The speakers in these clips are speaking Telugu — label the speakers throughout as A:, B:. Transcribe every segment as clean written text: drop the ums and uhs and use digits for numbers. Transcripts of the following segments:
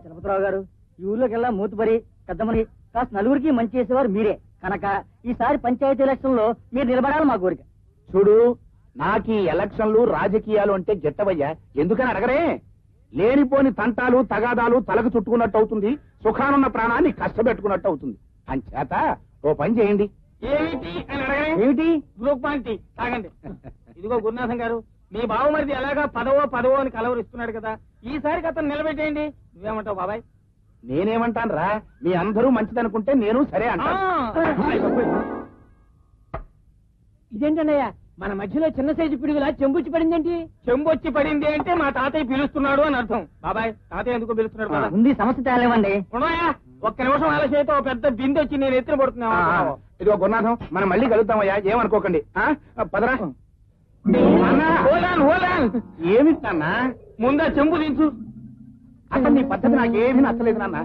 A: చలపతిరావు గారు, ఈ ఊర్లోకెల్లా మూతుబరి పెద్దమని కాస్త నలుగురికి మంచి చేసేవారు మీరే కనుక ఈసారి పంచాయతీ ఎలక్షన్ లో మీరు నిలబడాలి మా కోరిక.
B: చూడు, నాకు ఈ ఎలక్షన్లు రాజకీయాలు అంటే గిట్టవయ్యా. ఎందుకని అడగరే? లేనిపోని తంటాలు తగాదాలు తలకు చుట్టుకున్నట్టు అవుతుంది, సుఖానున్న ప్రాణాన్ని కష్టపెట్టుకున్నట్టు అవుతుంది. అంచేత ఓ పని చేయండి.
C: ఏమిటి అని అడగరే?
A: ఏమిటి?
C: గ్రూప్ పార్టీ తాగండి. ఇదిగో గురునాథం గారు, మీ బావమరిది ఎలాగా పదవో అని కలవరిస్తున్నాడు కదా, ఈసారికి అతను నిలబెట్టేయండి. నువ్వేమంటావు బాబాయ్?
B: నేనేమంటాను రా, మీ అందరూ మంచిదనుకుంటే నేను సరే అంటా.
A: ఇదేంటన్నయ్య, మన మధ్యలో చిన్న సైజు పిడుగులా చెంబుచ్చి పడిందేంటి?
C: చెంబొచ్చి పడింది అంటే మా తాతయ్య పిలుస్తున్నాడు అని అర్థం. బాబాయ్, తాతయ్య ఎందుకు పిలుస్తున్నాడు కదా?
A: ఉంది, సమస్య తేలేమండి.
C: ఉన్నాయా? ఒక్క నిమిషం ఆలస్యమైతే ఓ పెద్ద బిందె వచ్చి నేను ఎత్తున పడుతున్నా.
B: ఇదిగో గురునాథం, మనం మళ్ళీ కలుద్దామయ్యా, ఏమనుకోకండి. పదరా. ఏమిటన్నా?
C: ముందా చెంబు దించు.
B: అసలు నీ పద్ధతి నాకేమీ నచ్చలేదు నాన్న.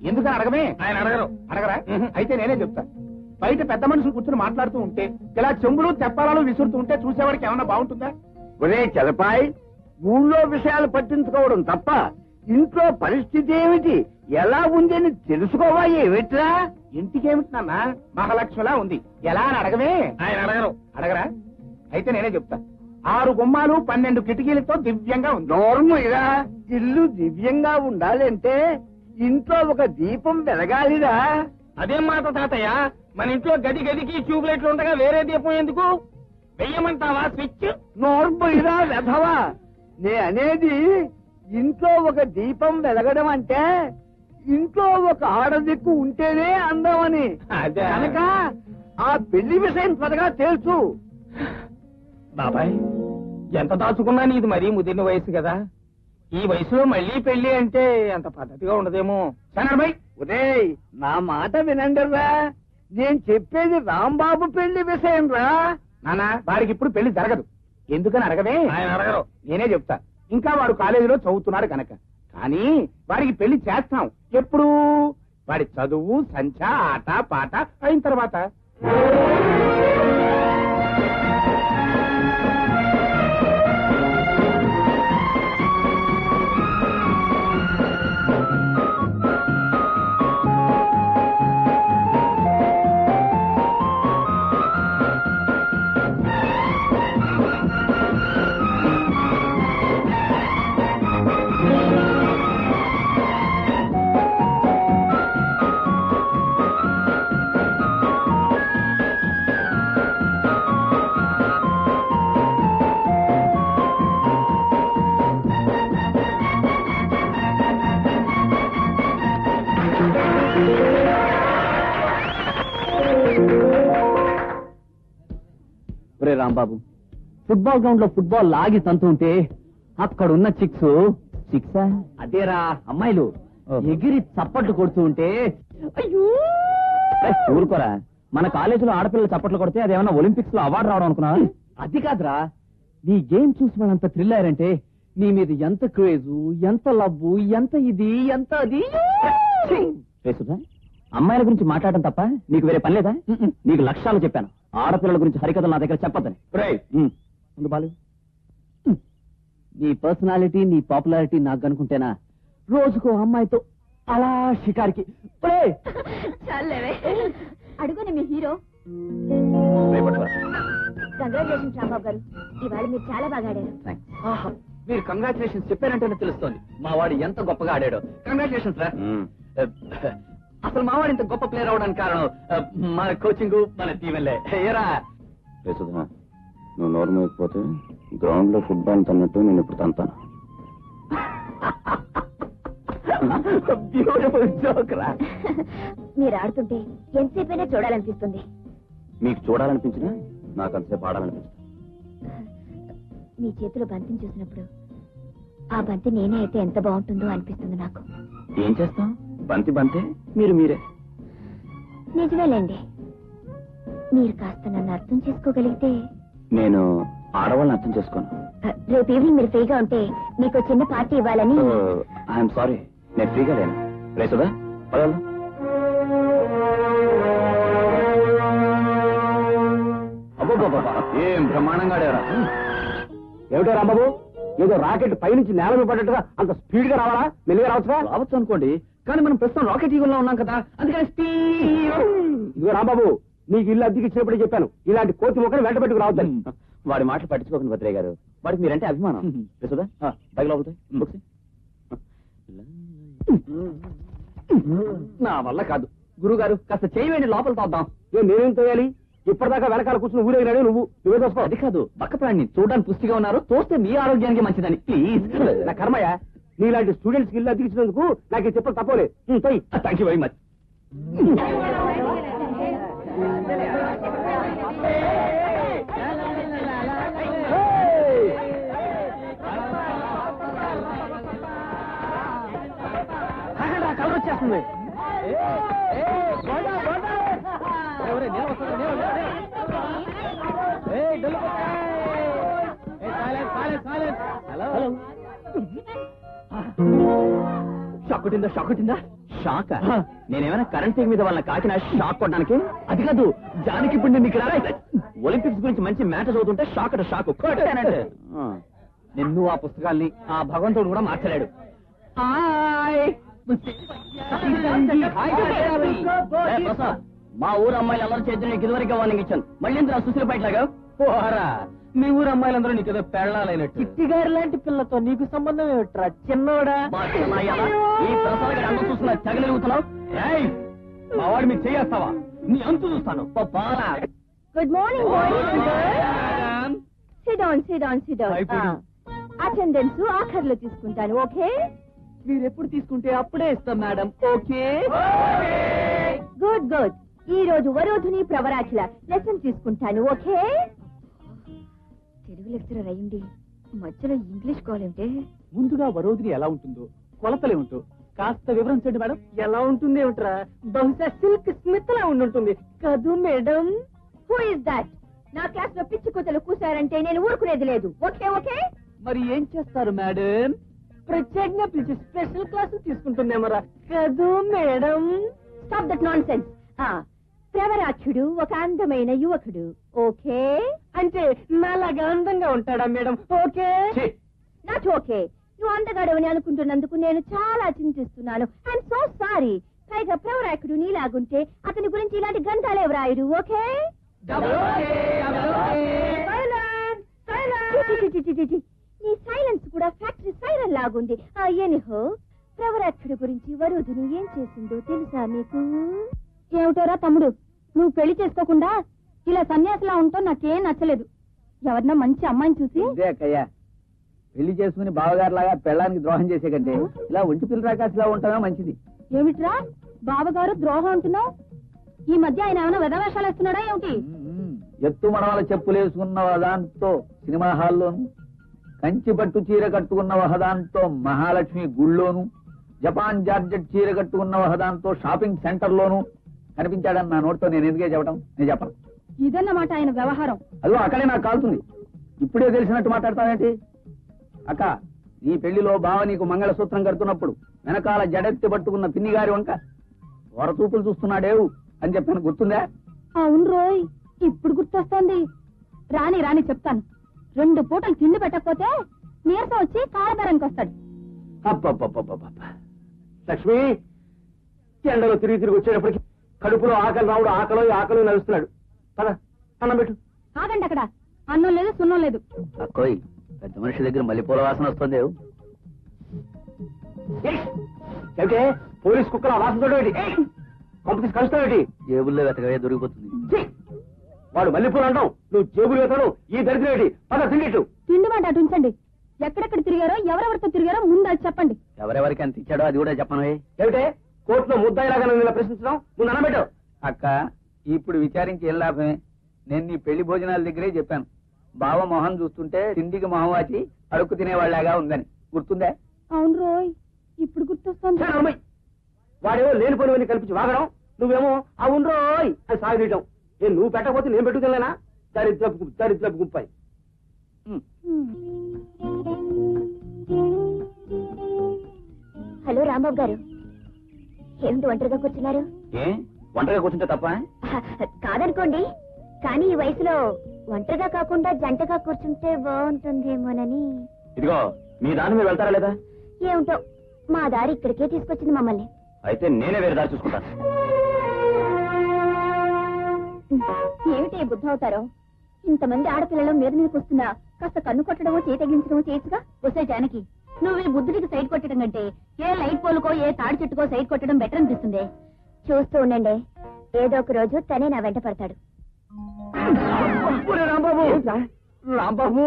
B: ఎందుకని అడగమే?
C: ఆయన అడగరు.
B: అడగరా? అయితే నేనే చెప్తా. బయట పెద్ద మనుషులు కూర్చొని మాట్లాడుతూ ఉంటే ఇలా చెంబులు తెప్పాలను విసురుతూ ఉంటే చూసేవాడికి ఏమన్నా బాగుంటుందా?
D: ఒరే చలపాయ్, ఊళ్ళో విషయాలు పట్టించుకోవడం తప్ప ఇంట్లో పరిస్థితి ఏమిటి, ఎలా ఉంది అని తెలుసుకోవా? ఏమిట్రా?
B: ఇంటికేమిటి నాన్న, మహాలక్ష్మిలా ఉంది, ఎలా అని అడగమే?
C: ఆయన అడగరు.
B: అడగరా? అయితే నేనే చెప్తా. 6 గుమ్మాలు 12 కిటికీలతో దివ్యంగా ఉంది.
D: నోర్మయ్యా, ఇల్లు దివ్యంగా ఉండాలంటే ఇంట్లో ఒక దీపం వెలగాలిరా.
C: అదేం మాట తాతయ్య, మన ఇంట్లో గది గదికి ట్యూబ్లైట్లు ఉండగా వేరే దీపం ఎందుకు? వెయ్యమంటావా స్విచ్?
D: నోర్మయ్యరా వెధవా, నే అనేది ఇంట్లో ఒక దీపం వెలగడం అంటే ఇంట్లో ఒక ఆడదిక్కు ఉంటేనే అందమని. కనుక ఆ పెళ్లి విషయం త్వరగా తెలుసు.
C: బాబాయ్, ఎంత దాచుకున్నా నీది మరీ ముదిరిన వయసు కదా, ఈ వయసులో మళ్ళీ పెళ్లి అంటే అంత పద్ధతిగా ఉండదేమో.
B: సనర్భయ్,
D: ఉదయ్, నా మాట వినండిరా, నేను చెప్పేది రాంబాబు పెళ్లి విషయం రా.
B: నాన్న, వాడికి ఇప్పుడు పెళ్లి జరగదు. ఎందుకని అడగమే?
C: ఆయన అడగరు.
B: నేనే చెప్తా. ఇంకా వాడు కాలేజీలో చదువుతున్నాడు కనుక. కానీ వాడికి పెళ్లి చేస్తాం ఎప్పుడు? వాడి చదువు సంచ ఆట పాట అయిన తర్వాత.
A: ఒరే రాంబాబు, ఫుట్బాల్ గ్రౌండ్ లో ఫుట్బాల్ లాగి తంతుంటే అక్కడున్న చిక్సా అదేరా అమ్మాయిలు ఎగిరి చప్పట్లు కొడుతూ ఉంటే అయ్యో ఊరుకోరా. మన కాలేజీలో ఆడపిల్లలు చప్పట్లు కొడితే అదేమన్నా ఒలింపిక్స్ లో అవార్డు రావడం అనుకున్నా? అది కాదురా, నీ గేమ్ చూసి వాళ్ళంత థ్రిల్ అయ్యారంటే నీ మీద ఎంత క్రేజు, ఎంత లవ్వు, ఎంత ఇది, ఎంత అది. అమ్మాయిల గురించి మాట్లాడటం తప్ప నీకు వేరే పని లేదా? నీకు లక్ష్యాలు చెప్పాను, ఆడపిల్లల గురించి హరికథలు నా దగ్గర చెప్పద్దని. బాలు, నీ పర్సనాలిటీ నీ పాపులారిటీ నాకు అనుకుంటేనా రోజుకో అమ్మాయితో అలా షికారికి.
E: అడుగుని మీ హీరో. కంగ్రాచులేషన్స్ రాంబాబు గారు, ఇవాళ మీరు చాలా బాగా ఆడారు.
A: మీరు కంగ్రాచులేషన్స్ చెప్పారంటేనే తెలుస్తోంది మా వాడు ఎంత గొప్పగా ఆడాడో. కంగ్రాచులేషన్స్ రా. అసలు మా వాడు ఇంత గొప్ప ప్లేయర్ అవడానికి కారణం మన కోచింగ్, మన దీవెనలే. ఏరా
B: సుధా, నువ్వు నోరు మూయకపోతే గ్రౌండ్ లో ఫుట్బాల్ తన్నట్టు నేను ఇప్పుడు తంతాను.
A: బ్యూటిఫుల్ జోక్ రా.
E: మీరు ఆడుతుంటే ఎంతసేపైనా చూడాలనిపిస్తుంది.
B: మీకు చూడాలనిపించినా నాకు అంతసేపు ఆడాలనిపిస్తుంది.
E: మీ చేతిలో బంతిని చూసినప్పుడు ఆ బంతి నేనే అయితే ఎంత బాగుంటుందో అనిపిస్తుంది నాకు.
B: ఏం చేస్తాం, బంతి బంతే, మీరు మీరే.
E: నిజమేలేండి. మీరు కాస్త నన్ను అర్థం చేసుకోగలిగితే.
B: నేను ఆడవాళ్ళని అర్థం చేసుకోను.
E: రేపు ఈవినింగ్ మీరు ఫ్రీగా ఉంటే మీకు చిన్న పార్టీ ఇవ్వాలని.
B: ఐఎమ్ సారీ, నేను ఫ్రీగా లేను. రేసుదా పదాలు.
A: అబ్బో ఏం బ్రహ్మాండంగా ఆడారా.
D: ఏమిటో రాంబాబు, ఏదో రాకెట్ పైనుంచి నేల మీద పడ్డట్టుగా అంత స్పీడ్ గా రావాలా? మెల్లిగా రావచ్చుగా?
A: రావచ్చు అనుకోండి, కానీ మనం ప్రస్తుతం రాకెట్ యుగంలో ఉన్నాం కదా, అందుకని స్పీడ్.
D: ఇదిగో రాంబాబు, నీకు ఇల్లు అద్దెకి ఇచ్చినప్పుడే చెప్పాను, ఇలాంటి కోతి మొక్కని వెంట పెట్టుకు రావద్దని.
B: వాడి మాటలు పట్టించుకోకండి భద్రయ్య గారు, వాడికి మీరంటే అభిమానం. రేసుదా బయలు అవుతాయి.
A: నా వల్ల కాదు గురుగారు, కాస్త చేయవేండి, లోపల తోద్దాం.
D: నేనేం తోయాలి? ఇప్పటిదాకా వెనకాల కూర్చుని ఊరేగినాడు నువ్వే తోస్తావు.
A: అది కాదు, పక్క ప్రాణి చూడడానికి పుష్టిగా ఉన్నారు, తోస్తే మీ ఆరోగ్యానికి మంచిదని. ప్లీజ్.
D: నా కర్మయ్య, నీలాంటి స్టూడెంట్స్ కి ఇల్లు అద్దెకిచ్చినందుకు నాకు ఈ చెప్పలు తప్పలే.
A: Thank you very much. Colour వచ్చేస్తుంది. షాక్ కొట్టిందా? షాక్ కొట్టిందా?
B: షాక్? నేనేమైనా కరెంట్ తీగ మీద వాళ్ళని కాకినా షాక్ కొట్టడానికి?
A: అది కాదు, జానికి ఇప్పుడు నీకు
B: ఒలింపిక్స్ గురించి మంచి మ్యాచ్ చదువుతుంటే షాక్ అంటే షాక్.
A: నిన్ను ఆ పుస్తకాల్ని ఆ భగవంతుడు కూడా మార్చలేడు.
B: మా ఊరు అమ్మాయిలు అందరూ చేతులు నీకు ఇదివరకు వార్నింగ్ ఇచ్చాను, మళ్ళీ ఇంత సుశీల బయటలాగా.
A: పోరా, మీ ఊరు అమ్మాయిలందరూ నీకు ఏదో పెళ్ళాలైనట్టు. చిట్టి గారి లాంటి పిల్లతో నీకు సంబంధం ఏమిట్రా చిన్నోడా?
B: ఈ ప్రసాద్ గారి అందరూ చూస్తున్నా తెగలుగుతున్నావు.
A: మా వాడు మీకు చేయేస్తావా? నీ అంతు చూస్తాను.
E: Good morning boys. Sit down, sit down, sit down. Attendance ఆఖర్లో తీసుకుంటాను, ఓకే?
A: మీరు ఎప్పుడు తీసుకుంటే అప్పుడే ఇస్తాం మేడం. ఓకే.
E: Good good. ఈ రోజు వరోధుని ప్రవరాఖిల లెసన్ తీసుకుంటాను, ఓకే? తెలుగు లెక్చరర్ అయ్యింది మధ్యలో ఇంగ్లీష్ కాలేంటే.
A: ముందుగా వరోధిని ఎలా ఉంటుందో కొలతలేమిటో కాస్త వివరించండి మేడం. ఎలా ఉంటుంది ఏమిట్రా? బహుశా సిల్క్ స్మిత్ లా ఉండుంటుంది కదూ మేడం.
E: Who is that? నా క్లాస్ లో పిచ్చి కూతలు కూసారంటే నేను ఊరుకునేది లేదు, ఓకే? ఓకే.
A: మరి ఏం చేస్తారు మేడం? ప్రత్యేకంగా పిలిచి స్పెషల్ క్లాసులు తీసుకుంటుందేమరా కదూ madam?
E: Stop that nonsense. ప్రవరాఖ్యుడు ఒక అందమైన యువకుడు, ఓకే?
A: అంటే నాలాగా అందంగా ఉంటాడా మేడం? ఓకే.
E: Not okay. నువ్వు అందగాడవని అనుకుంటున్నందుకు నేను చాలా చింతిస్తున్నాను. I'm so sorry. పైగా ప్రవరాఖ్యుడు నీలాగుంటే అతని గురించి ఇలాంటి గ్రంథాలే వ్రాయుడు, ఓకే? నీ సైలెన్స్ కూడా ఫ్యాక్టరీ సైరన్ లాగుంది. ఎనిహో, ప్రవరాఖ్యుడు గురించి వరోధిని ఏం చేసిందో తెలుసా మీకు? ఏమిటోరా తమ్ముడు, నువ్వు పెళ్లి చేసుకోకుండా ఇలా సన్యాసిలా ఉంటావు నాకేం నచ్చలేదు. ఎవరన్నా మంచి అమ్మాయిని చూసి.
D: అక్కయ్యా, పెళ్లి చేసుకుని బావగారులాగా పెళ్ళానికి ద్రోహం చేసే కంటే ఇలా ఒంటి పిల్ల రాకాసిలా ఉంటామే మంచిది.
E: ఏమిట్రా బావగారు ద్రోహం అంటున్నావు? ఈ మధ్య ఆయన ఏమైనా వెధవేషాలు వేస్తున్నాడా ఏమిటి?
D: ఎత్తు మనవల చెప్పులేసుకున్న వదాంతో సినిమా హాల్లోను, కంచి పట్టు చీర కట్టుకున్న వహదాంతో మహాలక్ష్మి గుళ్ళోను, జపాన్ జార్జెట్ చీర కట్టుకున్న వహదాంతో షాపింగ్ సెంటర్ లోను కనిపించాడని నా నోటితో నేను ఎందుకే చెప్పడం? నేను చెప్పను.
E: ఇదన్నమాట ఆయన వ్యవహారం.
D: అదిగో అక్కడే నాకు కాలుతుంది. ఇప్పుడే తెలిసినట్టు మాట్లాడతావేంటి? అక్క, నీ పెళ్లిలో బావ నీకు మంగళసూత్రం కడుతున్నప్పుడు వెనకాల జడెత్తి పట్టుకున్న పిన్నిగారి వంక వరచూపులు చూస్తున్నాడేవు అని చెప్పాను, గుర్తుందా?
E: అవును రోయ్, ఇప్పుడు గుర్తొస్తోంది. రాని రాని చెప్తాను. 2 పూటలు తిండి పెట్టకపోతే నీరసం వచ్చి కాలబేరానికి వస్తాడు.
D: అబ్బబ్బబ్బబ్బబ్బ, లక్ష్మి, ఎండలో తిరిగి వచ్చేటప్పటికి కడుపులో ఆకలి రావుడు ఆకలి నడుస్తున్నాడు. పద, అన్నం పెట్టు.
E: ఆగండి అక్కడ, అన్నం లేదు సున్నం లేదు.
B: అక్కోయ్,
A: పెద్ద మనిషి దగ్గర మల్లెపూల వాసన వస్తుంది.
B: చెబితే పోలీస్ కుక్కల వాసన తోటి కంపెనీస్ కలుస్తావేటి?
A: జేబుల్లో వెతకవే దొరికిపోతుంది.
B: వాడు మల్లెపూలు అంటాం, నువ్వు జేబులు వేతాడు. ఈ దరిద్రేటి పద తిండిట్టు.
E: తిండి మాట అటు ఉంచండి. ఎక్కడెక్కడ తిరిగారో ఎవరెవరితో తిరిగారో ముందు అది చెప్పండి.
A: ఎవరెవరికి ఎంత ఇచ్చాడో అది కూడా చెప్పను.
B: చెబితే కోర్టులో ముద్దాయిలాగా నిన్న ప్రశ్నించడం ముందు అనబెట్టు.
A: అక్క, ఇప్పుడు విచారించి ఏం లాభమే? నేను నీ పెళ్లి భోజనాల దగ్గరే చెప్పాను. బావ మొహం చూస్తుంటే తిండికి మొహం వాచి అడుక్కు తినేవాళ్ళగా ఉందని. గుర్తుందా?
E: అవును రోయ్, ఇప్పుడు గుర్తొస్తుంది.
B: వాడేమో లేనిపోనివన్నీ కల్పించి వాగడం, నువ్వేమో అవును రోయ్ అని సాగదీయటం. నువ్వు పెట్టకపోతే నేను పెట్టుకెళ్ళానా? దరిద్రపు గుంపాయి.
E: హలో రాంబాబు గారు, ఏమిటి ఒంటరిగా కూర్చున్నారు?
A: ఏ ఒంటరిగా కూర్చుంటే తప్ప?
E: కాదనుకోండి, కానీ ఈ వయసులో ఒంటరిగా కాకుండా జంటగా కూర్చుంటే బాగుంటుందేమోనని.
A: ఇదిగో, మీ దాని మీరు వెళ్తారా లేదా?
E: ఏమిటో, మా దారి ఇక్కడికే తీసుకొచ్చింది మమ్మల్ని.
A: అయితే నేనే వేరే దారి చూసుకుంటాను.
E: ఏమిటి బుద్ధి అవుతారో? ఇంతమంది ఆడపిల్లలు మీద మీదకి వస్తున్నా కాస్త కన్ను కొట్టడమో చేయి తగిలించడమో చేయొచ్చుగా. వస్తే జానకి, నువ్వు ఈ బుద్ధుడికి సైడ్ కొట్టడం కంటే ఏ లైట్ పోలుకో ఏ తాడి చెట్టుకో సైడ్ కొట్టడం బెటర్ అనిపిస్తుంది. చూస్తూ ఉండండి, ఏదో ఒక రోజు తనే నా వెంట పడతాడు.
A: రాంబాబు,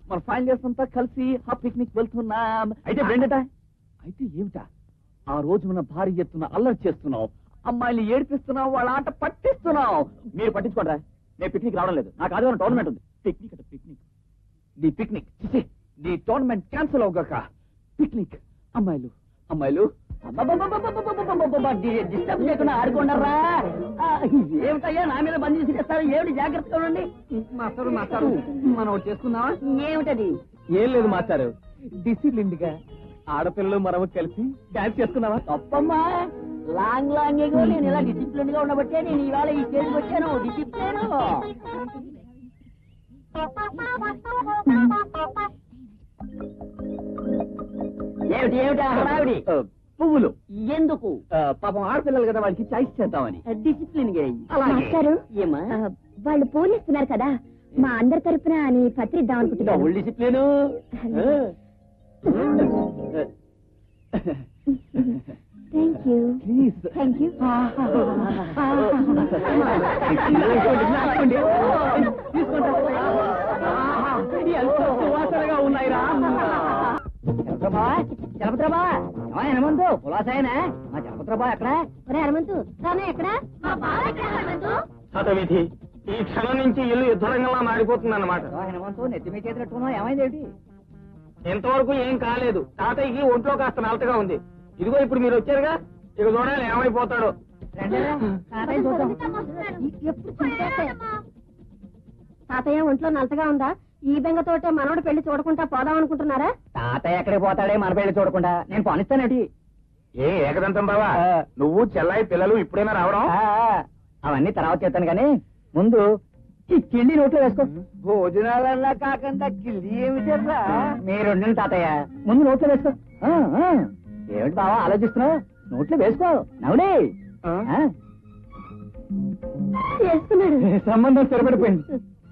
A: మన ఫైనల్ అంతా కలిసి ఆ పిక్నిక్ వెళ్తున్నాం. అయితే ఫ్రెండ్ అయితే ఏమిటా? ఆ రోజు మన భారీ ఎత్తున అల్లరి చేస్తున్నావు, అమ్మాయిని ఏడిపిస్తున్నావు, వాళ్ళ ఆట పట్టిస్తున్నావు. మీరు పట్టించుకోండి, నేను పిక్నిక్ రావడం లేదు. నాకు ఆదివారం టోర్నమెంట్ ఉంది. పిక్నిక్ అంటే పిక్నిక్ నీ టోర్నమెంట్ క్యాన్సిల్ అవగాక పిక్నిక్. అమ్మాయిలు డిస్టర్బ్ చేయకుండా ఆడుకోండరా. ఏమిటయ్యా నా మీద బందీ చేస్తారు? ఏమిటి? జాగ్రత్తగా ఉండండి. మాస్టారు మనం చేసుకుందామా? ఏమిటది? ఏం లేదు మాస్టారు, డిసిప్లిన్ గా ఆడపిల్లలు మనము కలిసి డాన్స్ చేసుకున్నావా? తప్పమ్మా, లాంగ్ నేను ఇలా డిసిప్లిన్ గా ఉండబట్టే నేను ఇవాళ ఈ స్టేజ్కి వచ్చాను. డిసిప్లిన్ ఏమిటి హడావిడి? పువ్వులు ఎందుకు? పాపం ఆడపిల్లలు కదా, వాళ్ళకి చాయిస్ చేద్దామని. డిసిప్లిన్ గా.
E: మాస్టారు, వాళ్ళు పూలిస్తున్నారు కదా, మా అందరి తరపున నీ పత్రిద్దాం అనుకుంటున్నాను.
A: Discipline.
E: Thank you. Thank you.
A: సువాసనగా ఉన్నాయిరా. చలపత్రబా హనుమంతు పులాసాయనా? మా చలపత్రబా ఎక్కడ?
E: హనుమంతు తానే ఎక్కడ?
C: హతవిధి, ఈ క్షణం నుంచి ఇల్లు యుద్ధరంగంలా మారిపోతుందన్నమాట.
A: హనుమంతు నెత్తి మీ చేతులు ఏమైంది?
C: ఇంతవరకు ఏం కాలేదు. తాతయ్యకి ఒంట్లో కాస్త నలతగా ఉంది. ఇదిగో ఇప్పుడు మీరు వచ్చారుగా, ఇక చూడాలి ఏమైపోతాడో.
E: తాతయ్య ఒంట్లో నలతగా ఉందా? ఈ బెంగతోటే మనోడు పెళ్లి చూడకుండా పోదాం అనుకుంటున్నారా?
A: తాతయ్య ఎక్కడికి పోతాడే మన పెళ్లి చూడకుండా? నేను పోనిస్తానేటి?
B: ఏకదంతం బావా, నువ్వు చెల్లాయి పిల్లలు ఇప్పుడైనా రావడం?
A: అవన్నీ తర్వాత చేస్తాను కానీ ముందు ఈ కిళ్ళి నోట్లో వేసుకో.
D: భోజనాలన్నా కాకుండా కిల్లి ఏమిటా?
A: మీరుండండి తాతయ్య, ముందు నోట్లో వేసుకో. ఏమిటి బావా ఆలోచిస్తున్నావు? నోట్లో వేసుకో. నవ్వులే. సంబంధం స్థిరపడిపోయింది.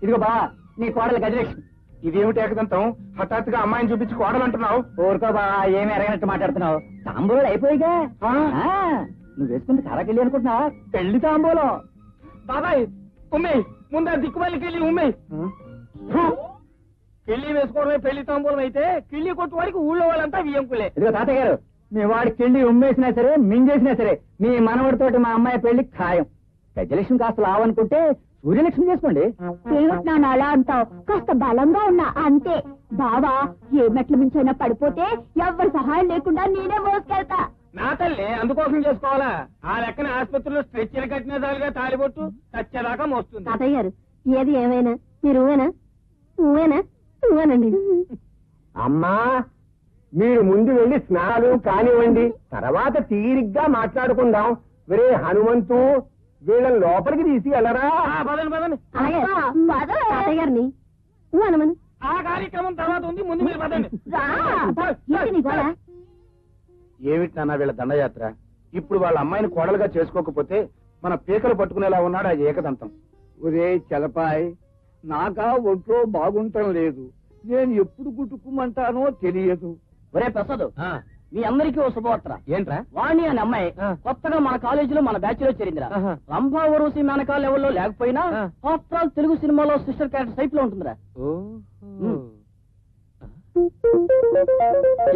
A: ఇదిగో బావా, నీ కోడలు గజలక్ష్మి.
B: ఇదేమిటి ఏకదంతం? హఠాత్తుగా అమ్మాయిని చూపించి కోడలంటున్నావు?
A: ఊరుకో బా, ఏమి ఎరగనట్టు మాట్లాడుతున్నావు. తాంబూలాలు అయిపోయిగా. నువ్వు వేసుకుంటే కారాకెళ్ళి అనుకుంటున్నావా? పెళ్లి తాంబూలం.
C: బాబాయ్ ఉమ్మేయ్, ముందు దిక్కుమల్లికి వెళ్ళి ఉమ్మేయ్. కిళ్ళి వేసుకోవడమే పెళ్లి తాంబూలం అయితే కిళ్ళి కొట్టు వారికి ఊళ్ళో వాళ్ళంతా వియంకులే.
A: ఇదిగో తాతయ్య గారు, మీ వాడి కిళ్ళి ఉమ్మేసినా సరే మింగేసినా సరే మీ మనవడితోటి మా అమ్మాయి పెళ్లి ఖాయం. గజలక్ష్మి కాస్త లావనుకుంటే సూర్యలక్ష్మి చేసుకోండి.
E: ఏమిటి అలా అంటావు? కాస్త బలంగా ఉన్నా అంతే. బావా ఏ మెట్ల మించైనా పడిపోతే ఎవ్వరి సహాయం లేకుండా నేనే మోసుకెళ్తా.
C: నా తల్లి అందుకోసం చేసుకోవాలా? ఆ లెక్కన ఆసుపత్రిలో స్ట్రెచ్చర్ కట్టిన దాలుగా తాలిబొట్టు చచ్చేదాకా మోస్తుంది.
E: తాతయ్య గారు, ఏది ఏమైనా మీరు నువ్వేనండి.
B: అమ్మా, మీరు ముందు వెళ్ళి స్నానాలు కానివ్వండి, తర్వాత తీరిగ్గా మాట్లాడుకుందాం. వేరే హనుమంతు, వీళ్ళని లోపలికి తీసి వెళ్ళరా?
C: పదండి పదండి.
E: తాతయ్య గారిని హనుమను
C: ఆ కార్యక్రమం తర్వాత ఉంది, ముందు మీరు పదండి.
B: ఏమిటి నాన్న వీళ్ళ దండయాత్ర? ఇప్పుడు వాళ్ళ అమ్మాయిని కోడలుగా చేసుకోకపోతే మన పీకలు పట్టుకునేలా ఉన్నాడు ఆ ఏకదంతం.
D: ఒరే చలపాయ్, నాకా ఒంట్లో బాగుంటం లేదు. నేను ఎప్పుడు గుట్టుకుమంటానో తెలియదు.
A: ఒరే ప్రసాద్, మీ అందరికీ ఓ శుభవార్త.
C: ఏంట్రా?
A: వాణి అనే అమ్మాయి కొత్తగా మన కాలేజీలో మన బ్యాచ్ లో చేరిందిరా. రంభా ఊరుసి మేనకా లెవెల్లో లేకపోయినా ఆఫ్టర్ ఆల్ తెలుగు సినిమాలో సిస్టర్ క్యారెక్టర్ టైప్ లో ఉంటుందిరా.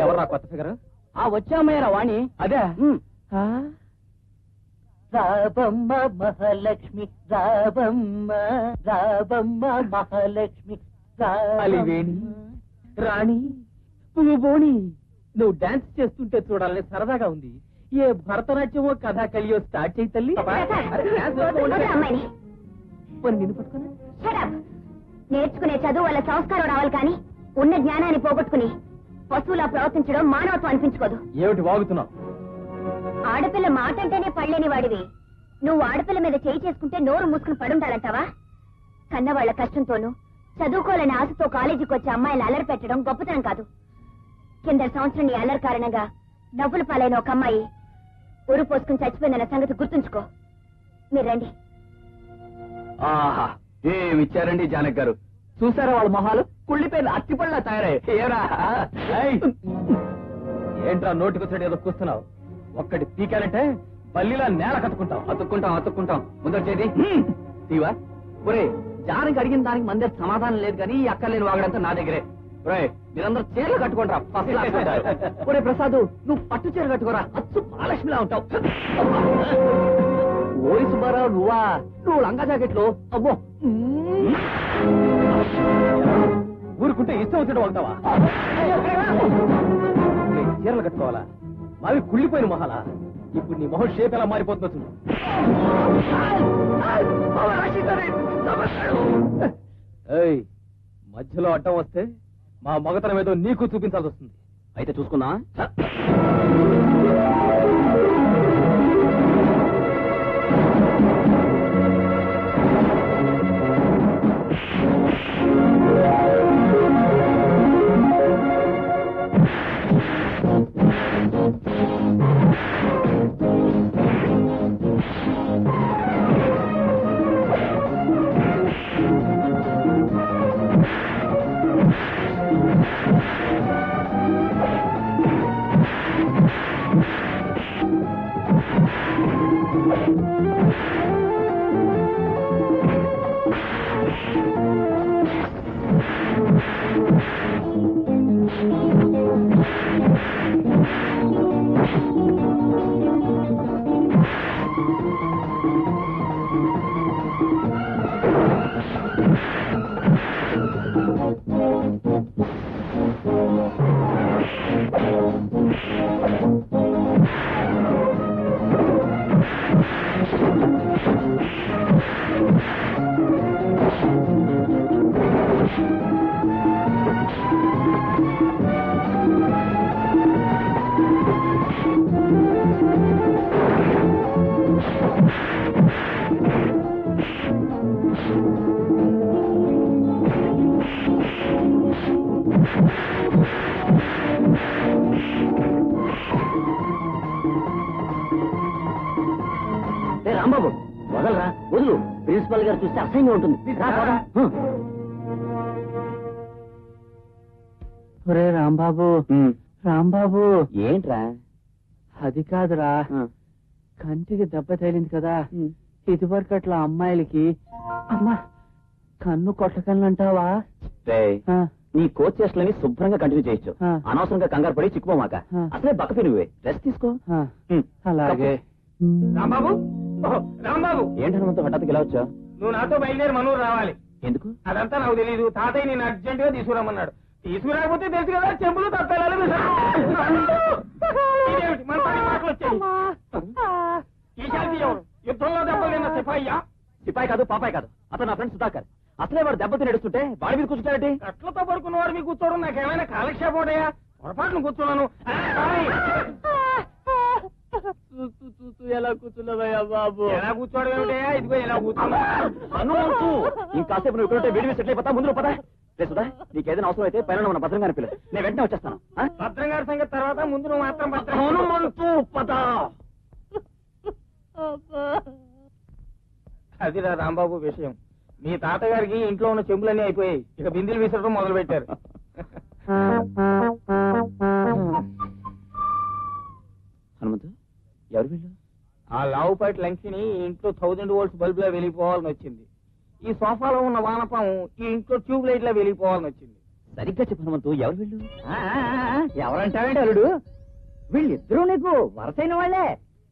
C: ఎవర్రా కొత్త ఫిగర్?
A: ఆ వచ్చే అమ్మాయిరా వాణి.
C: అదే
A: రాబమ్మ మహాలక్ష్మి, రాబమ్మ రాబమ్మ మహాలక్ష్మి,
C: అలివేణి రాణి పువ్వుబోణి, నువ్వు డాన్స్ చేస్తుంటే చూడాలని సరదాగా ఉంది. ఏ భరతనాట్యమో కథా కలియో స్టార్ట్ చేయి తల్లి. నిన్ను పట్టుకున్నా
E: నేర్చుకునే చదువు వల్ల సంస్కారం రావాలి కానీ ఉన్న జ్ఞానాన్ని పోగొట్టుకుని పశువులా ప్రవర్తించడం మానవత్వం అనిపించుకోదు.
C: ఏమిటి వాగుతున్నావు?
E: ఆడపిల్ల మాట అంటేనే పడలేని వాడివి నువ్వు ఆడపిల్ల మీద చేయి చేసుకుంటే నోరు మూసుకుని పడుంటారంటావా? కన్నవాళ్ల కష్టంతోనూ చదువుకోవాలని ఆశతో కాలేజీకి వచ్చే అమ్మాయిలు అల్లరి పెట్టడం గొప్పతనం కాదు. కింద సంవత్సరం నీ అల్లరి కారణంగా నవ్వుల పాలైన ఒక అమ్మాయి ఊరు పోసుకుని చచ్చిపోయిందన్న సంగతి గుర్తుంచుకో. మీరు రండి.
A: ఆహా, ఏమిచ్చారండి జానక్ గారు. చూసారా వాళ్ళ మొహాలు కుళ్ళిపోయిన అట్టిపళ్ళ తయారయ్యారా?
C: ఏంట్రా నోటికొచ్చాడు ఏదో కూస్తున్నావు? ఒక్కటి పీకాలంటే బల్లిలా నేల కట్టుకుంటాం.
A: అతుక్కుంటాం ముందొచ్చేది తీవా. ఒరే, జానకి అడిగిన దానికి మందే సమాధానం లేదు కానీ ఈ అక్కర్లేని వాగడంతా నా దగ్గరే. ఒరే, మీరందరూ చీరలు కట్టుకుంటారా? ఒరే ప్రసాద్, నువ్వు పట్టు చీర కట్టుకోరా, అచ్చు మహాలక్ష్మిలా ఉంటావు. ఓరి సుబ్బారావు, నువ్వు లంగా జాకెట్లో అబ్బో
C: ఊరుకుంటే ఇష్టం వచ్చినట్టు వాగుతావా? చీరలు కట్టుకోవాలా? మావి కుళ్ళిపోయిన మొహాలా? ఇప్పుడు నీ మొహం షేప్ ఎలా మారిపోతుందో చూడు. మధ్యలో అడ్డం వస్తే మా మగతనం ఏదో నీకు చూపించాల్సి వస్తుంది.
A: అయితే చూసుకుందా. రాంబాబు వదలరా, వదులు. ప్రిన్సిపల్ గారు చూస్తే అసహ్యంగా ఉంటుంది.
D: ఒరే రాంబాబు, రాంబాబు,
A: ఏంట్రా?
D: అది కాదురా, కంటికి దెబ్బ తగిలింది కదా, ఇదివరకు అట్లా అమ్మాయిలకి అమ్మా కన్ను కొట్టకన్నంటావా?
A: నీ కోచ్ చేష్టలని శుభ్రంగా కంటిన్యూ చేయొచ్చు. అనవసరంగా కంగారు పడి చిక్కుపోమాక. అసలే బక్కపి నువ్వే, రెస్ట్ తీసుకో.
D: అలాగే.
C: రాంబాబు, రాంబాబు,
A: ఏంటి హనుమంతు హఠాత్తుగా ఇలా వచ్చా?
C: నువ్వు నాతో బయలుదేరి మనూరు రావాలి.
A: ఎందుకు?
C: అదంతా నాకు తెలియదు. తాతయ్య నేను అర్జెంట్ గా తీసుకురామన్నాడు. తీసుకురాకపోతే తెలుసు కదా, చెంపులు తప్పాలి. మన మాటలు వచ్చాయి. ఈశాంతి ఎవరు? యుద్ధంలో దెబ్బలు సిపాయ్యా?
A: సిపాయి కాదు, పాపాయి కాదు, అతను నా ఫ్రెండ్ సుధాకర్. అసలే వాడు దెబ్బతి నడుస్తుంటే వాడి మీద కూర్చుంటాడేంటి?
C: కట్లతో పడుకున్న వాడు మీకు కూర్చోవడం నాకేమైనా కాలక్షేపం ఉంటాయా? పొరపాటును కూర్చున్నాను.
D: చూస్తూ ఎలా కూర్చున్నావయ్యా బాబు?
C: ఎలా కూర్చోవడం ఏమిటయా? ఇదిగో ఎలా కూర్చున్నా.
A: హనుమంతు, ఇంకాసేపు నువ్వు ఇక్కడుంటే వీడి మీద సెటిల్ అయిపోతా. ముందు పదా. సుధా, నీకేదైనా అవసరం అయితే పైన ఉన్న భద్రం గారి పిల్లలు, నేను వెంటనే వచ్చేస్తాను.
C: భద్రం గారి సంగతి తర్వాత, ముందు నువ్వు మాత్రం
A: హనుమంతు పదా.
C: అదిరా రాంబాబు విషయం. మీ తాతగారికి ఇంట్లో ఉన్న చెంబులన్నీ అయిపోయాయి. ఇక బిందెలు విసరడం మొదలు పెట్టారు.
A: హనుమంతు ఎవరు వీళ్ళు?
C: ఆ లావుపాటి లంకిని ఇంట్లో 1000 volts బల్బులా వెలిగిపోవాలని వచ్చింది. ఈ సోఫాలో ఉన్న వానపాము ఈ ఇంట్లో ట్యూబ్ లైట్ లా వెలిగిపోవాలని వచ్చింది.
A: సరిగ్గా చెప్పు హనుమంతు, ఎవరు వీళ్ళు?
D: ఎవరంటావేంటి అల్లుడు? వీళ్ళిద్దరూ నీకు వరసైన వాళ్లే.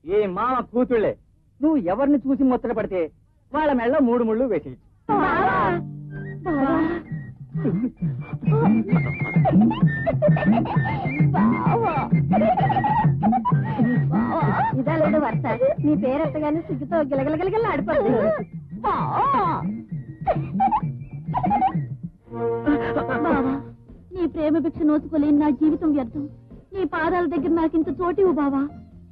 C: ఏ మామ కూతుళ్ళే.
D: నువ్వు ఎవరిని చూసి ముచ్చట పడితే వాళ్ళ మెళ్ళ 3 ముళ్ళు వేసి.
E: ఇదా లేదు వరుస. నీ పేరెత్తగానే సిగ్గుతో గిలగిలగిలగిల ఆడిపోతుంది. నీ ప్రేమ భిక్ష నోచుకోలేని నా జీవితం వ్యర్థం. నీ పాదాల దగ్గర నాకింత చోటివు బావా.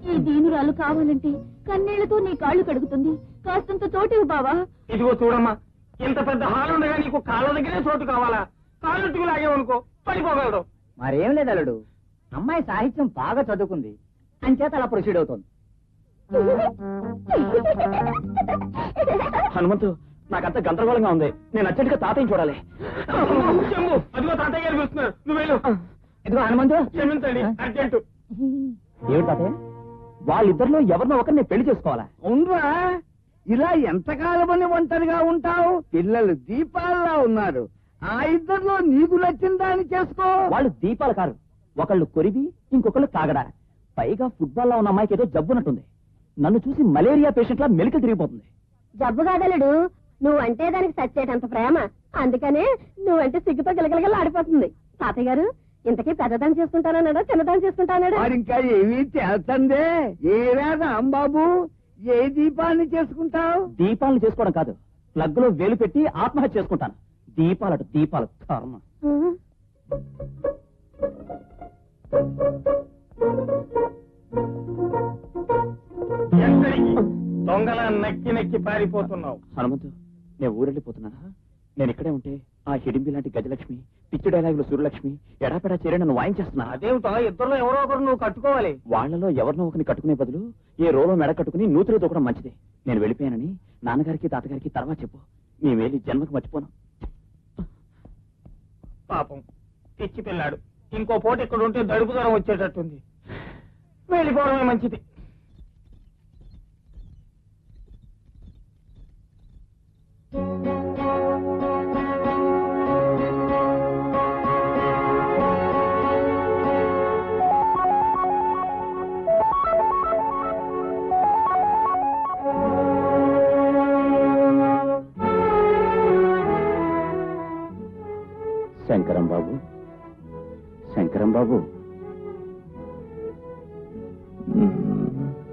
E: ఈ దీనురాలు కావాలంటే కన్నీళ్లతో నీ కాళ్ళు కడుగుతుంది. కాస్తంత చోటివు బావా.
C: ఇదిగో చూడమ్మా, ఇంత పెద్ద హాల్ ఉండగా నీకు కాళ్ళ దగ్గరే చోటు కావాలా? కాళ్ళుట్టుకు లాగేవనుకో పడిపోగలరు.
D: మరేం లేదు అల్లుడు, అమ్మాయి సాహిత్యం బాగా చదువుకుంది అంచేత అలా ప్రొసీడ్ అవుతోంది.
A: హనుమంతు, నాకంత గందరగోళంగా ఉంది. నేను అర్జెంటుగా తాతయ్యని చూడాలి.
C: చెంబు, అదిగో తాతయ్య గారు చూస్తున్నారు. నువ్వు వెళ్ళు.
D: ఇదిగో హనుమంతు,
C: క్షమించండి, అర్జెంటు.
A: ఏమిటి తాతయ్య? వాళ్ళిద్దరిలో ఎవరినో ఒకరిని పెళ్లి చేసుకోవాలా?
D: అవునరా, ఇలా ఎంతకాలమని ఒంటరిగా ఉంటావు? పిల్లలు దీపాల్లా ఉన్నారు. ఆ ఇద్దరిలో నీకు నచ్చిన దాన్ని చేసుకో.
A: వాళ్ళు దీపాలు కారు. ఒకళ్ళు కొరివి, ఇంకొకళ్ళు కాగడా. పైగా ఫుట్బాల్ లో ఉన్న అమ్మాయికి ఏదో జబ్బునట్టుంది. నన్ను చూసి మలేరియా పేషెంట్ లా మెలికలు తిరిగిపోతుంది.
E: జబ్బు కాదలుడు, నువ్వంటే దానికి సచ్చేటంత ప్రేమ. అందుకనే నువ్వంటే సిగ్గుతో గిలగిలగిల ఆడిపోతుంది. తాతయ్య గారు, ఇంతకీ పెద్దదాన్ని చేసుకుంటానన్నాడా చిన్నదాన్ని చేసుకుంటానన్నాడా?
D: మరి ఇంకా ఏమీ చేస్తందే. ఏ రాదా అంబాబు, ఏ దీపాన్ని చేసుకుంటావు?
A: దీపాలను చేసుకోవడం కాదు, ప్లగ్ లో వేలు పెట్టి ఆత్మహత్య చేసుకుంటాను. దీపాలట దీపాలు కర్మ.
C: ఎక్కడికి దొంగల నక్కి నక్కి పారిపోతున్నావు?
A: హనుమంతు, నేను ఊరెళ్ళిపోతున్నానా? నేను ఇక్కడే ఉంటే ఆ హిడింబి లాంటి గజలక్ష్మి, పిచ్చి డైలాగులు సూర్యలక్ష్మి ఎడాపెడా చేరి నన్ను వాయించేస్తున్నా.
C: అదేమిటో, ఇద్దరులో ఎవరో ఒకరు నువ్వు కట్టుకోవాలి.
A: వాళ్లలో ఎవరినో ఒకరిని కట్టుకునే బదులు ఏ రోలో మెడ కట్టుకుని నూతిలో దూకడం మంచిది. నేను వెళ్ళిపోయానని నాన్నగారికి తాతగారికి తర్వాత చెప్పు. నీ వేలి జన్మకు మర్చిపోను.
C: పాపం పిచ్చి పిల్లాడు. ఇంకో పూట ఇక్కడ ఉంటే దడుపు దూరం వచ్చేటట్టుంది. వెళ్ళిపోవడమే మంచిది.
B: శంకరం బాబు, శంకరం బాబు,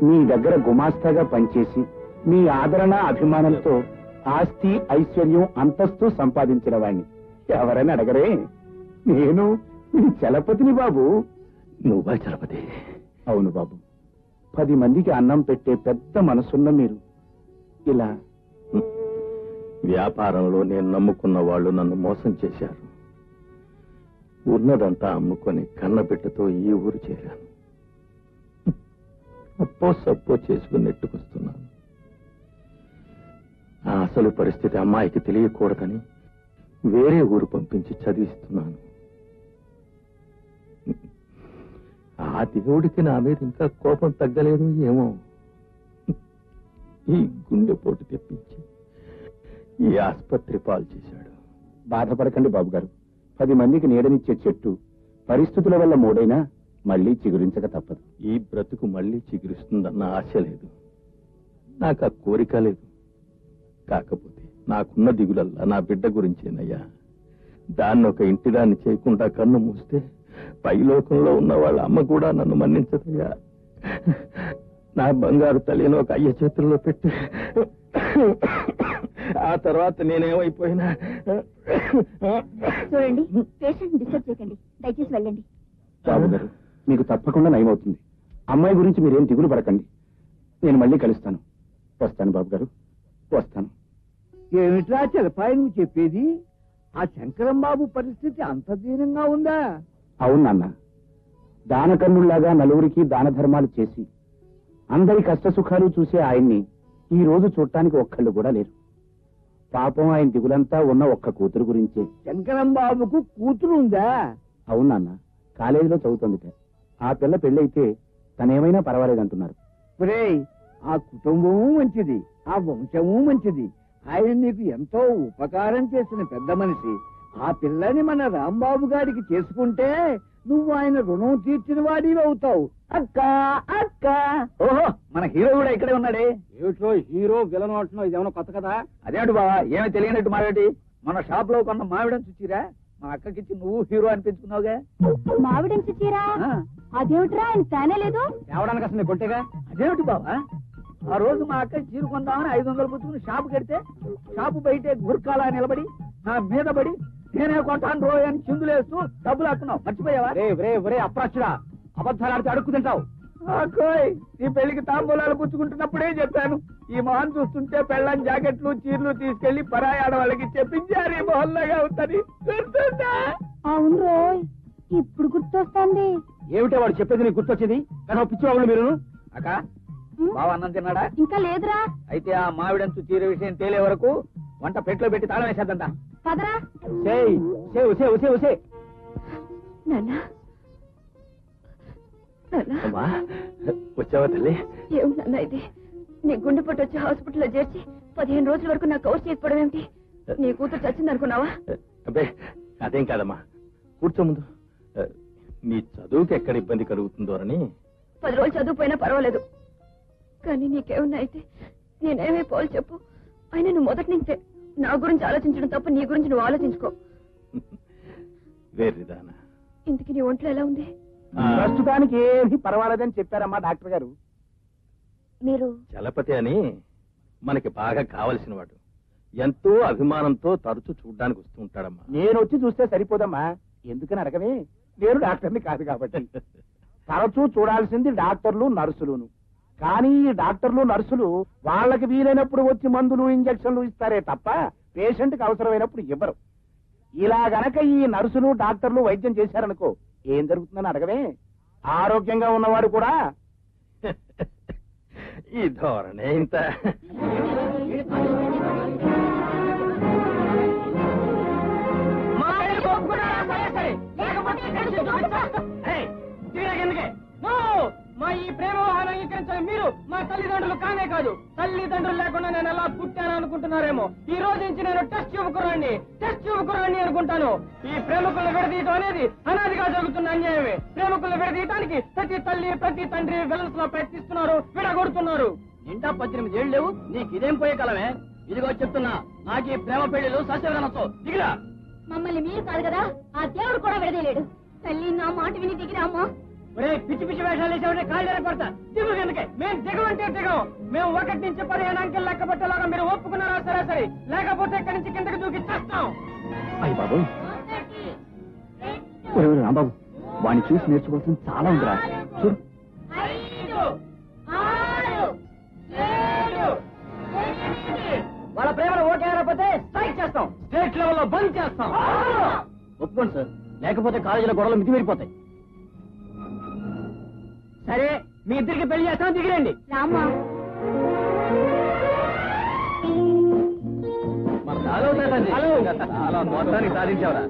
B: మీ దగ్గర గుమాస్తాగా పనిచేసి మీ ఆదరణ అభిమానంతో ఆస్తి ఐశ్వర్యం అంతస్తు సంపాదించిన వాణ్ణి ఎవరైనా అడగరే? నేను మీ చలపతిని బాబు. నువ్వా చలపతి? అవును బాబు. 10 మందికి అన్నం పెట్టే పెద్ద మనసున్న మీరు ఇలా
F: వ్యాపారంలో నేను నమ్ముకున్న వాళ్ళు నన్ను మోసం చేశారు. ఉన్నదంతా అమ్ముకొని కన్నబిడ్డతో ఈ ఊరు చేరాను. అప్పో సప్పో చేసుకుని నెట్టుకొస్తున్నాను. ఆ అసలు పరిస్థితి అమ్మాయికి తెలియకూడదని వేరే ఊరు పంపించి చదివిస్తున్నాను. ఆ దేవుడికి నా మీద ఇంకా కోపం తగ్గలేదు ఏమో. ఈ గుండెపోటు తెప్పించి ఈ ఆసుపత్రి పాలు చేశాడు.
B: బాధపడకండి బాబు గారు. 10 మందికి నీడనిచ్చే చెట్టు పరిస్థితుల వల్ల మూడైనా మళ్లీ చిగురించక తప్పదు.
F: ఈ బ్రతుకు మళ్లీ చిగురిస్తుందన్న ఆశ లేదు, నాకు ఆ కోరిక లేదు. కాకపోతే నాకున్న దిగులల్లా నా బిడ్డ గురించేనయ్యా. దాన్ని ఒక ఇంటిదాన్ని చేయకుండా కన్ను మూస్తే పైలోకంలో ఉన్న వాళ్ళ అమ్మ కూడా నన్ను మన్నించదయ్యా. నా బంగారు తల్లిని ఒక అయ్య చేతుల్లో పెట్టి ఆ తర్వాత నేనేమైపోయినా.
E: చూడండి, పేషెంట్ డిస్టర్బ్ చేయకండి, దయచేసి వెళ్ళండి.
B: బాబు గారు, మీకు తప్పకుండా నయమవుతుంది. అమ్మాయి గురించి మీరేం దిగులు పడకండి. నేను మళ్ళీ కలుస్తాను. వస్తాను బాబు గారు, వస్తాను.
D: ఏమిట్రా చిలపాయి నువ్వు చెప్పేది? ఆ శంకరం బాబు పరిస్థితి అంత దీనంగా ఉందా?
B: అవును నాన్న. దానకర్ణుల్లాగా నలుగురికి దాన ధర్మాలు చేసి అందరి కష్ట సుఖాలు చూసే ఆయన్ని ఈ రోజు చూడటానికి ఒక్కళ్ళు కూడా లేరు. పాపం ఆయన దిగులంతా ఉన్న ఒక్క కూతురు గురించే.
D: శంకరం బాబుకు కూతురు ఉందా?
B: అవును నాన్న, కాలేజీలో చదువుతుందిట. ఆ పిల్ల పెళ్ళైతే తనేమైనా పర్వాలేదంటున్నారు.
D: ఒరేయ్, ఆ కుటుంబము మంచిది, ఆ వంశము మంచిది. ఆయన నీకు ఎంతో ఉపకారం చేసిన పెద్ద మనిషి. ఆ పిల్లని మన రాంబాబు గారికి చేసుకుంటే నువ్వు ఆయన రుణం తీర్చిన వాడివి అవుతావు. అక్క అక్క.
A: ఓహో, మన హీరో కూడా ఇక్కడే ఉన్నాడే.
B: ఏమిటో హీరో విలన్ అంటున్నావు, ఇదేమన్నా కొత్త కదా?
A: అదేంటి బావా, ఏమీ తెలియనట్టు మాట్లాడి. మన షాప్ లో కొన్న మావిడని చూచిరా, మా అక్కకిచ్చి నువ్వు హీరో అనిపించుకున్నావుగా.
E: మావిడంచి చీరా? అదేమిట్రా, ఆయన ఫ్యానే లేదు.
A: తేవడానికి అసలు కొట్టేగా. అదేమిటి బావా, ఆ రోజు మా అక్క చీర కొందామని 500 పుచ్చుకుని షాపు కడితే షాపు బయటే గుర్కాలా నిలబడి నా మీద పడి నేనే కొంటాను రో అని చిందులేస్తూ డబ్బులు ఆడుతున్నావు, మర్చిపోయావా?
B: ఒరే అప్రాచుడా, అబద్ధాలు ఆడితే అడుక్కు తింటావు.
D: నీ పెళ్లికి తాంబూలాలు పుచ్చుకుంటున్నప్పుడే చెప్పాను. ఈ మొహం చూస్తుంటే పెళ్ళం జాకెట్లు చీరలు తీసుకెళ్లి పరాయి ఆడవాళ్ళకి చెప్పించారు ఈ మొహల్లాగా అవుతుంది. గుర్తుందా?
E: అవును రోయ్, ఇప్పుడు గుర్తొస్తుంది.
B: ఏమిటో వాడు చెప్పేది నీకు గుర్తొచ్చింది కదా? పిచ్చివాళ్ళు మీరు.
A: అక్క, బావ అన్నం తిన్నాడా?
E: ఇంకా లేదురా.
A: అయితే ఆ మావిడంచు చీర విషయం తేలే వరకు వంట పెట్లో పెట్టి తాళం వేసేద్దంట.
E: పదరా. నాన్నా,
F: వచ్చావా తల్లి?
E: ఏమన్నా ఇది? నీ గుండెపోటు వచ్చి హాస్పిటల్లో చేర్చి 15 రోజుల వరకు నాకు కవర్ చేయకపోవడం ఏమిటి? నీ కూతురు చచ్చిందనుకున్నావా?
F: అబ్బే, అదేం కాదమ్మా, కూర్చో ముందు. నీ చదువుకి ఎక్కడ ఇబ్బంది కలుగుతుందోనని.
E: 10 రోజులు చదువుపోయినా పర్వాలేదు, కానీ నీకేమన్నా అయితే నేనేమైపోవాలి చెప్పు. అయినా నువ్వు మొదటి నుంచే నా గురించి ఆలోచించడం తప్ప నీ గురించి నువ్వు ఆలోచించుకో.
F: వేర్రిదానా,
E: ఇంతకీ నీ ఒంట్లో ఎలా ఉంది?
B: ప్రస్తుతానికి ఏమీ పర్వాలేదని చెప్పారమ్మా డాక్టర్ గారు.
E: మీరు
F: చలపతి అని మనకి బాగా కావలసిన వాడు, ఎంతో అభిమానంతో తరచూ చూడ్డానికి వస్తూ ఉంటాడమ్మా.
B: నేను వచ్చి చూస్తే సరిపోదమ్మా, ఎందుకని అడగమే? నేను డాక్టర్ని కాదు కాబట్టి. తరచూ చూడాల్సింది డాక్టర్లు నర్సులును. కానీ ఈ డాక్టర్లు నర్సులు వాళ్ళకి వీలైనప్పుడు వచ్చి మందులు ఇంజక్షన్లు ఇస్తారే తప్ప పేషెంట్ కి అవసరమైనప్పుడు ఇవ్వరు. ఇలా గనక ఈ నర్సులు డాక్టర్లు వైద్యం చేశారనుకో ఏం జరుగుతుందని అడగవే? ఆరోగ్యంగా ఉన్నవాడు కూడా
F: ఈ ధోరణే ఇంత.
C: మా ఈ ప్రేమ వ్యవహారం అంగీకరించిన మీరు మా తల్లిదండ్రులు కానే కాదు. తల్లిదండ్రులు లేకుండా నేను ఎలా పుట్టాను అనుకుంటున్నారేమో. ఈ రోజు నుంచి నేను టెస్ట్ యువకురాన్ని అనుకుంటాను. ఈ ప్రేమికులను విడదీయటం అనేది అనాదిగా జరుగుతున్న అన్యాయమే. ప్రేమికులను విడదీయటానికి ప్రతి తల్లి ప్రతి తండ్రి విలన్స్ లో ప్రయత్నిస్తున్నారు, విడగొడుతున్నారు.
A: నిండా 18 ఏళ్ళు లేవు, నీకు ఇదేం పోయే కాలమే? ఇదిగో చెప్తున్నా, నాకు ఈ ప్రేమ పెళ్లిలు సస్యవదనతో దిగిరా.
E: మమ్మల్ని మీరు కాదు కదా, ఆ దేవుడు కూడా విడదీయలేడు. తల్లి, నా మాట విని దిగిరామా.
C: ఒరే, పిచ్చి పిచ్చి వేషాలు వేసేవాడే కాళ్ళు పడతా. దిగు ఎందుకే? మేము దిగమంటే దిగం. మేము 1 నుంచి 15 అంకెలు లెక్క పెట్టేలాగా మీరు ఒప్పుకున్నారా? సరే, లేకపోతే ఇక్కడి నుంచి కిందకి దూకి చేస్తాం.
A: అయ్యి బాబు, రాంబాబు, వాడిని చూసి నేర్చుకోవాల్సింది చాలా ఉందిరా. చూడు,
E: 5, 6, 7, 8.
C: వాళ్ళ ప్రేమను ఓకే రాకపోతే స్ట్రైక్ చేస్తాం. స్టేట్ లెవెల్లో బంద్ చేస్తాం.
A: ఒప్పుకోండి సార్, లేకపోతే కాలేజీలో గొడవలు మితిమీరిపోతాయి.
C: సరే, మీ ఇద్దరికి పెళ్లి చేస్తాం, దిగిరండి.
E: రామా,
A: చాలా మొత్తానికి సాధించావరా.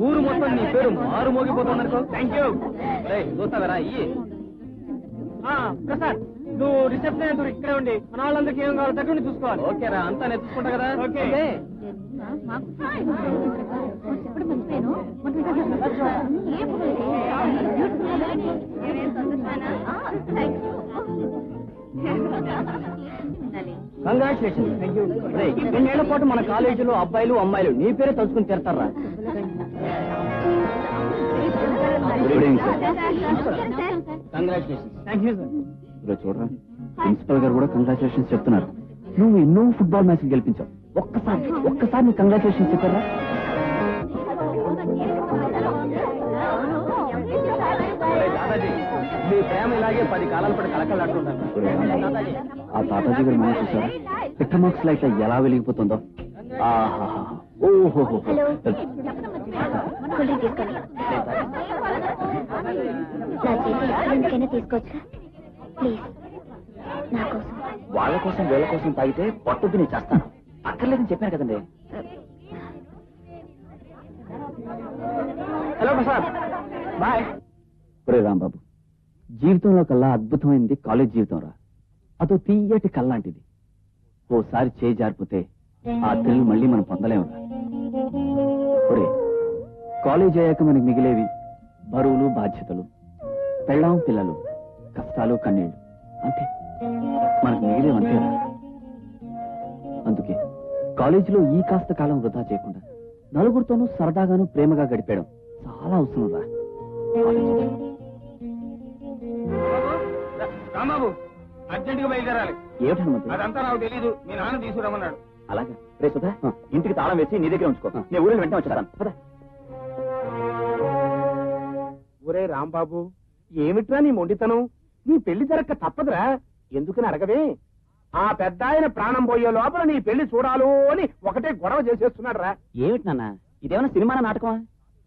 A: ఊరు మొత్తం నీ పేరు మారు మోగిపోతుందనుకో.
C: Thank you.
A: చూస్తావరా ఇయ్యి.
C: ప్రసాద్, నువ్వు రిసెప్షన్ ఇక్కడే ఉండి మన వాళ్ళందరికీ ఏం కావాలో దగ్గర చూసుకోవాలి.
A: ఓకేరా, అంతా నేను చూసుకుంటా కదా.
C: ఓకే.
E: ఎప్పుడు మర్చిపోయాను.
A: కంగ్రాచులేషన్. రెండేళ్ల పాటు మన కాలేజీలో అబ్బాయిలు అమ్మాయిలు నీ పేరే తలుచుకుని తిరతారా. కంగ్రాచులేషన్.
C: Thank you sir.
A: చూడరా, ప్రిన్సిపల్ గారు కూడా కంగ్రాచులేషన్స్ చెప్తున్నారు. నువ్వు ఎన్నో ఫుట్బాల్ మ్యాచ్లు గెలిపించావు. ఒక్కసారి నీ కంగ్రాచులేషన్స్ చెప్పారా? దాదాజీ, మీ ప్రేమ ఇలాగే 10 కాలాల పాటు కలకలాడుతుంటాను. ఆ తాతాజీ గారు మనం చూసారా, పిట్ట మార్క్స్ లైట్ ఎలా వెలిగిపోతుందో. ఓహో,
E: హలో, కూల్ డ్రింక్ తీసుకోండి. నా చేతి ఎందుకైనా తీసుకోవచ్చా ప్లీజ్? నా కోసం.
A: వాళ్ళ కోసం వీళ్ళ కోసం తాగితే పట్టుద్దు నీ చేస్తాను. అక్కర్లేదని చెప్పాను కదండి. Hello Prasad, bye. ఒరే రాంబాబు, జీవితంలో కల్లా అద్భుతమైంది కాలేజ్ జీవితం రా. అదో తీయటి కల్లాంటిది. ఓసారి చేయి జారిపోతే ఆ థ్రిల్ మళ్ళీ మనం పొందలేమురా. ఒరే, కాలేజ్ అయ్యాక మనకి మిగిలేవి బరువులు, బాధ్యతలు, పెళ్ళాం, పిల్లలు, కష్టాలు, కన్నీళ్లు, అంతే. మనకు మిగిలేవంతేరా. అందుకే కాలేజీలో ఈ కాస్త కాలం వృధా చేయకుండా నలుగురితోనూ సరదాగాను ప్రేమగా గడిపేయడం చాలా అవసరం రా.
C: రాంబాబు, అర్జెంట్ గా బయలుదేరాలి.
A: ఏమిటి హనుమంతు?
C: అదంతా నాకు తెలీదు, మీ నాన్న తీసుకురమ్మన్నాడు.
A: అలాగా. రే సుధా, ఇంటికి తాళం వేసి నీ దగ్గర ఉంచుకో. నేను ఊరిని వెంటనే వచ్చేస్తాను.
B: ఒరే రాంబాబు, ఏమిట్రా నీ మొండితనం? నీ పెళ్లి జరక్క తప్పదురా. ఎందుకని అడగవే? ఆ పెద్ద ఆయన ప్రాణం పోయే లోపల నీ పెళ్లి చూడాలో అని ఒకటే గొడవ చేసేస్తున్నాడు రా.
A: ఏమిటి నాన్న, ఇదేమన్నా సినిమా నాటకమా?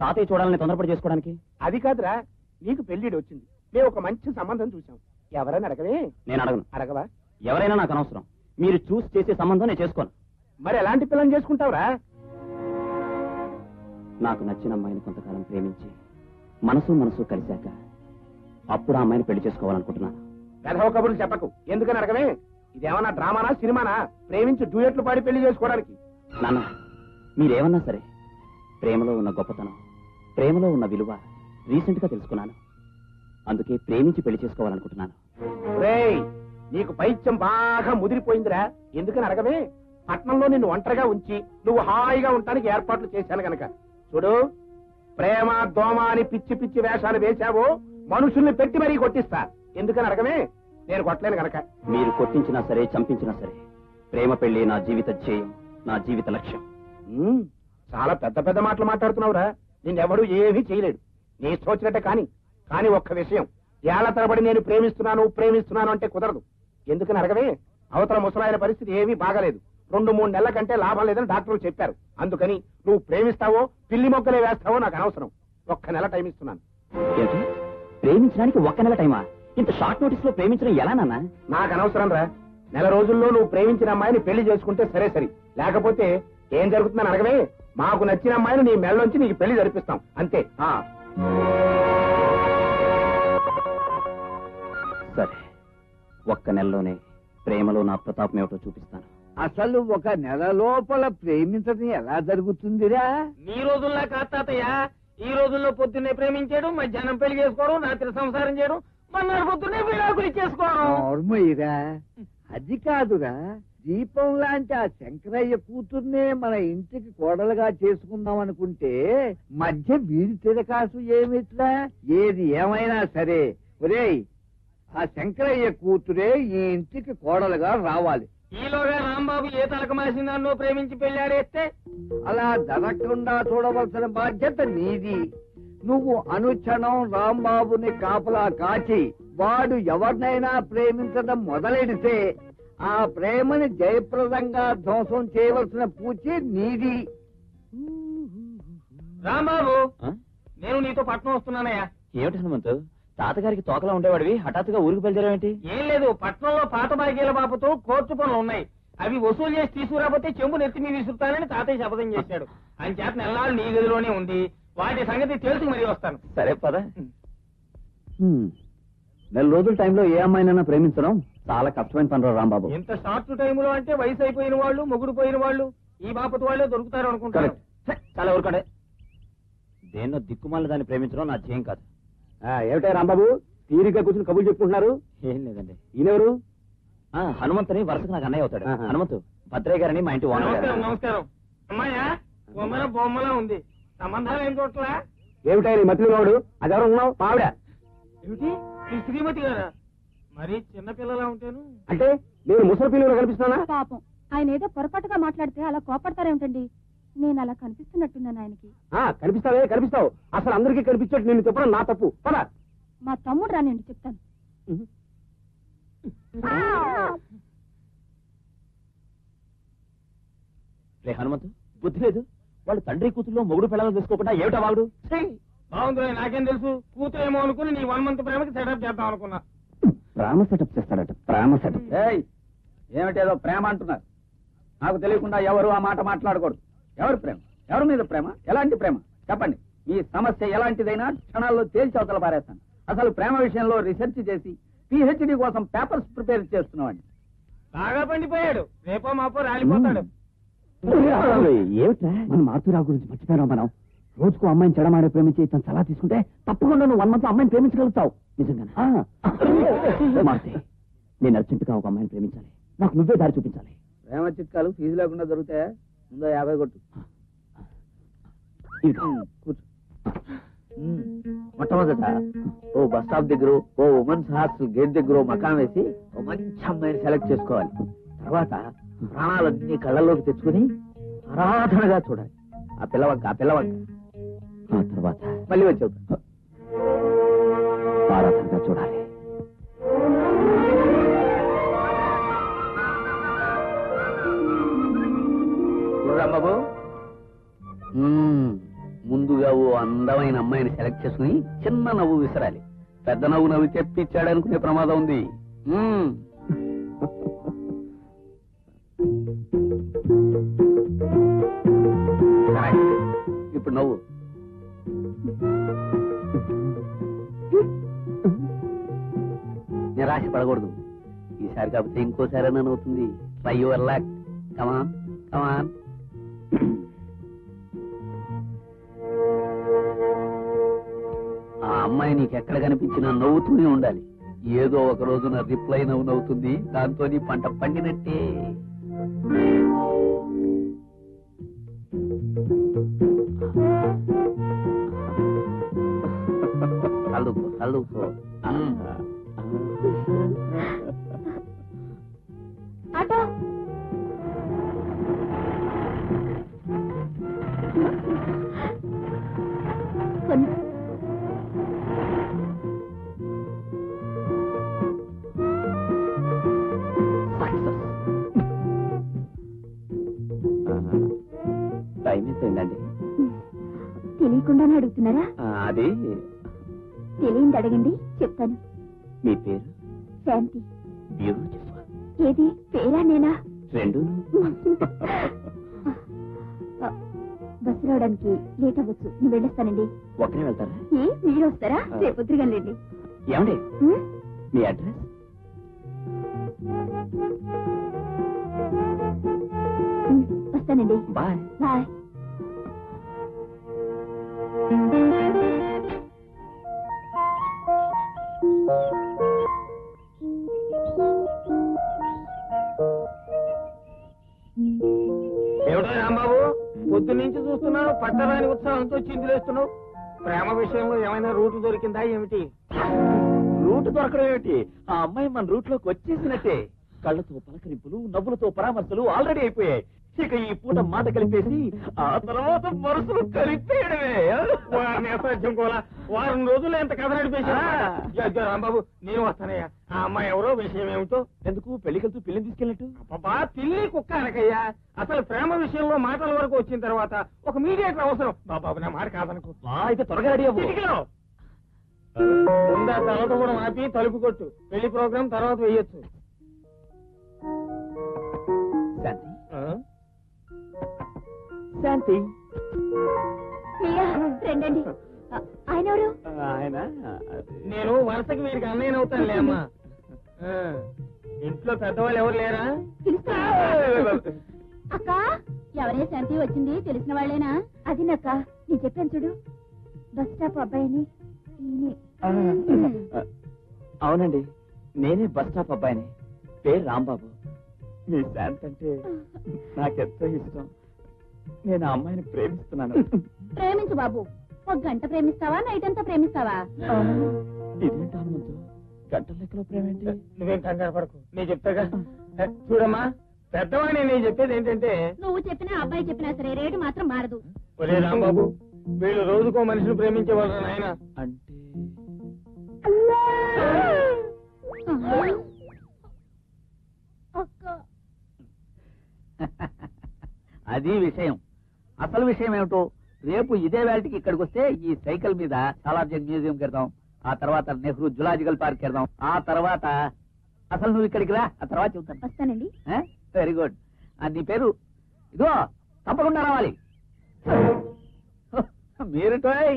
A: తాతయ్య చూడాలని తొందరపడి చేసుకోవడానికి.
B: అది కాదురా, నీకు పెళ్లిడి వచ్చింది, మేము ఒక మంచి సంబంధం చూసాం. ఎవరైనా అడగవే?
A: నేను అడగను.
B: అడగవా?
A: ఎవరైనా నాకు అనవసరం. మీరు చూసి చేసే సంబంధం నేను చేసుకోను.
B: మరి ఎలాంటి పిల్లని చేసుకుంటావురా?
A: నాకు నచ్చిన అమ్మాయిని కొంతకాలం ప్రేమించి మనసు కలిశాక అప్పుడు ఆ అమ్మాయిని పెళ్లి చేసుకోవాలనుకుంటున్నాను.
B: వెధవ కబుర్లు చెప్పకు. ఎందుకని అడగవే? ఇదేమన్నా డ్రామానా, సినిమానా? ప్రేమించి డ్యూయెట్లు పాడి పెళ్లి చేసుకోవడానికి.
A: నాన్న, మీరేమన్నా సరే, ప్రేమలో ఉన్న గొప్పతనం, ప్రేమలో ఉన్న విలువ రీసెంట్ గా తెలుసుకున్నాను. అందుకే ప్రేమించి పెళ్లి చేసుకోవాలనుకుంటున్నాను.
B: రేయ్, నీకు పైత్యం బాగా ముదిరిపోయిందిరా. ఎందుకని అడగవే? పట్నంలో నిన్ను ఒంటరిగా ఉంచి నువ్వు హాయిగా ఉండటానికి ఏర్పాట్లు చేశాను గనక. చూడు, ప్రేమ దోమ అని పిచ్చి పిచ్చి వేషాలు వేశావో మనుషుల్ని పెట్టి మరీ కొట్టిస్తా. ఎందుకని అడగవే? నేను కొట్టలేను గనక.
A: మీరు కొట్టించినా సరే, చంపించినా సరే, ప్రేమ పెళ్లి నా జీవిత ధ్యేయం, నా జీవిత లక్ష్యం.
B: చాలా పెద్ద పెద్ద మాటలు మాట్లాడుతున్నావురా. నిన్నెవడూ ఏమీ చేయలేడు. నీ ఇష్టం వచ్చినట్టే కానీ ఒక్క విషయం, ఏళ్ల తరబడి నేను ప్రేమిస్తున్నాను అంటే కుదరదు. ఎందుకని అడగవే? అవతల ముసలాయన పరిస్థితి ఏమీ బాగాలేదు. 2-3 నెలల కంటే లాభం లేదని డాక్టర్లు చెప్పారు. అందుకని నువ్వు ప్రేమిస్తావో పిల్లి మొక్కలే వేస్తావో నాకు అనవసరం. 1 నెల టైం ఇస్తున్నాను.
A: ఏంటి, ప్రేమించడానికి 1 నెల టైమా? ఇంత షార్ట్ నోటీస్ లో ప్రేమించడం ఎలా నాన్న?
B: నాకు అనవసరం రా. నెల రోజుల్లో నువ్వు ప్రేమించిన అమ్మాయిని పెళ్లి చేసుకుంటే సరే, లేకపోతే ఏం జరుగుతుందని అడగవే? మాకు నచ్చిన అమ్మాయిని నీ మెళ్ళలోంచి నీకు పెళ్లి జరిపిస్తాం, అంతే.
A: సరే, 1 నెలలోనే ప్రేమలో నా ప్రతాపం ఏమిటో చూపిస్తాను.
D: అసలు 1 నెల లోపల ప్రేమించడం ఎలా జరుగుతుందిరా?
C: మీ రోజుల్లో కాదు తాతయ్య. ఈ రోజుల్లో పొద్దున్నే ప్రేమించాడు, మధ్యాహ్నం పెళ్లి చేసుకోవడం, రాత్రి సంసారం చేయడం, మన్నాడు పొద్దున్నే విడాకులు చేసుకోవడం.
D: నార్మయ్యరా, అది కాదురా. దీపం లాంటి ఆ శంకరయ్య కూతుర్నే మన ఇంటికి కోడలుగా చేసుకుందాం అనుకుంటే మధ్య వీడి తిరకాసు ఏమిట్లా? ఏది ఏమైనా సరే, ఒరేయ్, ఆ శంకరయ్య కూతురే ఈ ఇంటికి కోడలుగా రావాలి.
C: ఈలోగా రాంబాబు ఏ తలకమాసిందాన్నో ప్రేమించి పెళ్లాడేస్తే
D: అలా జరగకుండా చూడవలసిన బాధ్యత నీది. నువ్వు అనుక్షణం రాంబాబుని కాపలా కాచి వాడు ఎవరినైనా ప్రేమించడం మొదలెడితే ఆ ప్రేమని జయప్రదంగా ధ్వంసం చేయవలసిన పూచి నీది.
C: రాంబాబు, నేను నీతో పట్నం వస్తున్నానయ్యా.
A: ఏమిటి హనుమంతు, తాతగారికి తోకలా ఉండేవాడివి హఠాత్తుగా ఊరికి బయలుదేరావేంటి?
C: ఏం లేదు, పట్నంలో పాత బాకీల బాబుతో కోర్టు పనులు ఉన్నాయి. అవి వసూలు చేసి తీసుకురాకపోతే చెంబు నెత్తి మీద విసురుతానని తాతయ్య శపథం చేశాడు. అని చేత నెల్లాళ్ళు నీ గదిలోనే ఉంది. వాటి సంగతి తెలుసు మరీ వస్తాను.
A: సరే పద. నెల రోజుల టైంలో ఏ అమ్మాయినైనా ప్రేమించడం చాలా కష్టమైన పని రాంబాబు.
C: ఇంత షార్ట్ టైంలో అంటే వయసు అయిపోయిన వాళ్ళు, మొగుడు పోయిన వాళ్ళు, ఈ బాపతి వాళ్ళే దొరుకుతారు అనుకుంటారు.
A: చాలా ఊరుకోండి. దేన్నో దిక్కుమాల దాన్ని ప్రేమించడం నా ధ్యేయం కాదు.
B: ఏమిటా రాంబాబు తీరిగ్గా కూర్చుని కబుర్లు చెప్పుకుంటున్నారు?
A: ఏం లేదండి.
B: ఈయనెవరు?
A: హనుమంతుని వరుసకు నాకు అన్నయ్య అవుతాడు. హనుమంతు భద్రయ్య గారని మా ఇంటి ఓనర్ గారు.
C: నమస్కారం. అమ్మాయా బొమ్మల బొమ్మలా ఉంది. సంబంధాలు ఏం చూడట్లా?
B: ఏమిటా నీ మతిలో వాడు? అదెవరు ఉన్నావు? మావిడ.
C: ఏమిటి, ఈ శ్రీమతి గారా? మరి చిన్నపిల్లలా ఉంటాను
B: అంటే నేను ముసలి పిల్లలు కనిపిస్తున్నానా?
E: పాపం, ఆయన ఏదో పొరపాటుగా మాట్లాడితే అలా కోపడతారేమిటండి? నేను అలా కనిపిస్తున్నట్టున్నాను ఆయనకి.
B: కనిపిస్తావు. అసలు అందరికీ కనిపించేట్టు నేను చెప్పడం నా తప్పు. పద.
E: మా తమ్ముడు రానండి, చెప్తాను.
A: రే హనుమంతు, బుద్ధి లేదు. వాళ్ళు తండ్రి కూతుల్లో మొగుడు పిల్లలు తీసుకోకుండా ఏమిటా వాడు?
C: బాగుంది, నాకేం తెలుసు. కూతురేమో అనుకుని నీ 1 month ప్రేమకి సెటప్ చేద్దాం అనుకున్నా.
A: ప్రేమ సెటప్ చేస్తాడట. ప్రేమ సెటప్.
D: ఏమిటేదో ప్రేమ అంటున్నారు?
B: నాకు తెలియకుండా ఎవరు ఆ మాట మాట్లాడకూడదు. ఎవరి ప్రేమ, ఎవరి మీద ప్రేమ, ఎలాంటి ప్రేమ చెప్పండి. మీ సమస్య ఎలాంటిదైనా క్షణాల్లో తేల్చి అవతల పారేస్తాను. అసలు ప్రేమ విషయంలో రీసెర్చ్ చేసి PhD కోసం పేపర్స్ ప్రిపేర్ చేస్తున్నామండి.
C: బాగా పండిపోయాడు, రేపో మాపో రాలిపోతాడు.
A: ఏమిట్రా మన మారుతురావు గురించి మర్చిపోయినావు మనం. రోజుకు అమ్మాయిని చెడమాడే ప్రేమించి తను సలహా తీసుకుంటే తప్పకుండా నువ్వు 1 month అమ్మాయిని ప్రేమించగలుగుతావు. నిజంగా మారుతి, నేను అర్జెంటుగా ఒక అమ్మాయిని ప్రేమించాలి. నాకు నువ్వే దారి చూపించాలి.
D: ప్రేమ చిట్కాలు ఫీజు లేకుండా దొరుకుతాయా? ముందో 50 కొట్టు.
A: కూర్చో.
D: మొట్టమొదట ఓ బస్ స్టాప్ దగ్గర ఓ ఉమెన్స్ హాస్టల్ గేట్ దగ్గర మకాం వేసి ఓ మంచి అమ్మాయిని సెలెక్ట్ చేసుకోవాలి. తర్వాత ప్రాణాలన్నీ కళ్ళలోకి తెచ్చుకుని ఆరాధనగా చూడాలి. ఆ పిల్లవంక ఆ తర్వాత మళ్ళీ వచ్చి
A: ఆరాధనగా చూడాలి.
D: బాబు ముందుగా ఓ అందమైన అమ్మాయిని సెలెక్ట్ చేసుకుని చిన్న నవ్వు విసరాలి. పెద్ద నవ్వు నవ్వి తెప్పించాడనుకునే ప్రమాదం ఉంది. ఇప్పుడు నవ్వు. నిరాశ పడకూడదు. ఈసారి కాకపోతే ఇంకోసారి అని అవుతుంది. Try your luck. Come on come on. ఆ అమ్మాయి నీకు ఎక్కడ కనిపించినా నవ్వుతూనే ఉండాలి. ఏదో ఒక రోజున రిప్లై నవ్వుతుంది. దాంతో నీ పంట పండినట్టే. అల్లుకో.
E: ఆటో
A: టైం ఎంత అయిందండి?
E: తెలియకుండానే అడుగుతున్నారా?
A: అది
E: తెలియంది అడగండి, చెప్తాను.
A: మీ పేరు?
E: శాంతి.
A: బ్యూటిఫుల్.
E: ఏది పేరా నేనా?
A: రెండు.
E: బస్సు రావడానికి లేట్ అవ్వచ్చు. నువ్వు వెళ్ళొస్తానండి.
A: ఒక్కనే వెళ్తారా?
E: మీరు వస్తారా? రేపు పొద్దుగాలండి.
A: ఏమండి మీ అడ్రస్?
E: వస్తానండి.
A: బాయ్.
E: బాయ్.
C: ఏమిటో రాంబాబు, పొద్దు నుంచి చూస్తున్నావు, పట్టరాని ఉత్సాహంతో చిందులేస్తున్నావు. ప్రేమ విషయంలో ఏమైనా రూట్ దొరికిందా ఏమిటి?
A: రూట్ దొరకడం ఏమిటి? ఆ అమ్మాయి మన రూట్ లోకి వచ్చేసినట్టే. కళ్ళతో పలకరింపులు, నవ్వులతో పరామర్శలు ఆల్రెడీ అయిపోయాయి. ఇక ఈ పూట మాట కలిపేసి ఆ తర్వాత మనసులు కలిపేయడమే.
C: వారం రోజులు ఎంత కథ నడిపేసా రాంబాబు. నేను వస్తానయ్యా. ఆ అమ్మాయి ఎవరో, విషయం ఏమిటో?
A: ఎందుకు పెళ్లికెళ్తూ పిల్లిని తీసుకెళ్ళట్టు?
C: అబ్బా, పిల్లి కుక్క అనకయ్యా. అసలు ప్రేమ విషయంలో మాటల వరకు వచ్చిన తర్వాత ఒక మీడియేటర్ అవసరం. బాబాబు నా మాట కాదనుకో.
A: అయితే త్వరగా రెడీ అవ్వు.
C: ముందా తలతో కూడా ఆపి తలుపు కొట్టు. పెళ్లి ప్రోగ్రాం తర్వాత వెయ్యొచ్చు.
A: శాంతి, శాంతి.
E: రండి. ఆయన ఎవరు?
A: ఆయన
C: నేను వరుసకి వీరికి అన్నయ్య అవుతానులే అమ్మా. ఇంట్లో పెద్దవాళ్ళు ఎవరు లేరా?
E: అక్క, ఎవరే శాంతి వచ్చింది? తెలిసిన వాళ్ళేనా? అది నక్క, నేను చెప్పాను చూడు, బస్ స్టాప్ అబ్బాయిని.
A: అవునండి, నేనే బస్ స్టాప్ అబ్బాయిని. పేరు రాంబాబు. మీ శాంతి అంటే నాకెంతో ఇష్టం. నేను ఆ అమ్మాయిని ప్రేమిస్తున్నాను.
E: ప్రేమించు బాబు. 1 గంట ప్రేమిస్తావా, నైట్ అంతా ప్రేమిస్తావా?
A: ఇదేంటి హనుమంతు, గంటల లెక్కలో ప్రేమ ఏంటి?
C: నువ్వేం కంగారు పడకు, నేను చెప్తాగా. చూడమ్మా, పెద్దవాడిని నేను చెప్పేది ఏంటంటే,
E: నువ్వు చెప్పినా అబ్బాయి చెప్పినా సరే రేటు మాత్రం మారదు.
C: ఒరే రాంబాబు, వీళ్ళు రోజుకో మనిషిని ప్రేమించేవాళ్ళు నాయన.
A: అంటే
B: అది విషయం. అసలు విషయం ఏమిటో రేపు ఇదే వేళకి ఇక్కడికి వస్తే ఈ సైకిల్ మీద సాలార్జంగ్ మ్యూజియం కెడదాం. ఆ తర్వాత నెహ్రూ జులాజికల్ పార్క్ కెడదాం. ఆ తర్వాత అసలు నువ్వు ఇక్కడికి రా, ఆ తర్వాత చెబుతాను.
E: వస్తానండి.
B: Very good.
D: అది నీ పేరు. ఇదిగో తప్పకుండా రావాలి. మీరుటోయ్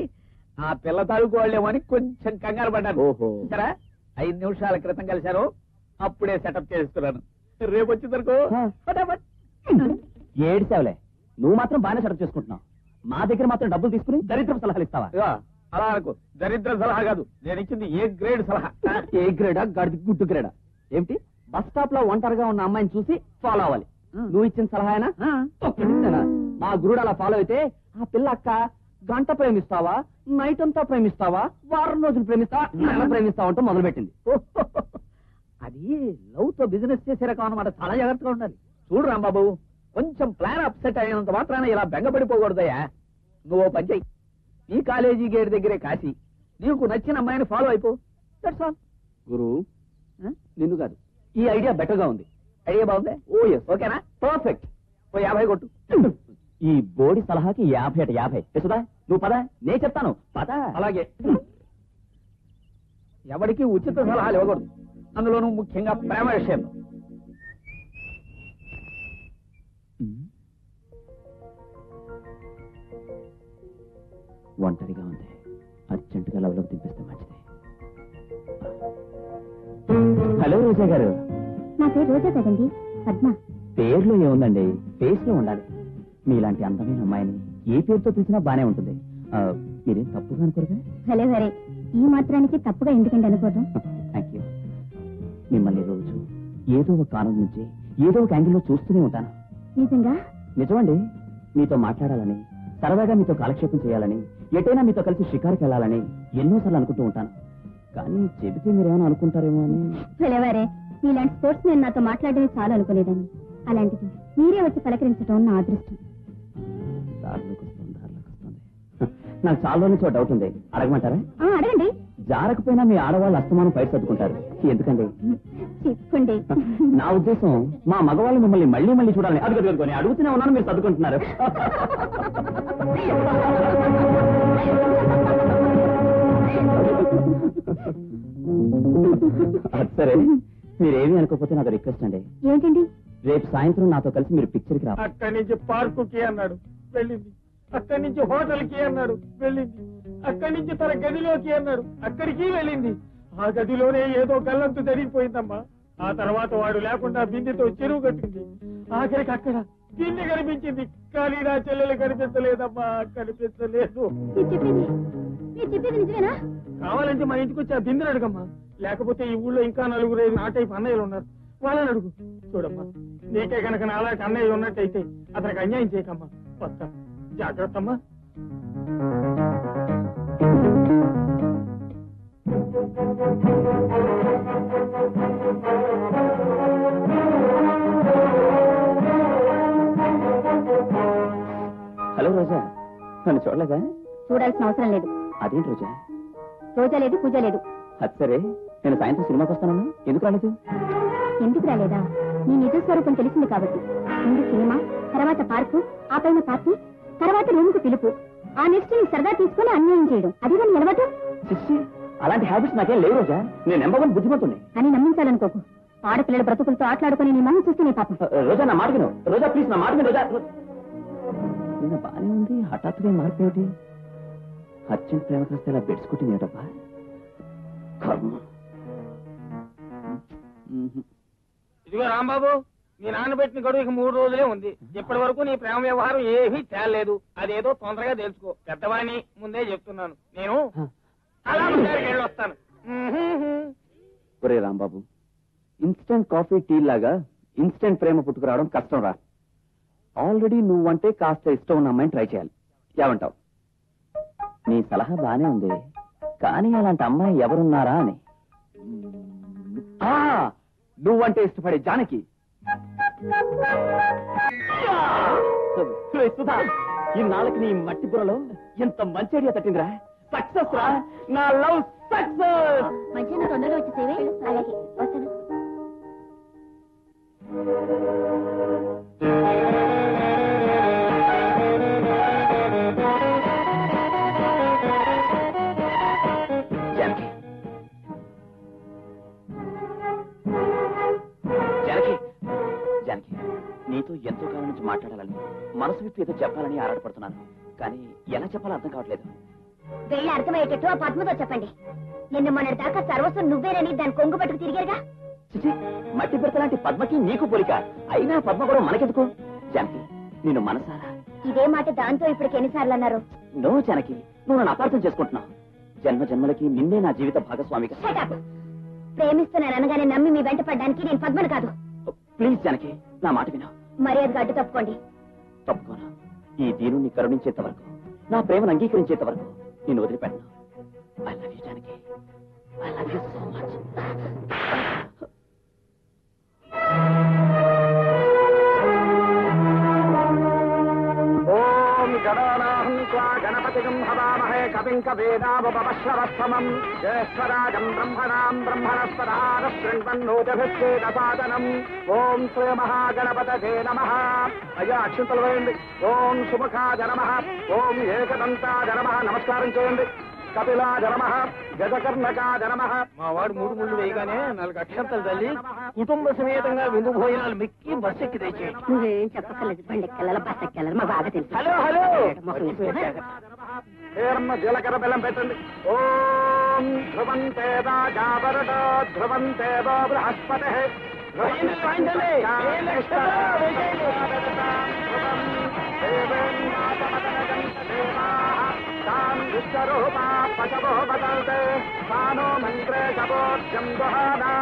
D: ఆ పిల్ల తాలూకు వాళ్ళేమని కొంచెం కంగారు పడ్డాను.
A: ఓహో.
D: సరే 5 నిమిషాల క్రితం కలిశారు, అప్పుడే సెటప్ చేసుకున్నాను. రేపు వచ్చిందనుకో ఫటాఫట్.
A: ఏడిసావులే, నువ్వు మాత్రం బాగానే సెటప్ చేసుకుంటున్నావు. మా దగ్గర మాత్రం డబ్బులు తీసుకుని దరిద్రపు సలహాలు ఇస్తావా?
D: ఇదిగో, అలా అనుకో. దరిద్ర సలహా కాదు, నేను ఇచ్చింది ఏ గ్రేడ్ సలహా.
A: ఏ గ్రేడా గడిది గుడ్డు గ్రేడా? ఏమిటి, బస్ స్టాప్ లో ఒంటరిగా ఉన్న అమ్మాయిని చూసి ఫాలో అవ్వాలి? నువ్వు ఇచ్చిన సలహానా? ఒక్కడిచ్చానా? మా గురుడు అలా ఫాలో అయితే ఆ పిల్ల అక్క గంట ప్రేమిస్తావా, నైట్ అంతా ప్రేమిస్తావా, వారం రోజులు ప్రేమిస్తావా, నెల ప్రేమిస్తావా అంటూ మొదలుపెట్టింది.
D: అది లవ్ తో బిజినెస్ చేసే రకం అన్నమాట. చాలా జాగ్రత్తగా ఉండాలి. చూడు రాంబాబు, కొంచెం ప్లాన్ అప్సెట్ అయినంత మాత్రాన ఇలా బెంగపడిపోకూడదయ్యా. నువ్వు ఓ పని చెయ్యి, నీ కాలేజీ గేట్ దగ్గరే కాసి నీకు నచ్చిన అమ్మాయిని ఫాలో అయిపో. That's all.
A: గురు, నిన్ను కాదు, ఈ ఐడియా బెటర్ గా ఉంది.
D: ఐడియా బాగుంది.
A: ఓ ఎస్,
D: ఓకేనా?
A: పర్ఫెక్ట్.
D: ఓ 50 కొట్టు.
A: ఈ బోడి సలహాకి 50 అట 50. యశోదా, నువ్వు పద, నేను చెప్తాను పద.
D: అలాగే. ఎవరికి ఉచిత సలహాలు ఇవ్వకూడదు, అందులోనూ ముఖ్యంగా ప్రేమ విషయంలో.
A: ఒంటరిగా ఉంది, అర్జెంటుగా లవ్లోకి దింపిస్తే మంచిది. హలో రోజా గారు.
E: నా పేరు రోజా కదండి, పద్మ.
A: పేర్లో ఏముందండి, ఫేస్ లో ఉండాలి. మీలాంటి అందమైన అమ్మాయిని ఏ పేరుతో పిలిచినా బానే ఉంటుంది. మీరేం తప్పుగా అనుకోరుగా?
E: భలే భలే, ఈ మాత్రానికి తప్పుగా ఎందుకండి అనుకోవటం?
A: Thank you. మిమ్మల్ని రోజు ఏదో ఒక కారణం నుంచి ఏదో ఒక యాంగిల్లో చూస్తూనే ఉంటాను.
E: నిజంగా?
A: నిజమండి. మీతో మాట్లాడాలని, సరదాగా మీతో కాలక్షేపం చేయాలని, ఎటైనా మీతో కలిసి షికారుకి వెళ్ళాలని ఎన్నోసార్లు అనుకుంటూ ఉంటాను. కానీ చెబితే మీరేమైనా అనుకుంటారేమో అని.
E: భలేవారే, మీలాంటి స్పోర్ట్స్ నేను నాతో మాట్లాడమే చాలు అనుకునేదాన్ని. అలాంటిది మీరే వచ్చి పలకరించడం నా అదృష్టం.
A: దారిలోకి వస్తుంది. నాకు చాలా రోజుల నుంచి డౌట్ ఉంది, అడగమంటారా?
E: అడగండి.
A: జారకపోయినా మీ ఆడవాళ్ళు అస్తమానం పైకి సర్దుకుంటారు, ఎందుకండి?
E: చెప్పండి.
A: నా ఉద్దేశం, మా మగవాళ్ళు మిమ్మల్ని మళ్ళీ మళ్ళీ చూడాలని. అడుగుకొని అడుగుతూనే ఉన్నాను, మీరు సర్దుకుంటున్నారు. సరే, మీరేమీ అనుకోకపోతే నాకు రిక్వెస్ట్ అండి.
E: ఏంటండి?
A: రేపు సాయంత్రం నాతో కలిసి మీరు పిక్చర్కి రా.
B: అక్కడి నుంచి పార్కుకి అన్నాడు, వెళ్ళింది. అక్కడి నుంచి హోటల్కి అన్నాడు, వెళ్ళింది. అక్కడి నుంచి తన గదిలోకి అన్నాడు, అక్కడికి వెళ్ళింది. ఆ గదిలోనే ఏదో గల్లంతు జరిగిపోయిందమ్మా. ఆ తర్వాత వాడు లేకుండా బిందెతో చెరువు కట్టింది. ఆఖరికి అక్కడ బిందె కనిపించింది, కానీ నా చెల్లెలు కనిపించలేదమ్మా, కనిపించలేదు.
E: మీరు చెప్పేది నిజమేనా?
B: కావాలంటే మా ఇంటికి వచ్చి ఆ బిందెను అడుగమ్మా, లేకపోతే ఈ ఊళ్ళో ఇంకా 4 నా టైప్ అన్నయ్యలు ఉన్నారు, వాళ్ళని అడుగు. చూడమ్మా, నీకే కనుక నాలాంటి అన్నయ్య ఉన్నట్టయితే అతనికి అన్యాయం చేయకమ్మా. వస్తా, జాగ్రత్త అమ్మా.
A: హలో రోజా, నన్ను చూడలేదా?
E: చూడాల్సిన అవసరం లేదు.
A: అదేంటి రోజా?
E: రోజా లేదు, పూజ లేదు.
A: అది సరే, నేను సాయంత్రం సినిమాకి వస్తానన్నా, ఎందుకు రాలేదు?
E: ఎందుకు రాలేదా? నీ నిజ స్వరూపం తెలిసింది కాబట్టి. ముందు సినిమా, తర్వాత పార్కు, ఆ పైన పార్టీ, తర్వాత రూమ్ కు పిలుపు, ఆ నెక్స్ట్ నీ సరదా తీసుకుని అన్యాయం చేయడం, అది కానీ నిలబట.
A: శిష్టి, అలాంటి హ్యాబిట్స్ నాకేం లేవు రోజా. నేను నెంబర్ 1 బుద్ధిమంతుణ్ణి
E: అని నమ్మించాలనుకోకు. ఆడపిల్లల బ్రతుకులతో ఆటలాడుకుని నీ మొహం చూస్తే నీ పాపం.
A: రోజా, నా మాట విను. రోజా ప్లీజ్, నా మాట విను రోజా. నిన్న బానే ఉంది, హఠాత్తుగా మారిపోయేటి. అర్జెంట్ ప్రేమ కాస్త ఇలా బెడ్స్ కొట్టింది ఏటప్పా.
C: ఇదిగో రాంబాబు, మీ నాన్న పెట్టిన గడువు ఇక 3 రోజులే ఉంది. ఇప్పటి వరకు నీ ప్రేమ వ్యవహారం ఏమీ తేలేదు. అదేదో తొందరగా తెలుసుకో. పెద్దవాణ్ణి ముందే చెప్తున్నాను. నేను అలా వెళ్ళొస్తాను.
A: ఒరే రాంబాబు, ఇన్స్టెంట్ కాఫీ టీ లాగా ఇన్స్టెంట్ ప్రేమ పుట్టుకురావడం కష్టం రా. ఆల్రెడీ నువ్వంటే కాస్త ఇష్టం ఉన్న అమ్మాయిని ట్రై చేయాలి. ఏమంటావు? నీ సలహా బానే ఉంది, కానీ అలాంటి అమ్మాయి ఎవరున్నారా అని. నువ్వంటే ఇష్టపడే జానకి. సుధా, ఇన్నాళ్ళకి నీ మట్టి బుర్రలో ఎంత మంచి ఐడియా తట్టిందిరా. సక్సెస్ రా, నా లవ్ సక్సెస్.
E: మధ్యాహ్నం తొందరగా వచ్చేసేవే. అలాగే వస్తాను.
A: జానకి, జానకి, జానకి, నీతో ఎంతో కాలం నుంచి మాట్లాడాలని, మనసు విప్పి ఏదో చెప్పాలని ఆరాటపడుతున్నాను. కానీ ఎలా చెప్పాలో అర్థం కావట్లేదు.
E: వెళ్ళి అర్థమయ్యేటట్టు ఆ పద్మతో చెప్పండి. నిన్న మొన్నటి దాకా సర్వస్వం నువ్వేనని దాని కొంగు పట్టుకు తిరిగారుగా.
A: చిచి, మట్టి పెడతలాంటి పద్మకి నీకు పోలిక. అయినా పద్మ కూడా మనకెందుకు? జానకి, నేను మనసారా
E: ఇదే మాట దాంతో ఇప్పటికి ఎన్నిసార్లు అన్నారు?
A: నో జానకి, నువ్వు నన్ను అపార్థం చేసుకుంటున్నావు. జన్మ జన్మలకి నిన్నే నా జీవిత భాగస్వామిగా.
E: ప్రేమిస్తున్నాను అనగానే నమ్మి మీ వెంట పడ్డానికి నేను పద్మను కాదు.
A: ప్లీజ్ జానకి, నా మాట విను.
E: మర్యాదగా అడ్డు తప్పుకోండి.
A: తప్పుకోను. ఈ దీనుని కరుణించేంత వరకు, నా ప్రేమను అంగీకరించేంత వరకు నేను వదిలిపెట్టను. I love you Janaki, I love you so much.
B: ఓం గణానాహం త్వా గణపతిగం హవామహే కవిం కవేనాముపమశ్రవస్తమం జ్యేష్ఠరాజం బ్రహ్మణాం బ్రహ్మణస్పదాన శృణ్వన్నోతిభిశ్చేదసాదనం. ఓం శ్రీ మహాగణపతయే నమః. అయ్యా అక్షంతలు వేయండి. ఓం సుముఖాయ నమః. ఓం ఏకదంతాయ నమః. నమస్కారం చేయండి. కపిలాయ నమః. గజకర్ణకాయ నమః.
D: మా వాడు 3 ముళ్ళు వేయగానే 4 అక్షంతలు తల్లి కుటుంబ సమేతంగా విందు భోజనాలు మిక్కి బస్సు ఎక్కి తెచ్చేయండి.
E: నువ్వేం చెప్పక్కర్లేదు. బండెక్కెళ్ళాలి, బస్ ఎక్కెళ్ళాలి, మా బాగా తెలుసు.
D: హలో హలో
B: ఏరమ్మ జీలకర్ర బెల్లం పెట్టండి. ఓం ధ్రువంతే రాజావరుడో ధ్రువంతేవో బృహస్పతి. విశ్వరూపా పశవో వదంతే సానో మంత్రే శవోర్జం దుహానా.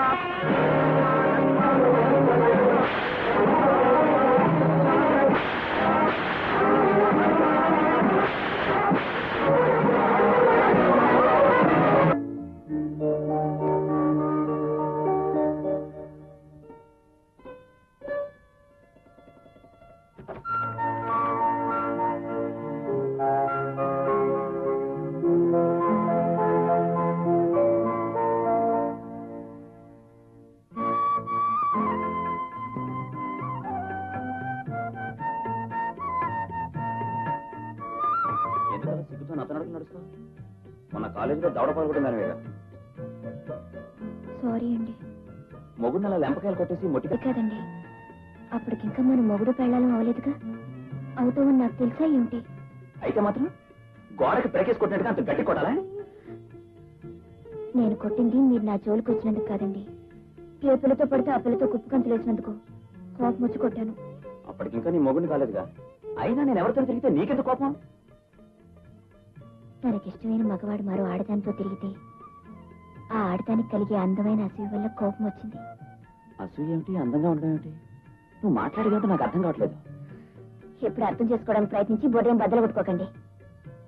A: ఎందుకలా సిగ్గుతో నతనడుకు నడుస్తావు? మొన్న కాలేజీలో దవడపాలు కూడా దాని మీద.
E: సారీ అండి.
A: మొగుడు అలా లెంపకాయలు కొట్టేసి మొట్టిగా.
E: కాదండి, అప్పటికింకా మనం మొగుడు పెళ్ళాలం అవలేదుగా. అవుతామని నాకు తెలుసా ఏమిటి?
A: అయితే మాత్రం గోడకి ప్రెకేసి కొట్టినట్టుగా అంత గట్టి కొట్టాలా?
E: నేను కొట్టింది మీరు నా జోలికి వచ్చినందుకు కాదండి. ఏ పిల్లతో పడితే ఆ పిల్లతో కుప్పు కంతులు వేసినందుకు కోపం వచ్చి కొట్టాను.
A: అప్పటికింకా నీ మొగుడిని కాలేదుగా. అయినా నేను ఎవరితో తిరిగితే నీకెందుకు కోపం?
E: తనకిష్టమైన మగవాడు మరో ఆడదానితో తిరిగితే ఆ ఆడదానికి కలిగే అందమైన అసూయ వల్ల కోపం వచ్చింది.
A: అసూయ ఏమిటి, అందంగా ఉండడం ఏమిటి? నువ్వు మాట్లాడేదంటే నాకు అర్థం కావట్లేదు.
E: ఎప్పుడు అర్థం చేసుకోవడానికి ప్రయత్నించి బొడేం బద్దలు కొట్టుకోకండి.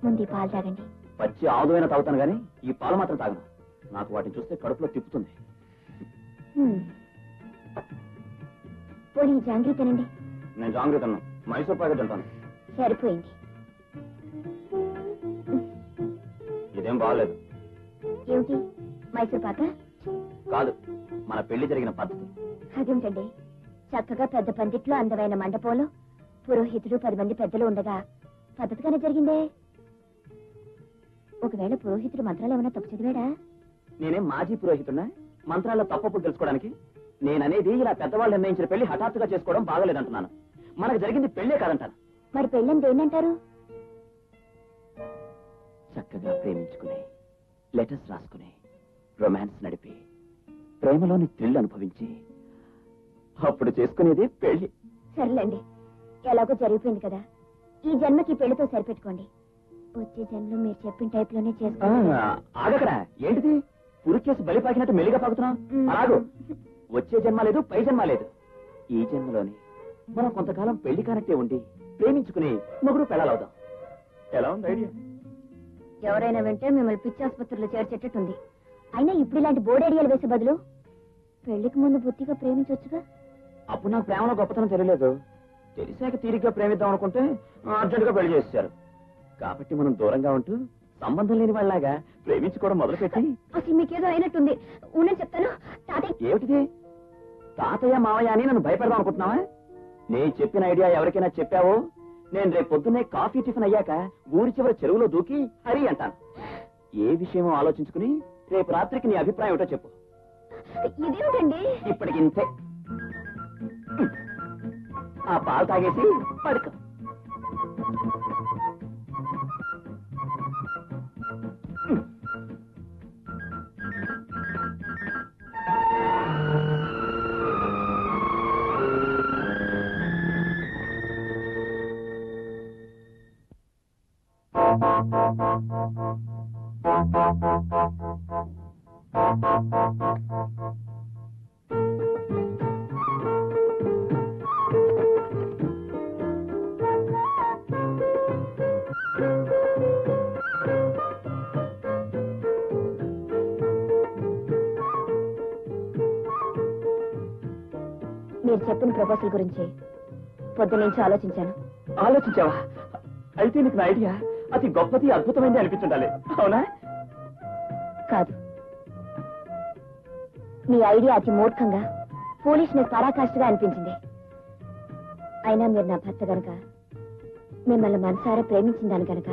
E: ముందు ఈ పాలు తాగండి.
A: పచ్చి ఆవుదైనా తాగుతాను గానీ ఈ పాలు మాత్రం తాగను. నాకు వాటిని చూస్తే కడుపులో తిప్పుతుంది.
E: పోనీ జాంగ్రీ తినండి.
A: నేను జాంగ్రీ తిన్నాను, మైసూర్ పాకెట్ తింటాను.
E: సరిపోయింది.
A: ఇదేం బాగలేదు.
E: ఏమిటి మైసూర్ పాక?
A: కాదు, మన పెళ్లి జరిగిన పద్ధతి.
E: అదేమిటండి, చక్కగా పెద్ద పందిట్లో అందమైన మండపంలో పురోహితుడు 10 మంది పెద్దలు ఉండగా పద్ధతిగానే జరిగిందే. ఒకవేళ పురోహితుడు మంత్రాలు ఏమైనా తప్పు చదివాడా?
A: నేనేం మాజీ పురోహితున్నా మంత్రాల్లో తప్పప్పుడు తెలుసుకోవడానికి? నేననేది ఇలా పెద్దవాళ్ళు నిర్ణయించిన పెళ్లి హఠాత్తుగా చేసుకోవడం బాగలేదంటున్నాను. మనకు జరిగింది పెళ్లే కాదంటాను.
E: మరి పెళ్ళని దేన్నంటారు?
A: చక్కగా ప్రేమించుకుని, లెటర్స్ రాసుకుని, రొమాన్స్ నడిపి, ప్రేమలోని థ్రిల్ అనుభవించి అప్పుడు చేసుకునేది పెళ్లి.
E: సర్లేండి, ఎలాగో జరిగిపోయింది కదా. ఈ జన్మకి పెళ్లితో సరిపెట్టుకోండి. వచ్చే జన్మలో మీరు చెప్పిన టైప్ లోనే చేసుకోండి.
A: ఆగకరా, ఏంటిది పురికేసి బలి పాకినట్టు మెల్లిగా పాకుతున్నావు? అలాగూ వచ్చే జన్మ లేదు, పై జన్మ లేదు. ఈ జన్మలోనే మనం కొంతకాలం పెళ్లి కానట్టే ఉండి ప్రేమించుకుని మొగుడు పెళ్ళాలవుదాం. ఎలా ఉంది ఐడియా?
E: ఎవరైనా వింటే మిమ్మల్ని పిచ్చి ఆసుపత్రిలో చేర్చేటట్టుంది. అయినా ఇప్పుడు ఇలాంటి బోర్డు ఐడియాలు వేసే బదులు పెళ్లికి ముందు బుద్ధిగా ప్రేమించవచ్చుగా.
A: అప్పుడు నాకు ప్రేమలో గొప్పతనం తెలియలేదు. తెలిసాక తీరిగ్గా ప్రేమిద్దాం అనుకుంటే అర్జెంటుగా పెళ్లి చేశారు. కాబట్టి మనం దూరంగా ఉంటూ సంబంధం లేని వాళ్ళలాగా ప్రేమించుకోవడం మొదలుపెట్టి.
E: అసలు మీకేదో అయినట్టుంది. ఉండని చెప్తాను. తాతయ్య
A: ఏమిటిది? తాతయ్య మావయ్య అని నన్ను భయపెడదాం అనుకుంటున్నావా? నేను చెప్పిన ఐడియా ఎవరికైనా చెప్పావో నేను రేపు పొద్దున్నే కాఫీ టిఫిన్ అయ్యాక ఊరి చివరి చెరువులో దూకి హరి అంటాను. ఏ విషయమో ఆలోచించుకుని రేపు రాత్రికి నీ అభిప్రాయం ఏమిటో చెప్పు.
E: ఇదేమిటండి?
A: ఇప్పటికి ఇంతే. ఆ పాలు తాగేసి పడుకో.
E: మీరు చెప్పిన ప్రపోజల్ గురించి పొద్దునుంచి ఆలోచించాను.
A: ఆలోచించావా? అయితే నీకు నా ఐడియా అతి గొప్పది అద్భుతమైంది అనిపించుండాలి, అవునా?
E: కాదు, మీ ఐడియా అతి మూర్ఖంగా ఫూలిష్నెస్ పరాకాష్ఠగా అనిపించింది. అయినా మీరు నా భర్త గనక, మిమ్మల్ని మనసారా ప్రేమించిందాను గనక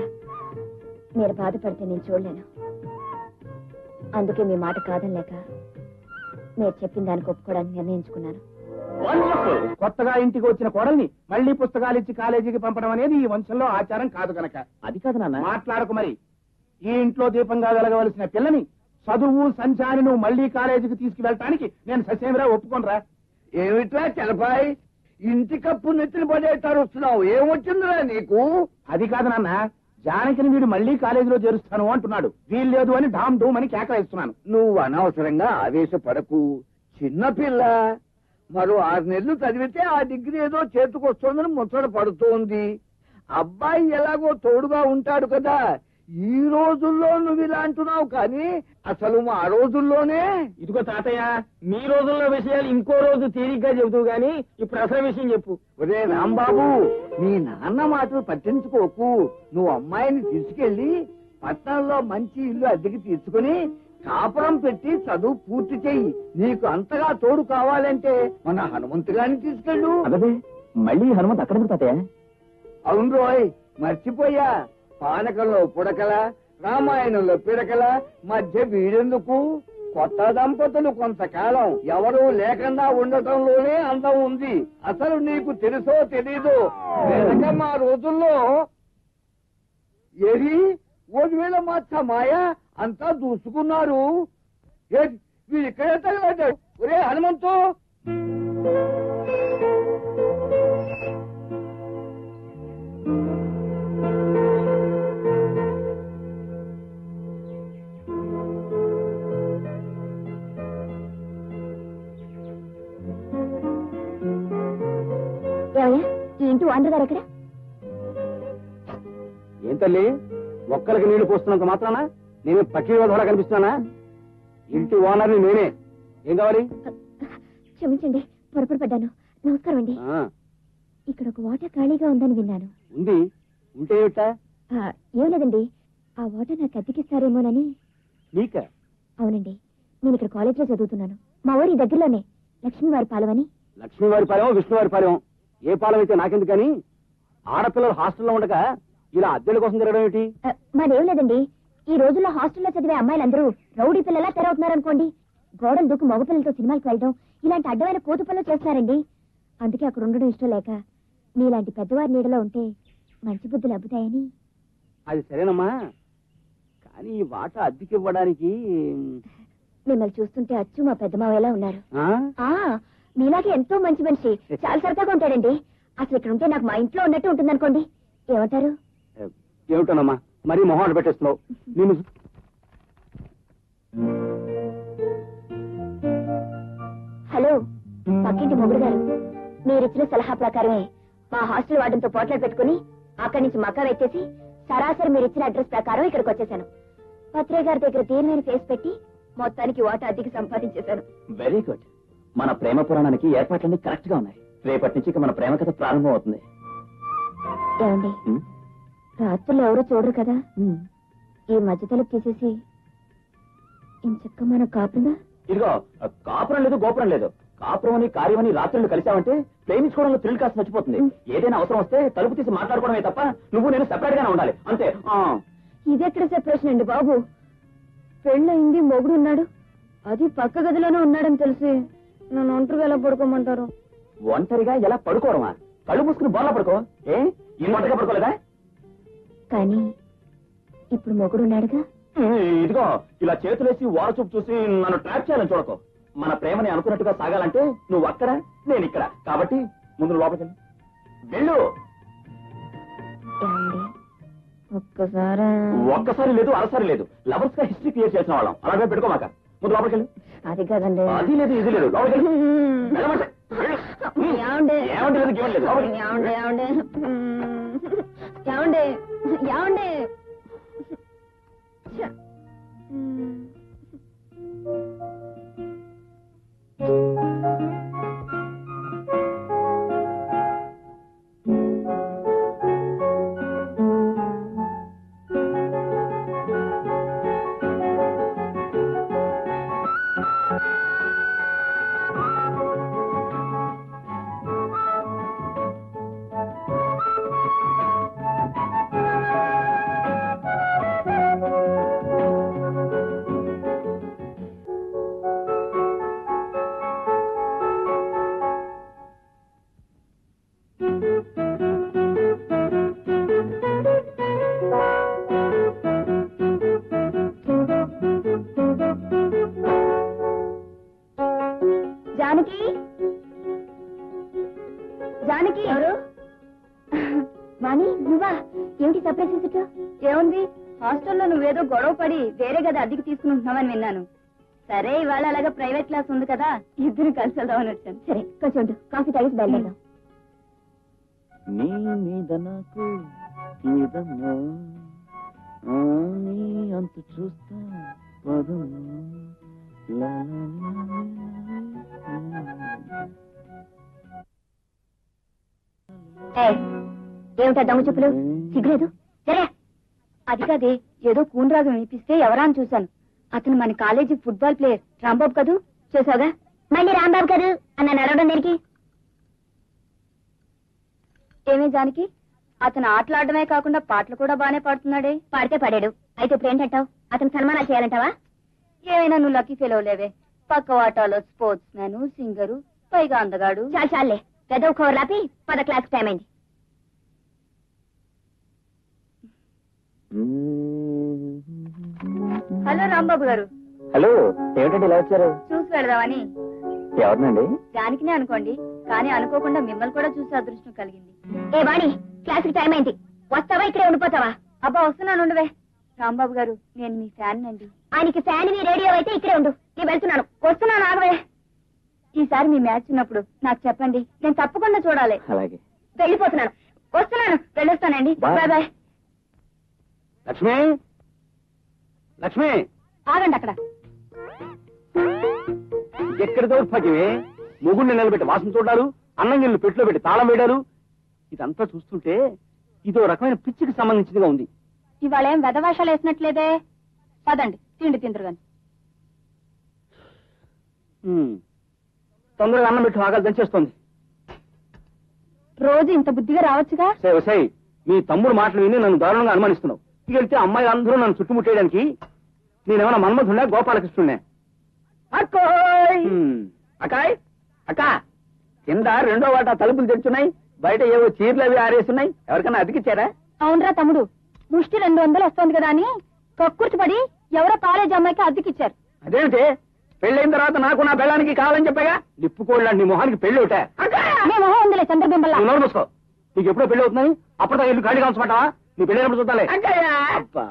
E: మీరు బాధపడితే నేను చూడలేను. అందుకే మీ మాట కాదనలేక మీరు చెప్పిన దానికి ఒప్పుకోవడానికి నిర్ణయించుకున్నాను.
B: కొత్తగా ఇంటికి వచ్చిన కోడల్ని మళ్ళీ పుస్తకాలు ఇచ్చి కాలేజీకి పంపడం అనేది ఈ వంశంలో ఆచారం కాదు గనక.
A: అది కాదు నాన్న.
B: మాట్లాడకు మరి. ఈ ఇంట్లో దీపంగా వెలగవలసిన పిల్లని చదువు సంచారి నువ్వు మళ్ళీ కాలేజీకి తీసుకువెళ్ళటానికి నేను ససేమిరా ఒప్పుకోనరా.
D: ఏమిట్రా తెలపాయి, ఇంటి కప్పు నెత్తిన పడేటారు వస్తున్నావు, ఏమొచ్చిందిరా నీకు?
B: అది కాదు నాన్న, జానకిని వీడు మళ్ళీ కాలేజీలో చేరుస్తాను అంటున్నాడు. వీల్లేదు అని ఢామ్ డూమ్ అని కేకలేస్తున్నాను.
D: నువ్వు అనవసరంగా ఆవేశపడకు. చిన్నపిల్ల మరో 6 నెలలు చదివితే ఆ డిగ్రీ ఏదో చేతికొస్తోందని ముచ్చట పడుతోంది. అబ్బాయి ఎలాగో తోడుగా ఉంటాడు కదా. ఈ రోజుల్లో నువ్వు ఇలా అంటున్నావు, కానీ అసలు మా రోజుల్లోనే.
C: ఇదిగో తాతయ్య, మీ రోజుల్లో విషయాలు ఇంకో రోజు తీరిగ్గా చెబుతూ గాని ఇప్పుడు అసలు విషయం చెప్పు.
D: ఒరే రాంబాబు, నీ నాన్న మాటలు పట్టించుకోకు. నువ్వు అమ్మాయిని తీసుకెళ్లి పట్టణంలో మంచి ఇల్లు అద్దెకి తీసుకుని కాపురం పెట్టి చదువు పూర్తి చెయ్యి. నీకు అంతగా తోడు కావాలంటే మన హనుమంతుగాని తీసుకెళ్ళు.
A: అదే మళ్ళీ హనుమంత్ అక్కడ తాతయ్య.
D: అవును రోయ్, మర్చిపోయా. పానకంలో పుడకల, రామాయణంలో పిడకల మధ్య వీడెందుకు? కొత్త దంపతులు కొంతకాలం ఎవరూ లేకుండా ఉండటంలోనే అందం ఉంది. అసలు నీకు తెలుసో తెలీదో, వెనక మా రోజుల్లో ఏది 1000 మాత్ర మాయ అంతా దూసుకున్నారు. వీడు ఇక్కడే తగలడ్డాడు. ఒరే హనుమంతు,
E: ఈ ఇంటి ఓనర్ గారు ఎక్కడ?
B: ఏం తల్లి, మొక్కలకి నీళ్లు పోస్తున్నంత మాత్రాన నేను పక్షిగా కనిపిస్తున్నానా? ఇంటి ఓనర్ని నేనే. ఏం కావాలి?
E: క్షమించండి, పొరపాటు పడ్డాను. నమస్కారం అండి. ఇక్కడ ఒక వాటర్ ఖాళీగా ఉందని విన్నాను.
B: ఉంది. ఉంటే ఏమిటా?
E: ఏం లేదండి, ఆ వాటర్ నాకు అద్దెకిస్తారేమోనని.
B: నీక?
E: అవునండి, నేను ఇక్కడ కాలేజీలో చదువుతున్నాను. మా ఊరి దగ్గరలోనే లక్ష్మీవారి పాలెం అని.
B: లక్ష్మీవారి పాలెం, విష్ణువారి పాలెం, ఏ పాలెం అయితే నాకెందుకని. ఆడపిల్లలు హాస్టల్లో ఉండగా ఇలా అద్దెల కోసం తిరగడం ఏమిటి?
E: మరేం లేదండి, ఈ రోజుల్లో హాస్టల్లో చదివే అమ్మాయిలందరూ రౌడీ పిల్లలా తెరవుతున్నారనుకోండి. గోడలు దూకు మగపిల్లలతో సినిమాలకు వెళ్ళడం, ఇలాంటి అడ్డమైన కోతు పనులు చేస్తున్నారండి. అందుకే అక్కడ ఉండడం ఇష్టం లేక మీలాంటి పెద్దవారి నీడలో ఉంటే మంచి బుద్ధులు అబ్బుతాయని.
B: అది సరేనమ్మా, కానీ ఈ వాటా అద్దెకివ్వడానికి
E: మిమ్మల్ని చూస్తుంటే అచ్చు మా పెద్దమావేలా ఉన్నారు.
B: ఆ?
E: మీలాగే ఎంతో మంచి మనిషి, చాలా సరదాగా ఉంటాడండి. అసలు ఇక్కడ ఉంటే నాకు మా ఇంట్లో ఉన్నట్టు ఉంటుంది అనుకోండి. ఏమంటారు?
B: ఏమిటోనమ్మా, మరీ మొహాలు పెట్టేస్తున్నావు. నేను
E: హలో, పక్కింటి మొగుడు గారు, మీరిచ్చిన సలహా ప్రకారమే మా హాస్టల్ వార్డెన్తో పోట్లాడు పెట్టుకుని అక్కడి నుంచి మకా వెచ్చేసి సరాసరి మీరు ఇచ్చిన అడ్రస్ ప్రకారం ఇక్కడికి వచ్చేసాను. పత్రే గారి దగ్గర తీర్మైన ఫేస్ పెట్టి మొత్తానికి వాటా అద్దెకి సంపాదించేశాను.
A: Very good. మన ప్రేమ పురాణానికి ఏర్పాట్లన్నీ కరెక్ట్ గా ఉన్నాయి. రేపటి నుంచి మన ప్రేమ కథ ప్రారంభం అవుతుంది.
E: ఏమండి, రాత్రులు ఎవరో చూడరు కదా, ఈ మధ్య తలుపు తీసేసి ఇంచక్క మన కాపుగా.
A: ఇదిగో, కాపురం లేదు గోపురం లేదు. కాపురం అని కార్యం అని రాత్రులు కలిసామంటే ప్రేమించుకోవడంలో థ్రిల్ కాస్త మర్చిపోతుంది. ఏదైనా అవసరం వస్తే తలుపు తీసి మాట్లాడుకోవడమే తప్ప నువ్వు నేను సెపరేట్ గానే ఉండాలి, అంతే.
E: ఇదెక్కడ సెపరేషన్ అండి బాబు? పెళ్ళయింది, మొగుడు ఉన్నాడు, అది పక్క గదిలోనే ఉన్నాడని తెలిసి నన్ను ఒంటరిగా ఎలా పడుకోమంటారు?
A: ఒంటరిగా ఎలా పడుకోవడమా? కళ్ళు మూసుకుని బోర్లా పడుకో. ఏ ఈ మొట్టగా పడుకోలేదా?
E: కానీ ఇప్పుడు మొగుడున్నాడుగా.
A: ఇదిగో ఇలా చేతులేసి వారచూపు చూసి నన్ను ట్రాప్ చేయాలని చూడకో. మన ప్రేమని అనుకున్నట్టుగా సాగాలంటే నువ్వు అక్కడ, నేను ఇక్కడ. కాబట్టి ముందు లోపలికి వెళ్ళు. ఒక్కసారి లేదు, అరసారి లేదు. లవర్స్ గా హిస్టరీ క్రియేట్ చేసిన వాళ్ళం. అలాగే పెట్టుకోమాక. ముందు లోపలికి వెళ్ళు.
E: అది కదండి.
A: అది లేదు, ఇది లేదు. లోపలికి వెళ్ళు. ఏమంటే లేదు, గేమ్ లేదు.
E: జానకి, జానకి ఎవరు? వాణి నువ్వా? ఏమిటి సర్ప్రైజ్ విజిట్? ఏముంది, హాస్టల్లో నువ్వేదో గొడవ పడి వేరే గది అద్దెకి తీసుకుంటున్నావని విన్నాను. సరే ఇవాళ అలాగా ప్రైవేట్ క్లాస్ ఉంది కదా, ఇద్దరు కలిసి వెళ్దామని వచ్చాను. సరే కొంచెం ఉండు, కాఫీ తాగేసి బయలుదేరదాం.
A: నీ మీద నాకు ఇదమ్మా, నీ అంత చూస్తా పదమ్మా.
E: ఏమిటా దొంగ చెప్పులు? సిగ్గులేదు? సరే అది కాదే, ఏదో కూనరాగం వినిపిస్తే ఎవరా అని చూశాను. అతను మన కాలేజీ ఫుట్బాల్ ప్లేయర్ రాంబాబు కదూ. చూసావుగా? మళ్ళీ రాంబాబు కదూ అన్న నడవడం దేనికి? ఏమే జానికి, అతను ఆటలాడమే కాకుండా పాటలు కూడా బానే పాడుతున్నాడే. పాడితే పాడాడు, అయితే ఇప్పుడు ఏంటంటావు? అతను సన్మానాలు చేయాలంటావా? ఏమైనా నువ్వు లక్కీ ఫెయిల్ అవ్వలేవే. పక్క వాటాలో స్పోర్ట్స్ మ్యాను, సింగరు, పైగా అందగాడు. చాలే పెద్ద కవర్ లాపి 10 క్లాస్ టైం అయింది. హలో రాంబాబు గారు.
A: హలో, ఏమిటండి ఇలా వచ్చారు?
E: చూసి వెళదామని.
A: ఎవరినండి?
E: జానకినే అనుకోండి, కానీ అనుకోకుండా మిమ్మల్ని కూడా చూసే అదృష్టం కలిగింది. ఏ వాణి, క్లాస్ కి టైం అయింది, వస్తావా ఇక్కడే ఉండిపోతావా? అబ్బా వస్తున్నాను, ఉండవే. రాంబాబు గారు, నేను మీ ఫ్యాన్ అండి. ఆయనకి ఫ్యాన్ మీ రేడియో అయితే ఇక్కడే ఉండు, నేను వెళ్తున్నాను. వస్తున్నాను, ఆగవే. ఈసారి మీ మ్యాచ్ ఉన్నప్పుడు నాకు చెప్పండి, నేను తప్పకుండా చూడాలి.
A: అలాగే.
E: వెళ్ళిపోతున్నాను, వస్తున్నాను, వెళ్ళొస్తానండి. Bye bye.
B: లక్ష్మి, లక్ష్మి
E: ఆగండి అక్కడ.
B: ఎక్కడి దౌర్భాగ్యమే. మొగుడిని నిలబెట్టి వాసన చూడాలు, అన్నం గిన్నెలు పెట్టులో పెట్టి తాళం వేయడాలు. ఇదంతా చూస్తుంటే ఇదో రకమైన పిచ్చికి సంబంధించిందిగా ఉంది.
E: ఇవాళ ఏం వెధవేషాలు వేసినట్లేదే. పదండి, తిండి తిందరు గాని.
B: తొందరగా అన్నం పెట్టి ఆకలి దంచేస్తోంది.
E: రోజు ఇంత బుద్ధిగా రావచ్చుగా.
B: సై మీ తమ్ముడు మాటలు విని నన్ను దారుణంగా అనుమానిస్తున్నావు. ఇంటికి వెళ్తే అమ్మాయి అందరూ నన్ను చుట్టుముట్టేయడానికి నేనేమన్నా మన్మధుడా గోపాలకృష్ణునే? అకాయ్ అక్క, కింద 2వ వాటా తలుపులు తెచ్చున్నాయి, బయట ఏవో చీరలు అవి ఆరేస్తున్నాయి. ఎవరికైనా అతికిచ్చారా?
E: అవునరా తమ్ముడు, ముష్టి 200 వస్తుంది కదా అని కక్కుర్చిపడి ఎవరో కాలేజ్ అమ్మాయికి అద్దెకిచ్చారు.
B: అదేమిటి, పెళ్ళైన తర్వాత నాకు నా పెళ్ళానికి కావాలని చెప్పగా నిప్పుకోళ్ళ నీ మొహానికి పెళ్లి ఒకటే.
E: నీ మొహం ఉందిలే చంద్రబింబల్లా.
B: నోరు మూసుకో. నీకు ఎప్పుడో పెళ్లి అవుతున్నాయి, అప్పటిదా ఇల్లు ఖాళీగా ఉంచమంటావా? నీ పెళ్ళైనప్పుడు చూద్దాలే. అబ్బా,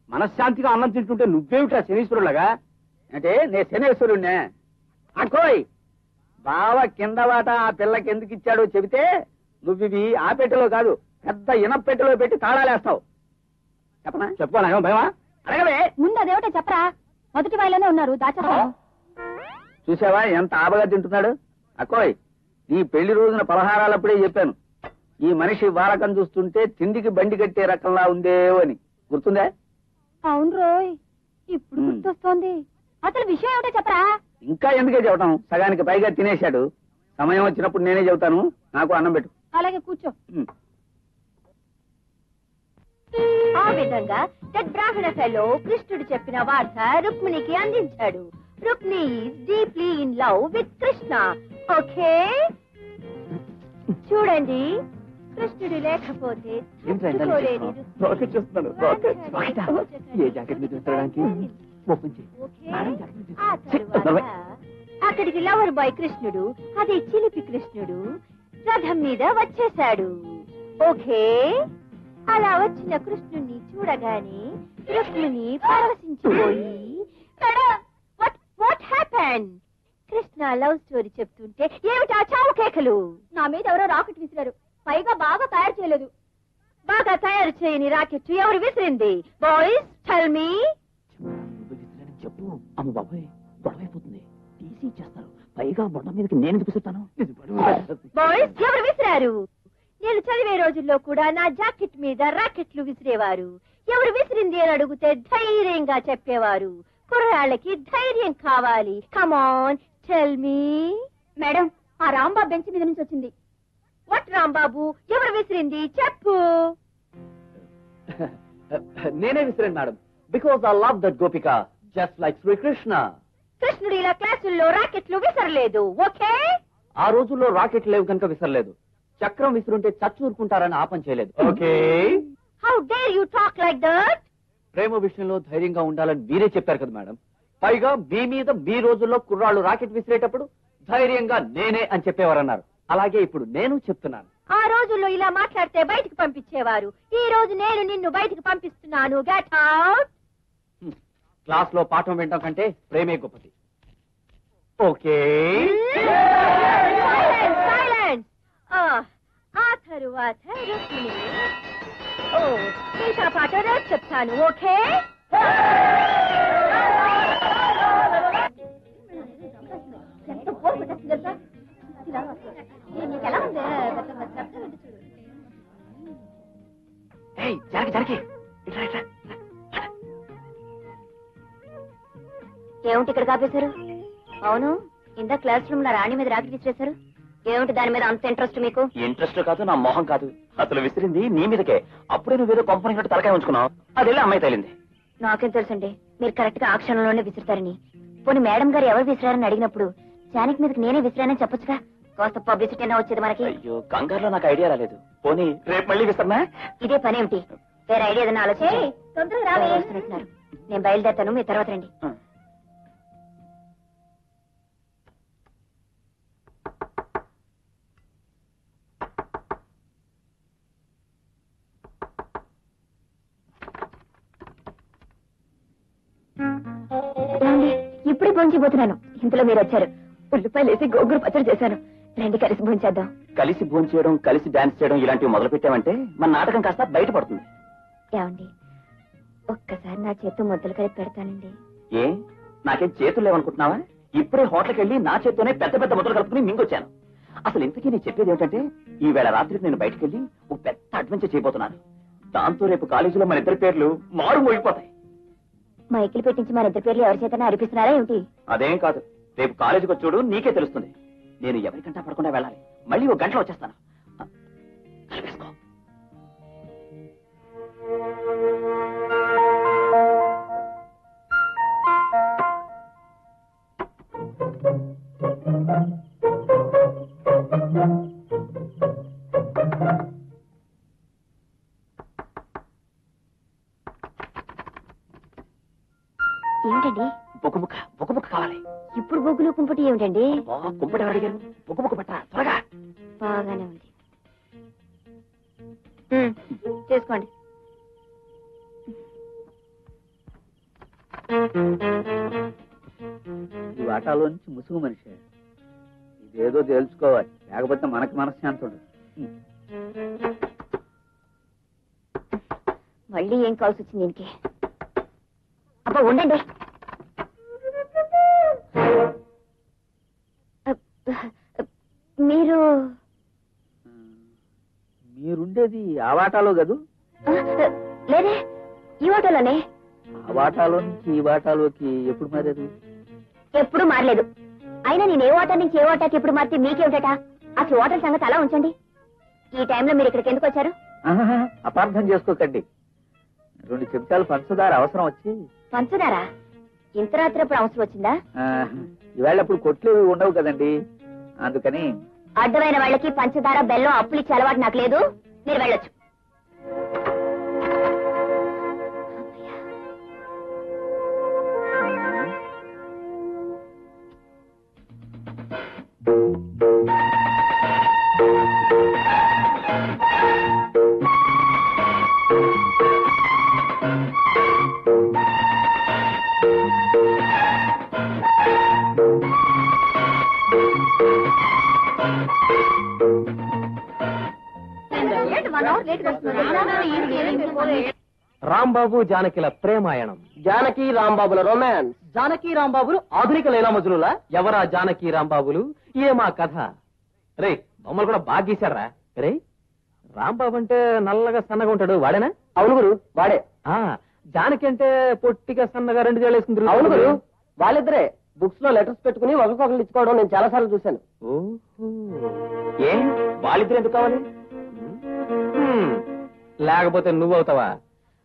B: మనశ్శాంతిగా అన్నం తింటుంటే నువ్వేమిటా శనీశ్వరులాగా? అంటే నే శనేశ్వరుణ్ణే. అక్కోయ్, బావ కింద వాట ఆ పిల్లకి ఎందుకు ఇచ్చాడో చెబితే నువ్వివి ఆ పెట్టెలో కాదు, పెద్ద ఇనపెట్టెలో పెట్టి తాళాలేస్తావు. చెప్పనా? చెప్పుకోనా? భయమా? అడగవే.
E: ముందు అదేమిటో చెప్పరా. మొదటి వాయిలోనే ఉన్నారు, దాచేస్తాను.
B: చూసావా ఎంత ఆబగా తింటున్నాడు? అక్కోయ్, నీ పెళ్లి రోజున పలహారాలప్పుడే చెప్పాను, ఈ మనిషి వారకం చూస్తుంటే తిండికి బండి కట్టే రకంలా ఉందేవో అని. గుర్తుందా?
E: అవును రోయ్, ఇప్పుడు గుర్తొస్తోంది. అసలు విషయం ఏమిటో చెప్పరా.
B: ఇంకా ఎందుకే చెప్పటం, సగానికి పైగా తినేశాడు. సమయం వచ్చినప్పుడు నేనే చెబుతాను. నాకు అన్నం పెట్టు.
E: అలాగే కూర్చో. ఆ విధంగా బ్రాహ్మణ ఫెలో కృష్ణుడు చెప్పిన వార్త రుక్మిణికి అందించాడు. Rukmini is deeply in love with Krishna. Okay, చూడండి, కృష్ణుడు లేకపోతే తట్టుకోలేని
A: రాకెట్ చేస్తున్నాను రాకెటా? ఏ జాకెట్ మీద చూడడానికి ఓపెన్ చేయి.
E: ఓకే?
A: మేడం, జాకెట్ మీద
E: ఆ తరువాత అక్కడికి లవర్ బాయ్ కృష్ణుడు, అదే చిలిపి కృష్ణుడు రథం మీద వచ్చేశాడు. ఓకే, అలా వచ్చిన కృష్ణుణ్ణి చూడగానే రుక్మిణి పరవశించిపోయి what happened? Krishna love story చెప్తుంటే ఏమిటా చావు కేకలు? నా మీద ఎవరో రాకెట్ విసిరారు, పైగా బాగా తయారు చేయలేదు. బాగా తయారు చేయని రాకెట్ ఎవరు విసిరింది? Boys tell me.
A: చెప్పు. అమ్మ బాబాయ్, గొడవైపోతుంది. తీసి ఇచ్చేస్తారు. పైగా బొండ మీదకి నేను చూపిస్తాను.
E: బాయ్స్ ఎవరు విసిరారు? నేను చదివే రోజుల్లో కూడా నా జాకెట్ మీద రాకెట్లు విసిరేవారు. ఎవరు విసిరింది అని అడిగితే ధైర్యంగా చెప్పేవారు. కుర్రాళ్ళకి ధైర్యం కావాలి. Come on tell me. మేడం, ఆ రాంబాబు బెంచ్ మీద నుంచి వచ్చింది. వాట్ రాంబాబు? ఎవరు విసిరింది చెప్పు.
A: నేనే విసిరాను madam. Because I love that Gopika just like Srikrishna.
E: కృష్ణుడు ఇలా క్లాసుల్లో రాకెట్లు విసరలేదు. ఓకే,
A: ఆ రోజుల్లో రాకెట్ లేవు కనుక విసరలేదు. చక్రం విసురుంటే చచ్చూరుకుంటారని ఆపం చేయలేదు. Okay.
E: How dare you talk like that?
A: ప్రేమ విషయంలో ధైర్యంగా ఉండాలని మీరే చెప్పారు కదా మేడం. పైగా మీ మీద మీ రోజుల్లో కుర్రాళ్ళు రాకెట్ విసిరేటప్పుడు ధైర్యంగా నేనే అని చెప్పేవారన్నారు. అలాగే ఇప్పుడు నేను చెప్తున్నాను.
E: ఆ రోజుల్లో ఇలా మాట్లాడితే బయటికి పంపించేవారు. ఈ రోజు నేను నిన్ను బయటికి పంపిస్తున్నాను. Get out.
A: క్లాస్ లో పాఠం వినడం కంటే ప్రేమే గొప్పది. ఓకే.
E: సైలెన్స్. ఆ తరువాత రుక్మిణి. ఓ, మిగతా పాట రేపు చెప్తాను. ఓకే. ఏమిటి ఇక్కడ కాపేశారు? అవును, ఇంత క్లాస్ రూమ్ లో రాణి మీద రాకెట్ విసిరేశారు. ఏమిటి దాని మీద అంత ఇంట్రెస్ట్ మీకు?
A: ఇంట్రెస్ట్ కాదు, నా మొహం కాదు. అసలు విసిరింది నీ మీదకే. అప్పుడే నువ్వేదో కంపెనీ తలకాయ ఉంచుకున్నావు. అది వెళ్ళి అమ్మాయి తేలింది.
E: నాకేం తెలుసండి, మీరు కరెక్ట్ గా ఆ క్షణంలోనే విసురుతారని. పోనీ మేడం గారు ఎవరు విసిరారని అడిగినప్పుడు జానకి మీదకి నేనే విసిరానని చెప్పొచ్చుగా. కాస్త పబ్లిసిటీ అయినా వచ్చేది మనకి.
A: అయ్యో, కంగారులో నాకు ఐడియా రాలేదు. పోనీ రేపు మళ్ళీ విసరనా?
E: ఇదే పనేమిటి? వేరే ఐడియా ఏదైనా ఆలోచించి వస్తున్నట్టున్నారు. నేను బయలుదేరుతాను, మీ తర్వాత రండి. ఇప్పుడే భోంచిపోతున్నాను, ఇంతలో మీరు వచ్చారు. ఉల్లిపాయలు వేసి గోంగూర పచ్చడి చేశాను. రండి కలిసి భోంచేద్దాం.
A: కలిసి భోజనం చేయడం, కలిసి డాన్స్ చేయడం ఇలాంటివి మొదలు పెట్టామంటే మన నాటకం కాస్త బయటపడుతుంది.
E: ఏమండి, ఒక్కసారి నా చేత్తో ముద్దలు కలిపి పెడతానండి.
A: ఏ, నాకేం చేతులు లేవనుకుంటున్నావా? ఇప్పుడే హోటల్కి వెళ్ళి నా చేత్తోనే పెద్ద పెద్ద ముద్దలు కలుపుకుని మింగొచ్చాను. అసలు ఇంతకీ నేను చెప్పేది ఏమిటంటే, ఈ వేళ రాత్రికి నేను బయటకు వెళ్ళి ఒక పెద్ద అడ్వెంచర్ చేయబోతున్నాను. దాంతో రేపు కాలేజీలో మన ఇద్దరి పేర్లు మారు మోగిపోతాయి.
E: మైకిల్ పెట్టించి మన ఇద్దరి పేర్లు ఎవరి చేతనే అరిపిస్తున్నారా ఏమిటి?
A: అదేం కాదు, రేపు కాలేజీకి వచ్చి చూడు, నీకే తెలుస్తుంది. నేను ఎవరికంటా పడకుండా వెళ్ళాలి. మళ్ళీ ఒక గంటలో వచ్చేస్తాను. కలిపేసుకో.
E: ఏమిటండి?
A: బొగ్గు కావాలి.
E: ఇప్పుడు బొగ్గులు కుంపటి ఏమిటండి?
A: కుంపటి ఎవరు అడిగారు? బొగ్గు పెట్టరా త్వరగా.
E: బాగానే ఉంది, చేసుకోండి.
D: ఈ వాటాలో నుంచి ముసుగు మనిషి ఇదేదో తెలుసుకోవాలి, లేకపోతే మనకి మనశ్శాంతి ఉండదు.
E: మళ్ళీ ఏం కావాల్సి వచ్చింది దీనికి? అబ్బా ఉండండి.
D: మీరుండేది ఆ వాటాలో కదూ?
E: లేదే, ఈ వాటాలోనే.
D: ఆ వాటాలో నుంచి ఈ వాటాలోకి ఎప్పుడు మారారు?
E: ఎప్పుడు మారలేదు. అయినా నేను ఏ వాటా నుంచి ఏ వాటాకి ఎప్పుడు మారితే మీకేమిటట? అసలు వాటర్ సంగతి అలా ఉంచండి. ఈ టైంలో మీరు ఇక్కడికి ఎందుకు వచ్చారు?
D: అపార్థం చేసుకోకండి, 2 చెంచాలు పంచదార అవసరం వచ్చి.
E: పంచదారా? ఇంత రాత్రి అప్పుడు అవసరం వచ్చిందా?
D: ఈవేళ అప్పుడు కొట్లు ఉండవు కదండి, అందుకని.
E: అడ్డమైన వాళ్ళకి పంచదార బెల్లం అప్పులు ఇచ్చే అలవాటు నాకు లేదు. మీరు వెళ్ళొచ్చు.
A: రాంబాబు జానకిల ప్రేమాయణం,
C: జానకి రాంబాబుల రొమాన్స్.
A: జానకి రాంబాబులు ఆధునిక లైలా మజ్నులా? ఎవరా జానకి రాంబాబులు? ఏమా కథ? రే బొమ్మలు కూడా బాగా గీశారా? రే రాంబాబు అంటే నల్లగా సన్నగా ఉంటాడు, వాడేనా?
C: అవును గురు, వాడే.
A: జానకి అంటే పొట్టిగా సన్నగా 2 జడలు వేసుకుని
C: అవును గురు, వాళ్ళిద్దరే. బుక్స్ లో లెటర్స్ పెట్టుకుని ఒకరికొకరు ఇచ్చుకోవడం నేను చాలా సార్లు చూశాను.
A: ఓహో, ఏ వాళ్ళిద్దరు ఎందుకు కావాలి? లేకపోతే నువ్వవుతావా?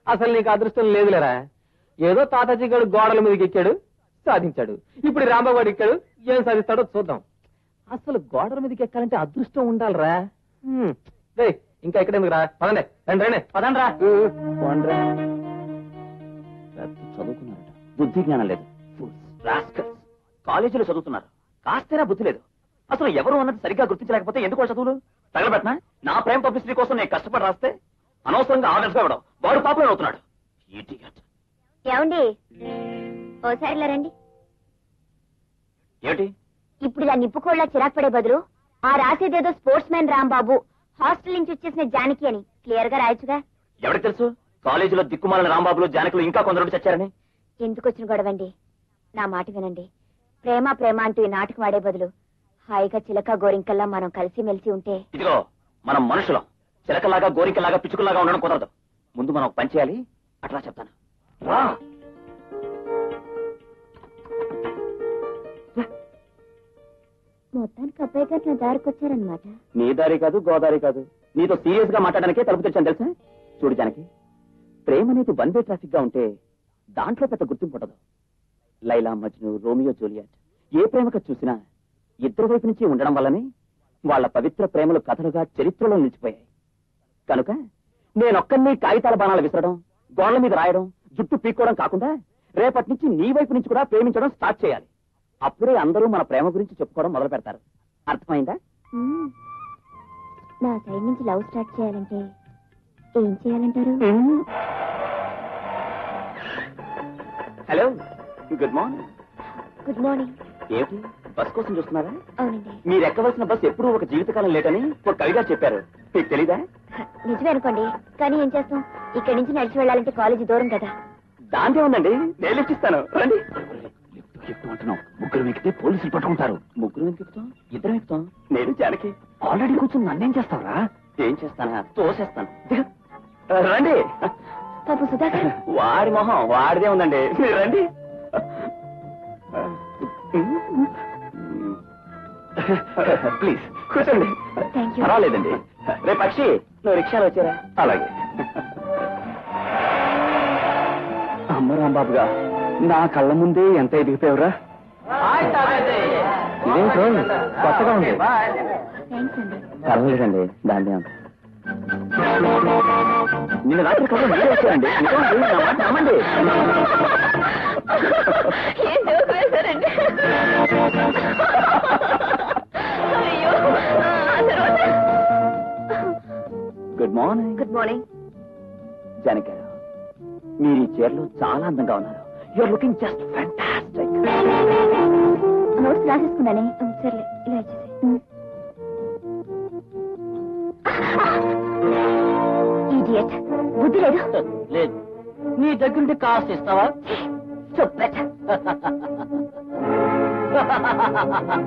A: అసలు నీకు అదృష్టం లేదులేరా. ఏదో తాతాజీ గారు గోడల మీదకి ఎక్కాడు, సాధించాడు. ఇప్పుడు రాంబాబు గారు ఎక్కాడు, ఏం సాధిస్తాడో చూద్దాం. అసలు గోడల మీదకి ఎక్కాలంటే అదృష్టం ఉండాలిరా. ఇంకా ఇక్కడ ఎందుకు రా, పదండి. రండి పదండ్రా.
B: చదువుకున్నారట, బుద్ధి జ్ఞానం లేదు. కాలేజీలో చదువుతున్నారు, కాస్తేనా బుద్ధి లేదు. అసలు ఎవరు అన్నది సరిగ్గా గుర్తించలేకపోతే ఎందుకో చదువులు తగలబెట్టినా? నా ప్రేమ పబ్లిసిటీ కోసం నేను కష్టపడి రాస్తే అనవసరంగా ఆర్డర్స్ ఇవ్వడం, వాడు పాపులర్ అవుతున్నాడు.
E: ఏమండి ఓసారిలా రండి.
B: ఏమిటి
E: ఇప్పుడు ఇలా నిప్పుకోళ్ళ చిరాకు పడే బదులు ఆ రాసేదేదో స్పోర్ట్స్ మ్యాన్ రాంబాబు, హాస్టల్ నుంచి వచ్చేసిన జానకి అని క్లియర్ గా రాయొచ్చుగా.
B: ఎవరికి తెలుసు కాలేజీలో దిక్కుమాలిన రాంబాబులు జానకులు ఇంకా కొందరు చచ్చారని?
E: ఎందుకు వచ్చిన గొడవండి? నా మాట వినండి. ప్రేమ ప్రేమ అంటూ ఈ నాటకం ఆడే బదులు హాయిగా చిలక గోరింకల్లా మనం కలిసిమెలిసి ఉంటే.
B: ఇదిగో మనం మనుషులం, చిలకలాగా గోరికలాగా పిచ్చుకలాగా ఉండడం కుదరదు. ముందు మనం ఒక పని చేయాలి, అట్లా చెప్తాను. రా.
E: మొత్తానికి అబ్బాయి గారు నా దారికి వచ్చారనమాట.
B: నీ దారి కాదు, గోదారి కాదు, నీతో సీరియస్ గా మాట్లాడడానికే తలుపు తెచ్చాను తెలుసా. చూడు జానకి, ప్రేమ అనేది 1 వే ట్రాఫిక్ గా ఉంటే దాంట్లో పెద్ద గుర్తింపు ఉండదు. లైలా మజ్ను, రోమియో జూలియట్ ఏ ప్రేమకు చూసినా ఇద్దరు వైపు నుంచి ఉండడం వల్లనే వాళ్ల పవిత్ర ప్రేమలు కథలుగా చరిత్రలో నిలిచిపోయాయి. కనుక నేనొక్కడిని కాగితాల బాణాలు విసరడం, గోళ్ల మీద రాయడం, జుట్టు పీక్కోవడం కాకుండా రేపటి నుంచి నీ వైపు నుంచి కూడా ప్రేమించడం స్టార్ట్ చేయాలి. అప్పుడే అందరూ మన ప్రేమ గురించి చెప్పుకోవడం మొదలు పెడతారు. అర్థమైందా?
E: నా సైడ్ నుంచి లవ్ స్టార్ట్ చేయాలంటే ఏం చేయాలంటారు?
B: Hello, good morning.
E: Good morning.
B: ఏమిటి బస్ కోసం చూస్తున్నారా?
E: అవునండి.
B: మీరు ఎక్కవలసిన బస్ ఎప్పుడూ ఒక జీవితకాలం లేటని ఒక కవిగా చెప్పారు, మీకు తెలీదా?
E: నిజమే అనుకోండి, కానీ ఏం చేస్తాం, ఇక్కడి నుంచి నడిచి వెళ్ళాలంటే కాలేజీ దూరం కదా.
B: దాంతే ఉందండి, నేను లిఫ్ట్ ఇస్తాను, రండి. ఎక్కుమంటున్నాం, ముగ్గురు ఎక్కితే పోలీసులు పట్టుకుంటారు. ముగ్గురు ఎక్కుతాం, ఇద్దరు ఎక్కుతాం. నేను జానకి ఆల్రెడీ కూర్చొని నన్నేం చేస్తావరా? ఏం చేస్తానా, తోసేస్తాను. రండి.
E: పాపం సుధాకర్.
B: వాడి మొహం వాడిదే ఉందండి, మీరు రండి. ప్లీజ్ కూర్చోండి. పర్వాలేదండి. రే పక్షి, నువ్వు రిక్షాలో వచ్చారా? అలాగే. అమ్మ రాంబాబుగా నా కళ్ళ ముందే ఎంత ఎదిగిపోయావురా. ఇదేంటో కొత్తగా ఉంది. పర్వాలేదండి, దాన్ని నిన్న రాత్రి కబురు మీరే వచ్చారండి. నమ్మండి. Good morning.
E: Good morning.
B: Janaki garu, మీరు ఈ చీరలో చాలా అందంగా ఉన్నారు. You're looking just fantastic.
E: Notes రాసేసుకున్నానే. సర్లే, ఇలా వచ్చేసి. ఇడియట్, బుద్ధి లేదు.
C: లేదు. నీ దగ్గరుంటే కాస్ట్ ఇస్తావా?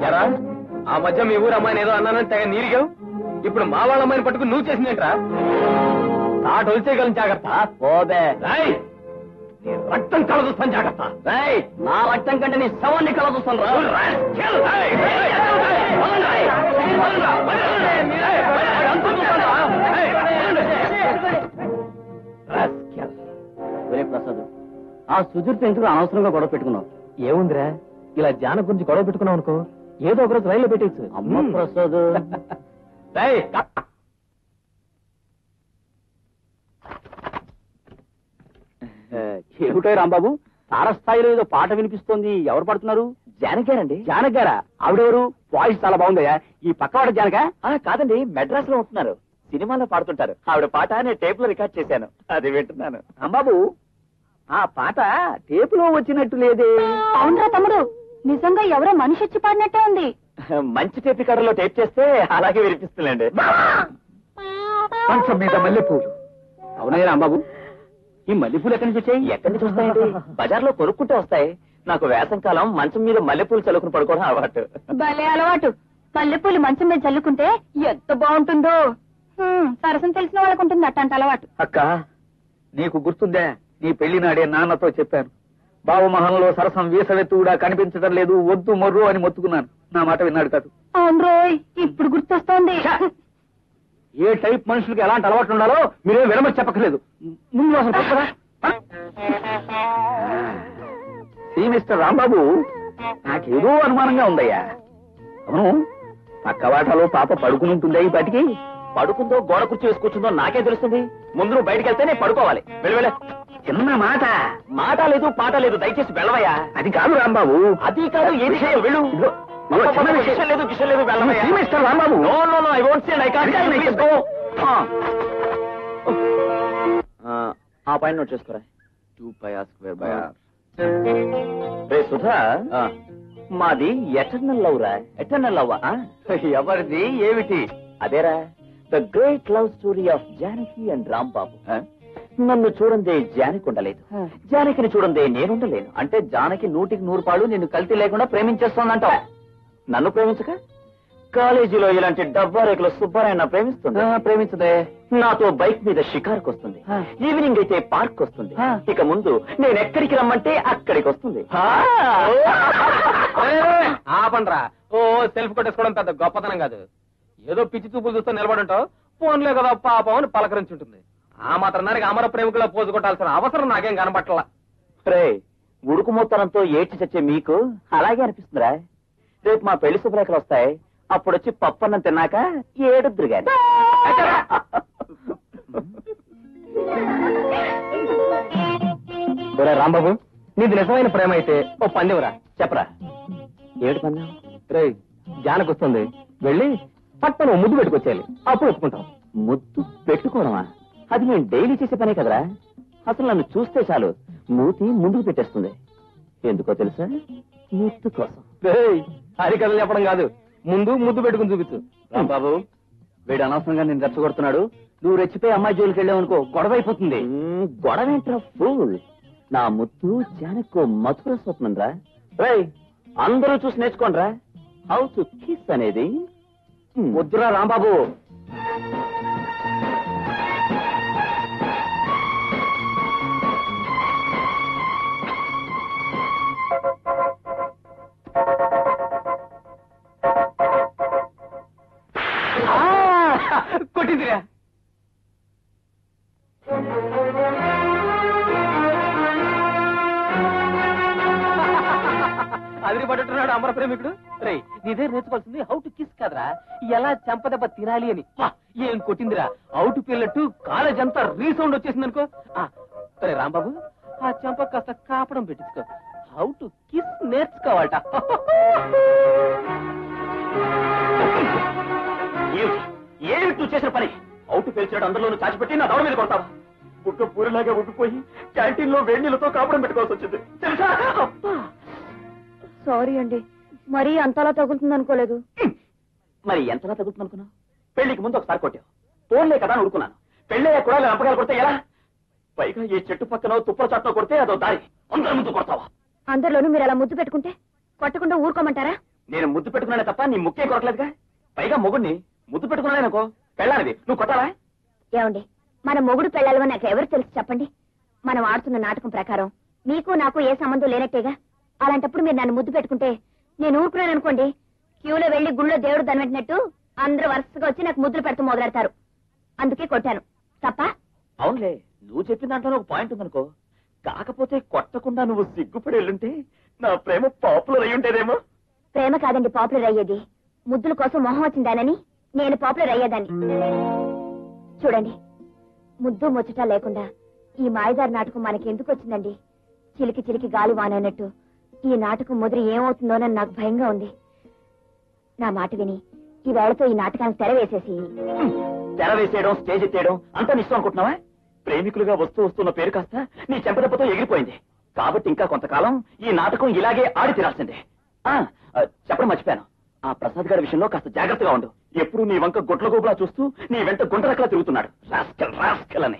A: ఎరా, ఆ మధ్య మీ ఊరు అమ్మాయిని ఏదో అన్నానని తెగ నీరిగావు. ఇప్పుడు మా వాళ్ళ అమ్మాయిని పట్టుకుని నువ్వు చేసిందేంట్రా? తాట వచ్చేయగలను, జాగ్రత్త.
B: పోదే
A: నీ రక్తం కళ చూస్తాను, జాగ్రత్త.
B: నా రక్తం కంటే నీ శవాన్ని కళ చూస్తాను రా. ప్రసాద్, ఆ సుధీర్తో ఎందుకు అనవసరంగా గొడవ పెట్టుకున్నావు?
A: ఏముందిరా, ఇలా జాన గురించి గొడవ పెట్టుకున్నావు అనుకో, ఏదో ఒకరోజు రైల్లో పెట్టేచ్చు. అమ్మ ప్రసాద్ ఏమిటో రాంబాబు, తారస్థాయిలో ఏదో పాట వినిపిస్తోంది. ఎవరు పాడుతున్నారు? జానగారండి. జానగారా? ఆవిడెవరు? వాయిస్ చాలా బాగుందయ్యా. ఈ పక్కవాడ జానక? కాదండి, మెడ్రాస్ లో ఉంటున్నారు, సినిమాలో పాడుతుంటారు. ఆవిడ పాట నేను టేప్ లో రికార్డ్ చేశాను, అది వింటున్నాను. రాంబాబు, ఆ పాట టేపులో వచ్చినట్టు లేదే.
E: అవునరా తమ్ముడు, నిజంగా ఎవరో మనిషి వచ్చి పాడినట్టే ఉంది.
A: మంచి టేప్ రికార్డర్లో టేప్ చేస్తే అలాగే వినిపిస్తుందండి.
B: మంచం మీద మల్లెపూలు.
A: అవునయ్య రాంబాబు, ఈ మల్లెపూలు ఎక్కడి నుంచి వచ్చాయి? ఎక్కడి నుంచి వస్తాయండి? బజార్లో కొనుక్కుంటే వస్తాయి. నాకు వేసంకాలం మంచం మీద మల్లెపూలు చల్లుకుని పడుకోవడం అలవాటు.
E: భలే అలవాటు. మల్లెపూలు మంచం మీద చల్లుకుంటే ఎంత బాగుంటుందో. సరసం తెలిసిన వాళ్ళకు ఉంటుంది అట్టంత అలవాటు.
D: అక్క, నీకు గుర్తుందే, నీ పెళ్లి నాడే నాన్నతో చెప్పాను, బావమహంలో సరసం వీసవెత్తు కూడా కనిపించడం లేదు, వద్దు మొర్రు అని మొత్తుకున్నాను. నా మాట విన్నాడు కాదు.
E: అవును రోయ్, ఇప్పుడు గుర్తొస్తోంది.
A: ఏ టైప్ మనుషులకి ఎలాంటి అలవాట్లు ఉండాలో మీరేం వినమని చెప్పక్కర్లేదు. ముందు అసలు చెప్పరా?
D: మిస్టర్ రాంబాబు, నాకేదో అనుమానంగా ఉందయ్యా. అవును, పక్కవాటలో పాప పడుకుని ఉంటుందా ఈ పాటికి?
A: పడుకుందో గోడ కుర్చీ వేసి కూర్చుందో నాకే తెలుస్తుంది. ముందు నువ్వు బయటకు వెళ్తే నేను పడుకోవాలి. వెళ్ళ
D: చిన్న మాట.
A: మాట లేదు పాట లేదు, దయచేసి వెళ్ళవయ్యా.
D: అది కాదు రాంబాబు.
A: అది కాదు ఏది కాదు, వెళ్ళు. విషయం లేదు విషయం లేదు, వెళ్ళవయ్యా.
D: Mister Rambabu.
A: No no no, I won't say, I can't. Please go. ఆ పాయింట్ నోట్ చేసుకోరా. 2πr²/r. రే సుధా, మాది ఎటర్నల్ లవ్ రా. Eternal love? ఎవరిది? ఏమిటి? అదేరా, the great love story of Janaki and Rambabu. నన్ను చూడందే జానకి ఉండలేదు, జానకిని చూడందే నేనుండలేను. అంటే జానకి 100% నిన్ను కల్తీ లేకుండా ప్రేమించేస్తోందంట. నన్ను ప్రేమించక కాలేజీలో ఇలాంటి డబ్బా రేకుల సుబ్బారాయణ ప్రేమిస్తుంది. ప్రేమించదే. నాతో బైక్ మీద షికార్కి వస్తుంది, ఈవినింగ్ అయితే పార్క్ వస్తుంది. ఇక ముందు నేను ఎక్కడికి రమ్మంటే అక్కడికి వస్తుంది.
C: ఆపండ్రా. ఓ సెల్ఫ్ కొట్టేసుకోవడం పెద్ద గొప్పతనం కాదు. ఏదో పిచ్చి చూపులు చూస్తూ నిలబడుంటావు, ఫోన్లే కదా పాపం అని పలకరించుంటుంది. ఆ మాత్రం దానికి అమర ప్రేమికులా పోజు కొట్టాల్సిన అవసరం నాకేం కనపట్ల.
A: రే, ఉడుకు మొత్తనంతో ఏడ్చి చచ్చే మీకు అలాగే అనిపిస్తుందిరా. రేపు మా పెళ్లి శుభ్రేఖలు వస్తాయి, అప్పుడొచ్చి పప్పన్నం తిన్నాక ఏడుద్దురు గాని.
C: రాంబాబు, నీది నిజమైన ప్రేమ అయితే ఓ పందెవరా.
A: చెప్పరా, ఏడు పందెం?
C: రే, జానకు వస్తుంది, వెళ్ళి పట్టను ముద్దు పెట్టుకొచ్చేయాలి, అప్పుడు ఒప్పుకుంటాం.
A: ముద్దు పెట్టుకోవడమా? అది మేము డైలీ చేసే పనే కదరా. అసలు నన్ను చూస్తే చాలు మూతి ముందుకు పెట్టేస్తుంది. ఎందుకో తెలుసా? ముద్దు కోసం.
C: హరికథలు చెప్పడం కాదు, ముందు ముద్దు పెట్టుకుని చూపించు.
A: రాంబాబు, వీడు అనవసరంగా నేను రెచ్చగొడుతున్నాడు. నువ్వు రెచ్చిపోయి అమ్మాయి జోలికి వెళ్ళావనుకో గొడవ అయిపోతుంది. గొడవ ఏంట్రా ఫూల్? నా ముద్దు జానకో మధుర స్వప్నం రా. రేయ్, అందరూ చూసి నేర్చుకోండిరా హౌ టు కిస్ అనేది. వద్దురా రాంబాబు.
C: కొట్టిందిరా. అదిరి పట్టున్నాడు అమర ప్రేమికుడు. రే, నీదే నేర్చుకోవాల్సింది హౌ టు కిస్ కదరా, ఎలా చెంపదెబ్బ తినాలి అని. ఏం కొట్టిందిరా, అవుట్ పిల్లట్టు కాలేజ్ అంతా రీసౌండ్ వచ్చేసింది అనుకో. సరే రాంబాబు, ఆ చెంప కాస్త కాపడం పెట్టించుకో. హౌ టు కిస్ నేర్చుకోవాలట.
A: ఏమిటి నువ్వు చేసిన పని? అవుట్ పేల్చాడు అందరిలోనూ చాచిపెట్టి నా దౌడ మీద కొడతావా? బుక్క పూరిలాగా ఉబ్బిపోయి క్యాంటీన్ లో వేడినీళ్ళతో కాపడం పెట్టుకోవాల్సి వచ్చింది తెలుసా?
E: సారీ అండి, మరీ అంతలా తగులుతుంది అనుకోలేదు.
A: మరి ఎంతలా తగులుతుంది అనుకున్నావు? పెళ్లికి ముందు ఒకసారి కొట్టావు, ఫోన్లే కదా అని ఉడుకున్నాను. పెళ్ళయ్యా కూడా రంపకాయలు కొడితే ఎలా? పైగా ఈ చెట్టు పక్కన తుప్పల చాట్లో కొడితే అదో దారి, అందరి ముందు కొడతావా?
E: అందరిలోనూ మీరు అలా ముద్దు పెట్టుకుంటే కొట్టకుండా ఊరుకోమంటారా?
A: నేను ముద్దు పెట్టుకున్నానే తప్ప నీ ముక్కే కొట్టలేదుగా. పైగా మొగుడిని ముద్దు పెట్టుకున్నాననుకో, పెళ్ళానిది, నువ్వు కొట్టాలా?
E: ఏమండి, మన మొగుడు పెళ్ళాలని నాకు ఎవరు తెలుసు చెప్పండి? మనం ఆడుతున్న నాటకం ప్రకారం మీకు నాకు ఏ సంబంధం లేనట్టేగా. అలాంటప్పుడు మీరు నన్ను ముద్దు పెట్టుకుంటే నేను ఊరుకున్నాను అనుకోండి, క్యూలో వెళ్లి గుళ్ళో దేవుడు దనబెట్టినట్టు అందరూ వరుసగా వచ్చి నాకు ముద్దులు పెడుతూ మొదలెడతారు. అందుకే కొట్టాను. తప్ప?
A: అవునులే, నువ్వు చెప్పిన దాంట్లో ఒక పాయింట్ ఉందనుకో. కాకపోతే కొట్టకుండా నువ్వు సిగ్గుపడి వెళ్ళుంటే నా ప్రేమ పాపులర్ అయి ఉండేదేమో.
E: ప్రేమ కాదండి పాపులర్ అయ్యేది, ముద్దుల కోసం మొహం వచ్చిందానని నేను పాపులర్ అయ్యేదాన్ని. చూడండి, ముద్దు ముచ్చట లేకుండా ఈ మాయదారి నాటకం మనకి ఎందుకు వచ్చిందండి? చిలికి చిలికి గాలి వానన్నట్టు ఈ నాటకం ముదిరి ఏమవుతుందోనని నాకు భయంగా ఉంది. నా మాట విని ఈ వేళతో ఈ నాటకాన్ని తెరవేసేసి.
A: తెరవేసేయడం, స్టేజ్ ఎత్తేయడం అంతా నిశ్చయం అనుకుంటున్నావా? ప్రేమికులుగా వస్తున్న పేరు కాస్త నీ చెంపదెబ్బతో ఎగిరిపోయింది. కాబట్టి ఇంకా కొంతకాలం ఈ నాటకం ఇలాగే ఆడి తీరాల్సిందే. చెప్పడం మర్చిపోయాను, ఆ ప్రసాద్ గారి విషయంలో కాస్త జాగ్రత్తగా ఉండు. ఎప్పుడు నీ వంక గుట్ల గోపులా చూస్తూ నీ వెంట గుంటరకలా తిరుగుతున్నాడు. రాస్కెల్ రాస్కెల్ అని.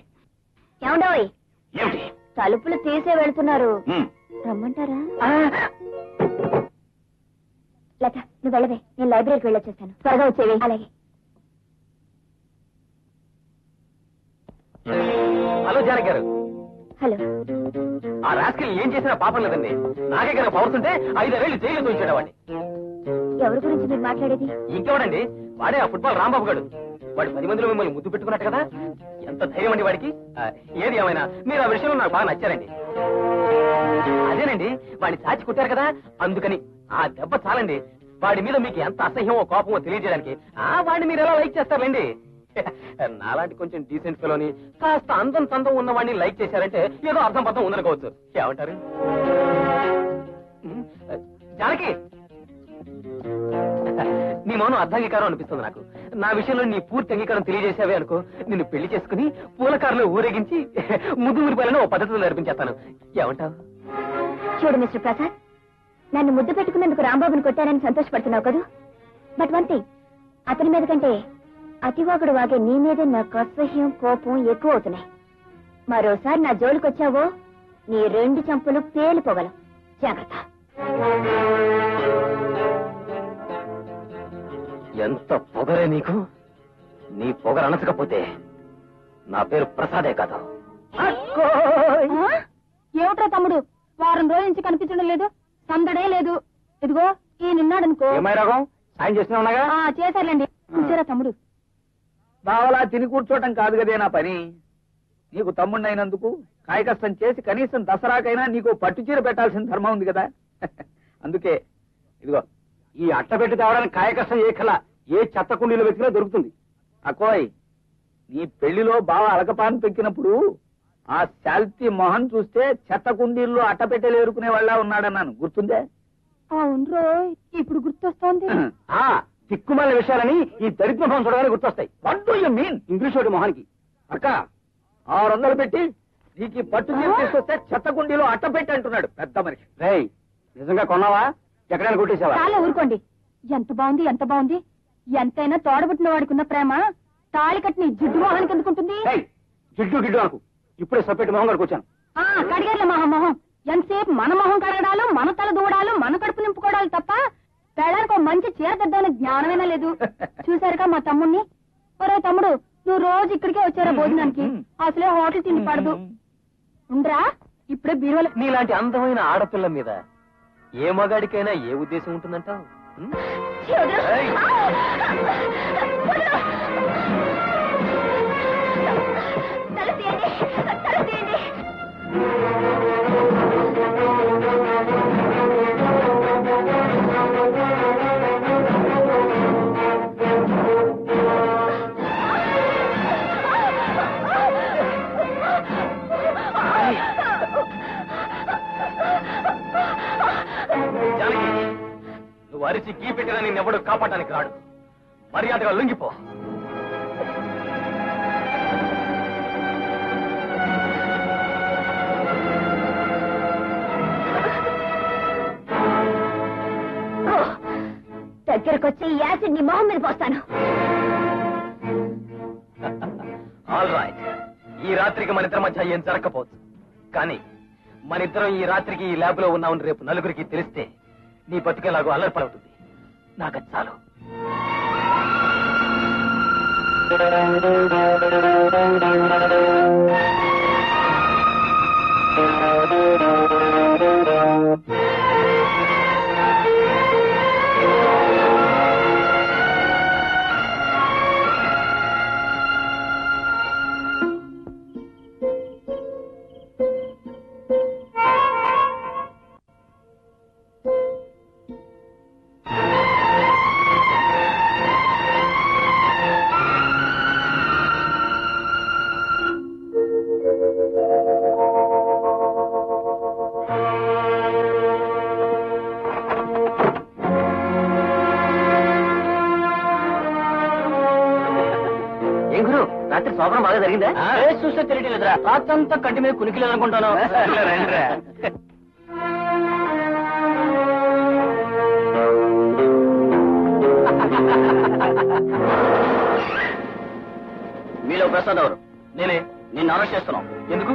E: ఏమండోయ్,
A: ఏమిటి?
E: తలుపులు తీసే వెళ్తున్నారు, రమ్మంటారా? లత, నువ్వు వెళ్ళవే, నేను లైబ్రరీకి వెళ్ళొచ్చేస్తాను. త్వరగా వచ్చేవి. అలాగే.
A: హలో జానకి గారు.
E: హలో.
A: ఆ రాస్కెల్ ఏం చేసినా పాపం లేదండి. నాకే కనుక పవర్స్ ఉంటే 5 ఏళ్ళు జైలు చూపించేవాడిని.
E: ఎవరి గురించి మీరు మాట్లాడేది?
A: ఇంకెవడండి, వాడే ఆ ఫుట్బాల్ రాంబాబు గారు. వాడు 10 మందిలో మిమ్మల్ని ముద్దు పెట్టుకున్నట్టు కదా. ఎంత ధైర్యం అండి వాడికి. ఏది ఏమైనా మీరు ఆ విషయంలో నాకు బాగా నచ్చారండి. అదేనండి, వాడిని చాచి కొట్టారు కదా, అందుకని ఆ దెబ్బ చాలండి. వాడి మీద మీకు ఎంత అసహ్యమో కోపమో తెలియజేయడానికి. వాడిని మీరు ఎలా లైక్ చేస్తారండి? నాలాంటి కొంచెం డీసెంట్ ఫెలోని, కాస్త అందం తందం ఉన్న వాడిని లైక్ చేశారంటే ఏదో అర్థం పర్థం ఉందనుకోవచ్చు. ఏమంటారు? జానకి, నీ మౌనం అర్ధాంగీకారం అనిపిస్తుంది నాకు. నా విషయంలో నీ పూర్తి అంగీకారం తెలియజేసావే అనుకో, నిన్ను పెళ్లి చేసుకుని పూలకారులో ఊరేగించి ముద్దు మురిపాలను ఓ పద్ధతిలో నడిపించేస్తాను. ఏమంటావు?
E: చూడు మిస్టర్ ప్రసాద్, నన్ను ముద్దు పెట్టుకున్నందుకు రాంబాబుని కొట్టానని సంతోషపడుతున్నావు కదా. బట్ వన్ థింగ్, అతని మీద కంటే అతివాగుడు వాగే నీ మీద నాకు అసహ్యం, కోపం ఎక్కువ అవుతున్నాయి. మరోసారి నా జోలికొచ్చావో నీ 2 చంపులు పేలిపోగలవు. జాగ్రత్త.
A: ఎంత పొగరే నీకు! నీ పొగర అనసకపోతే నా పేరు ప్రసాదే కాదు.
E: ఏమిట్రా తమ్ముడు, వారం రోజుల నుంచి కనిపించడం లేదు, సందడే లేదు. ఇదిగో ఈ నిన్నాడనుకో.
B: ఏమై రాగం, సాయం చేసినా ఉన్నాగా?
E: చేశారులేండి. చూసారా తమ్ముడు?
D: బావలా తిని కూర్చోటం కాదు కదే నా పని. నీకు తమ్ముడినైనందుకు కాయకష్టం చేసి కనీసం దసరాకైనా నీకు పట్టుచీర పెట్టాల్సిన ధర్మం ఉంది కదా. అందుకే ఇదిగో
B: ఈ అట్టపెట్టి తేవడానికి కాయకష్టం ఏ కల ఏ చెత్త కుండీలో వెతికినా దొరుకుతుంది.
D: అకోయ్, నీ పెళ్లిలో బావ అలకపాన్ పెక్కినప్పుడు ఆ శాల్తీ మొహన్ చూస్తే చెత్త కుండీల్లో అట్టపెట్టెలు ఏరుకునే వాళ్ళ ఉన్నాడన్నాను, గుర్తుందే?
E: అవును రోయ్, ఇప్పుడు గుర్తొస్తోంది.
B: తిక్కుమాల విషయాలని ఈ దరిద్ర మొహం చూడగానే గుర్తొస్తాయి.
D: What do you mean?
B: English వాడి మొహానికి.
D: అక్క 600 పెట్టి నీకు పట్టు చీర తీసుకొస్తే చెత్త కుండీలో అట్టపెట్టి అంటున్నాడు పెద్ద మనిషి.
B: రేయ్, నిజంగా కొన్నావా? ఎక్కడైనా కొట్టేసావా?
E: చాలా ఊరుకోండి. ఎంత బాగుంది, ఎంత బాగుంది. ఎంతైనా తోడబుట్టిన వాడికున్న ప్రేమ తాళి కట్టిన జిడ్డు మొహానికి ఎందుకుంటుంది?
B: జిడ్డు గిడ్డు నాకు ఇప్పుడే సపరేట్ మొహం కడుకు వచ్చాను.
E: కడిగేర్ల మొహం ఎంతసేపు మన మొహం కడగడాలు, మన తల దూడాలు, మన కడుపు నింపుకోవడాలు తప్ప పెళ్ళానికి మంచి చీర తెద్దామని జ్ఞానమైనా లేదు. చూసారుగా మా తమ్ముణ్ణి. ఒరే తమ్ముడు, నువ్వు రోజు ఇక్కడికే వచ్చారా భోజనానికి? అసలే హోటల్ తిండి పడదు. ఉండరా, ఇప్పుడే బీరువాల.
A: నీలాంటి అందమైన ఆడపిల్ల మీద ఏ మగాడికైనా ఏ ఉద్దేశం ఉంటుందంటావు? జానకి, నువ్వు అరిచి గీ పెట్టినా నిన్నెవడు కాపాడడానికి రాడు. మర్యాదగా లొంగిపో.
E: దగ్గరకొచ్చి ఈ యాసిడ్ నీ మొహం మీద పోస్తాను.
A: ఆల్ రైట్, ఈ రాత్రికి మన ఇద్దరి మధ్య ఏం జరగకపోవచ్చు. కానీ మన ఇద్దరం ఈ రాత్రికి ఈ ల్యాబ్ లో ఉన్నామని రేపు నలుగురికి తెలిస్తే నీ బతికేలాగో అల్లరిపడుతుంది. నాకు చాలు. ఏం గురు రాత్రి శోభనం బాగా జరిగిందా? చూస్తే తెలియట్లేదురా, రాత్రంతా కంటి మీద కునికిలేదు అనుకుంటాను. మీలో ప్రసాద్ ఎవరు? నేనే. నిన్ను అరెస్ట్ చేస్తున్నాం. ఎందుకు?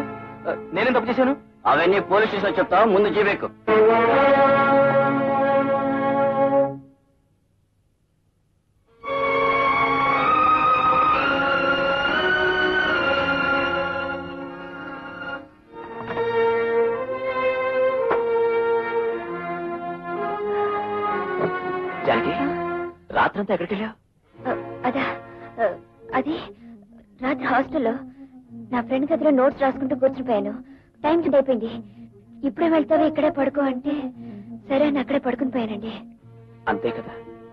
A: నేనేం తప్పు చేశాను? అవన్నీ పోలీస్ స్టేషన్ చెప్తావు, ముందు జీబెక్కు. జానకి, రాత్రంతా ఎక్కడికి వెళ్ళావు?
E: అదా, అది రాత్రి హాస్టల్లో నా ఫ్రెండ్ గదిలో నోట్స్ రాసుకుంటూ కూర్చునిపోయాను. టైం అయిపోయింది. ఇప్పుడే వెళ్తావా, ఇక్కడే పడుకో అంటే సరే అని అక్కడే పడుకుని పోయానండి.
A: అంతే కదా,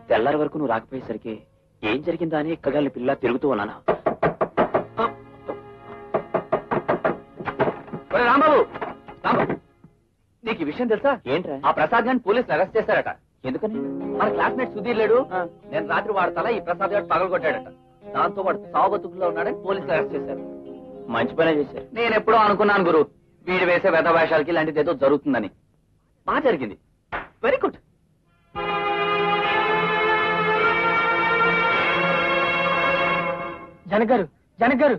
A: తెల్లారి వరకు నువ్వు రాకపోయేసరికి ఏం జరిగిందా అని ఎక్కగాలి పిల్ల తిరుగుతూ ఉన్నాను. రాంబాబు, నీకు ఈ విషయం తెలుసా? ఏంట్రా? ఆ ప్రసాద్ గారిని పోలీసులు అరెస్ట్ చేశారట. ఎందుకని? మన క్లాస్మేట్ సుధీర్ లేడు, నేను రాత్రి వాడు తల ఈ ప్రసాద్ గారు పగలగొట్టాడట. దాంతో వాడు సావబతుకుల్లో ఉన్నాడని పోలీసులు అరెస్ట్ చేశారు. మంచి పనే చేశారు. నేను ఎప్పుడో అనుకున్నాను గురు, వీడు వేసే వేద వేషాలకి ఇలాంటిది ఏదో జరుగుతుందని. బాగా జరిగింది. Very good.
C: జనగారు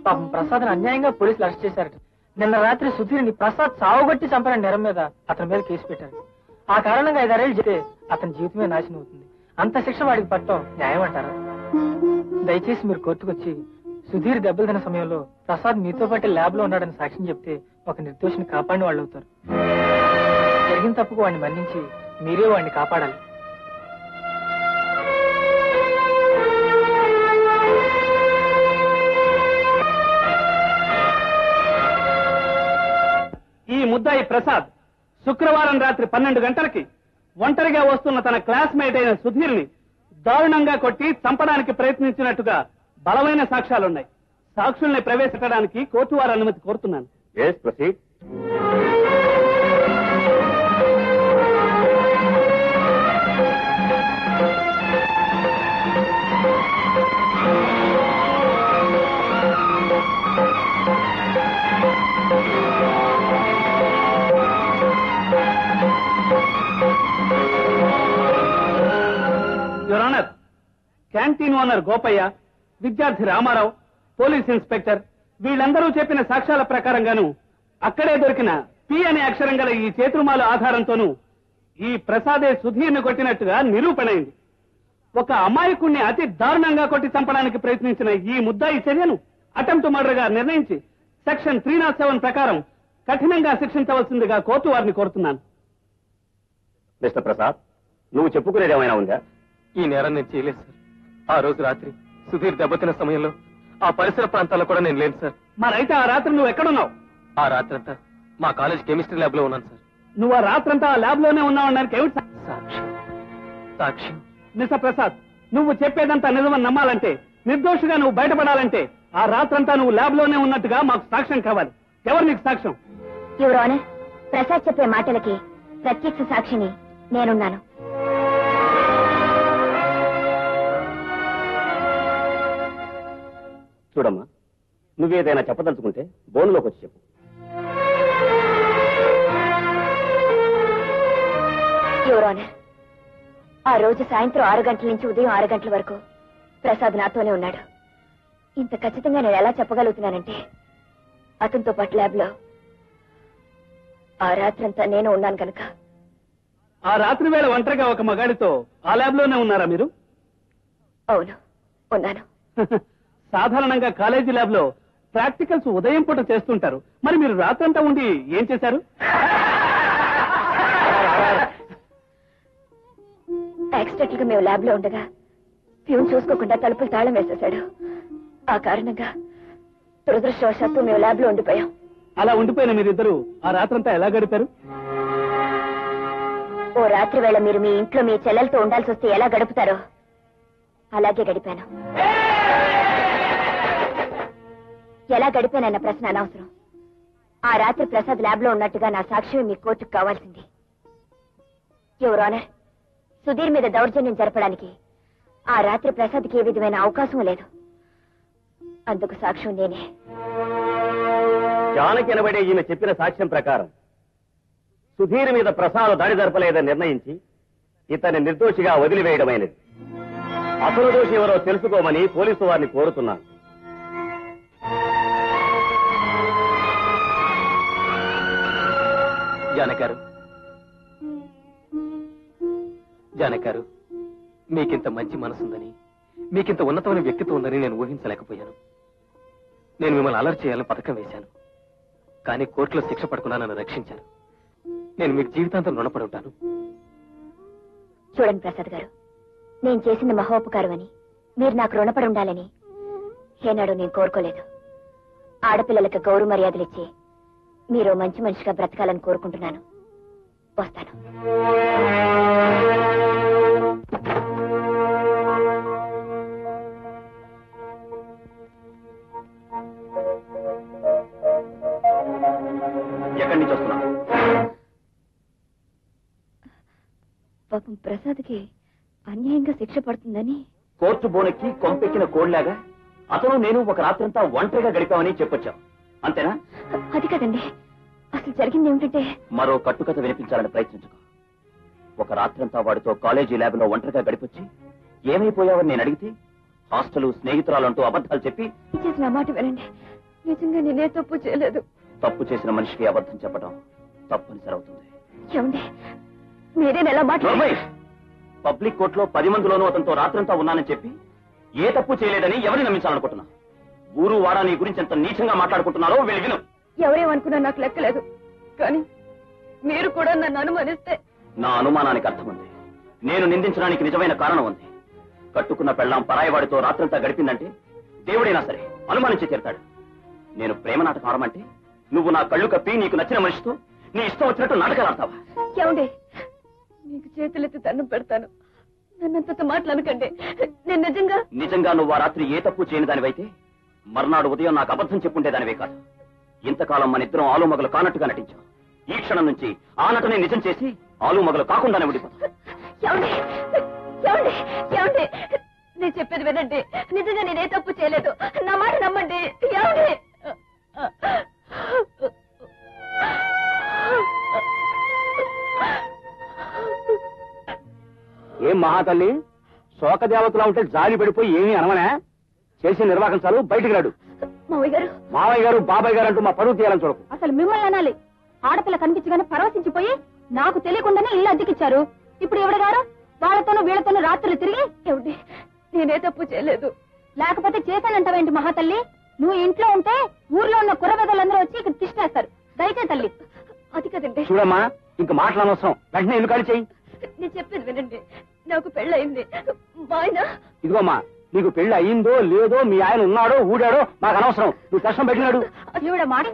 C: పాపం ప్రసాద్ అన్యాయంగా పోలీసులు అరెస్ట్ చేశారట. నిన్న రాత్రి సుధీర్ని ప్రసాద్ సావుగొట్టి చంపిన నేరం మీద అతని మీద కేసు పెట్టారు. ఆ కారణంగా 5 ఏళ్ళు చెప్తే అతని జీవితమే నాశనం అవుతుంది. అంత శిక్ష వాడికి పట్టడం న్యాయం అంటారా? దయచేసి మీరు కోర్టుకొచ్చి సుధీర్ దెబ్బలు తిన్న సమయంలో ప్రసాద్ మీతో పాటు ల్యాబ్ లో ఉన్నాడని సాక్ష్యం చెప్తే ఒక నిర్దోషిని కాపాడిన వాళ్ళు అవుతారు. జరిగిన తప్పుకు వాడిని మన్నించి మీరే వాడిని కాపాడాలి.
B: ఈ ముద్దాయి ప్రసాద్ శుక్రవారం రాత్రి 12 గంటలకి ఒంటరిగా వస్తున్న తన క్లాస్మేట్ అయిన సుధీర్ని దారుణంగా కొట్టి చంపడానికి ప్రయత్నించినట్టుగా బలమైన సాక్ష్యాలున్నాయి. సాక్షుల్ని ప్రవేశించడానికి కోర్టు వారి అనుమతి కోరుతున్నాను. Your honour, canteen owner Gopayya, విద్యార్థి రామారావు, పోలీస్ ఇన్స్పెక్టర్ వీళ్ళందరూ చెప్పిన సాక్ష్యాల ప్రకారంగాను అక్కడే దొరికిన పి అనే అక్షరం గల ఈ చేతురుమాల ఆధారంతోనూ ఈ ప్రసాదే సుధీర్ని కొట్టినట్టుగా నిరూపణైంది. ఒక అమాయకుణ్ణి అతి దారుణంగా కొట్టి చంపడానికి ప్రయత్నించిన ఈ ముద్దాయి చర్యను అటెంప్ట్ మర్డర్ గా నిర్ణయించి సెక్షన్ 307 ప్రకారం కఠినంగా శిక్షించవలసిందిగా కోర్టు వారిని కోరుతున్నాను.
F: మిస్టర్ ప్రసాద్, నువ్వు చెప్పుకునేది ఏమైనా ఉందా?
G: ఈ నేరం నేను చేయలేదు సార్. ఆ రోజు రాత్రి సుధీర్ దెబ్బతిన్న సమయంలో ఆ పరిసర ప్రాంతాల్లో కూడా నేను లేను సార్.
B: మరైతే ఆ రాత్రి నువ్వు ఎక్కడున్నావు?
G: ఆ రాత్రంతా మా కాలేజ్ కెమిస్ట్రీ ల్యాబ్ లో ఉన్నాను సార్.
B: నువ్వు ఆ రాత్రంతా ఆ ల్యాబ్ లోనే ఉన్నావడానికి ఏమిటి
G: సాక్ష్యం?
B: మిస్టర్ ప్రసాద్, నువ్వు చెప్పేదంతా నిజమని నమ్మాలంటే, నిర్దోషిగా నువ్వు బయటపడాలంటే ఆ రాత్రంతా నువ్వు ల్యాబ్ లోనే ఉన్నట్టుగా మాకు సాక్ష్యం కావాలి. ఎవరు నీకు సాక్ష్యం?
E: యువర్ ఆనర్, ప్రసాద్ చెప్పే మాటలకి ప్రత్యక్ష సాక్షిని నేనున్నాను.
F: చూడమ్మా, నువ్వేదైనా చెప్పదలుచుకుంటే బోన్లోకి వచ్చి చెప్పు.
E: యువర్ ఆనర్, ఆ రోజు సాయంత్రం 6 గంటల నుంచి ఉదయం 6 గంటల వరకు ప్రసాద్ నాతోనే ఉన్నాడు. ఇంత ఖచ్చితంగా నేను ఎలా చెప్పగలుగుతున్నానంటే, అతనితో పాటు ల్యాబ్ లో ఆ రాత్రంతా నేను ఉన్నాను కనుక.
B: ఆ రాత్రి వేళ ఒంటరిగా ఒక మగాడితో ఆ ల్యాబ్ లోనే ఉన్నారా మీరు?
E: అవును, ఉన్నాను.
B: సాధారణంగా కాలేజీ ల్యాబ్ లో ప్రాక్టికల్స్ ఉదయం పూట చేస్తుంటారు. మరి మీరు రాత్రంతా ఉండి ఏం చేశారు?
E: యాక్సిడెంట్ గా మేము ల్యాబ్ లో ఉండగా ప్యూన్ చూసుకోకుండా తలుపులు తాళం వేసేశాడు. ఆ కారణంగా దురదృష్టవశాత్తు మేము ల్యాబ్ లో ఉండిపోయాం.
B: అలా ఉండిపోయిన మీరిద్దరు ఆ రాత్రంతా ఎలా గడిపారు?
E: ఓ రాత్రి వేళ మీరు మీ ఇంట్లో మీ చెల్లెలతో ఉండాల్సి వస్తే ఎలా గడుపుతారో అలాగే గడిపాను. ఎలా గడిపానన్న ప్రశ్న అనవసరం. ఆ రాత్రి ప్రసాద్ ల్యాబ్ లో ఉన్నట్టుగా నా సాక్ష్యం మీ కోర్టుకు కావాల్సింది. యువర్ ఆనర్, సుధీర్ మీద దౌర్జన్యం జరపడానికి ఆ రాత్రి ప్రసాద్కి ఏ విధమైన అవకాశం లేదు. అందుకు సాక్ష్యం నేనే.
H: జానకి అనబడే ఈమె చెప్పిన సాక్ష్యం ప్రకారం సుధీర్ మీద ప్రసాద్ దాడి జరపలేదని నిర్ణయించి ఇతన్ని నిర్దోషిగా వదిలివేయడమైనది. అసలు దోషి ఎవరో తెలుసుకోమని పోలీసు వారిని కోరుతున్నాను.
G: జానకారు, మీకింత మంచి మనసుందని, మీకింత ఉన్నతమైన వ్యక్తిత్వం ఉందని నేను ఊహించలేకపోయాను. నేను మిమ్మల్ని అలర్ట్ చేయాలని పథకం వేశాను. కానీ కోర్టులో శిక్ష పడకుండా నన్ను రక్షించారు. నేను మీకు జీవితాంతం రుణపడి ఉంటాను.
E: చూడండి ప్రసాద్ గారు, నేను చేసిన మహోపకారం అని మీరు నాకు రుణపడి ఉండాలని ఏనాడు నేను కోరుకోలేదు. ఆడపిల్లలకు గౌరవ మర్యాదలిచ్చి మీరు మంచి మనిషిగా బ్రతకాలని కోరుకుంటున్నాను. వస్తాను.
H: ఎక్కడి నుంచి వస్తున్నావు?
E: పాపం ప్రసాద్కి అన్యాయంగా శిక్ష పడుతుందని
H: కోర్టు బోనెక్కి కొంపెక్కిన కోడ్లాగా అతను నేను ఒక రాత్రంతా ఒంటరిగా గడిపామని చెప్పొచ్చాం, అంతేనా?
E: అది కదండి, అసలు జరిగింది ఏమిటంటే
H: మరో కట్టుకథ వినిపించాలని ప్రయత్నించుకో. ఒక రాత్రంతా వాడితో కాలేజీ ల్యాబ్ లో ఒంటరిగా గడిపొచ్చి ఏమైపోయావని నేను అడిగితే హాస్టల్ స్నేహితురాలంటూ అబద్ధాలు చెప్పి
E: చేసిన మాట వినండి, నిజంగా నేనే తప్పు చేయలేదు.
H: తప్పు చేసిన మనిషికి అబద్ధం చెప్పడం తప్పనిసరి అవుతుంది.
E: ఏమండి మీరేనా ఎలా మాట్లాడారు?
H: పబ్లిక్ కోర్టులో 10 మందిలోనూ అతనితో రాత్రంతా ఉన్నానని చెప్పి ఏ తప్పు చేయలేదని ఎవరిని నమ్మించాలనుకుంటున్నా? ఊరు వాడా నీ గురించి ఎంత నీచంగా మాట్లాడుకుంటున్నారో వెళ్ళి విను.
E: ఎవరేమనుకున్నా నాకు లెక్కలేదు, కానీ మీరు కూడా నన్ను అనుమానిస్తే
H: నా అనుమానానికి అర్థం ఉంది. నేను నిందించడానికి నిజమైన కారణం ఉంది. కట్టుకున్న పెళ్ళాం పరాయివాడితో రాత్రంతా గడిపిందంటే దేవుడైనా సరే అనుమానించి తీరుతాడు. నేను ప్రేమ నాటకం ఆడమంటే నువ్వు నా కళ్ళు కప్పి నీకు నచ్చిన మనిషితో నీ ఇష్టం వచ్చినట్టు నాటకాలు ఆడతావా?
E: ఏమండి నీకు చేతులెత్తి దండం పెడతాను, నన్నంత మాట్లాడకండి. నేను నిజంగా
H: నువ్వు ఆ రాత్రి ఏ తప్పు చేయని దానివైతే మర్నాడు ఉదయం నాకు అబద్ధం చెప్పుండేదానివే కాదు. ఇంతకాలం మన ఇద్దరం ఆలుమగలు కానట్టుగా నటించాం. ఈ క్షణం నుంచి ఆ నటనే నిజం చేసి ఆలుమగలు కాకుండానే ఉండిపోతాం.
E: ఏమండి ఏమండి ఏమండి నేను చెప్పేది వినండి, నిజంగా నేనే తప్పు చేయలేదు, నా మాట నమ్మండి. ఏమండి
B: ఏం మహాతల్లి, శోకదేవతలా ఉంటే జాలి పడిపోయి ఏమీ అనవనా? చేసిన నిర్వాహకం చాలు, బయటికి రాడు. మావయ్య గారు బాబాయ్ గారు అంటూ మా పరువు తీయాలని చూడకు.
E: అసలు మిమ్మల్ని అనాలి. ఆడపిల్ల కనిపించగానే పరవశించిపోయి నాకు తెలియకుండానే ఇల్లు అద్దెకిచ్చారు. ఇప్పుడు ఎవడ గారు వాళ్ళతోనూ వీళ్ళతోనూ రాత్రులు తిరిగి ఏమిటి నేనే తప్పు చేయలేదు, లేకపోతే చేశానంటావేంటి మహాతల్లి? నువ్వు ఇంట్లో ఉంటే ఊర్లో ఉన్న కుర్రబెదలందరూ వచ్చి ఇక్కడ తిష్టేస్తారు. దయచే తల్లి. అది కదండి.
B: చూడమ్మా, ఇంక మాట్లాడనవసరం, వెంటనే ఎందుకు ఖాళీ చెయ్యి.
E: నేను చెప్పేది వినండి, నాకు పెళ్ళయింది. మా ఆయన
B: ఇదిగోమ్మా, నీకు పెళ్లి అయ్యిందో లేదో, మీ ఆయన ఉన్నాడో ఊడాడో మాకు అనవసరం. నువ్వు కష్టం పెట్టినాడు.
E: ఈవిడ మాట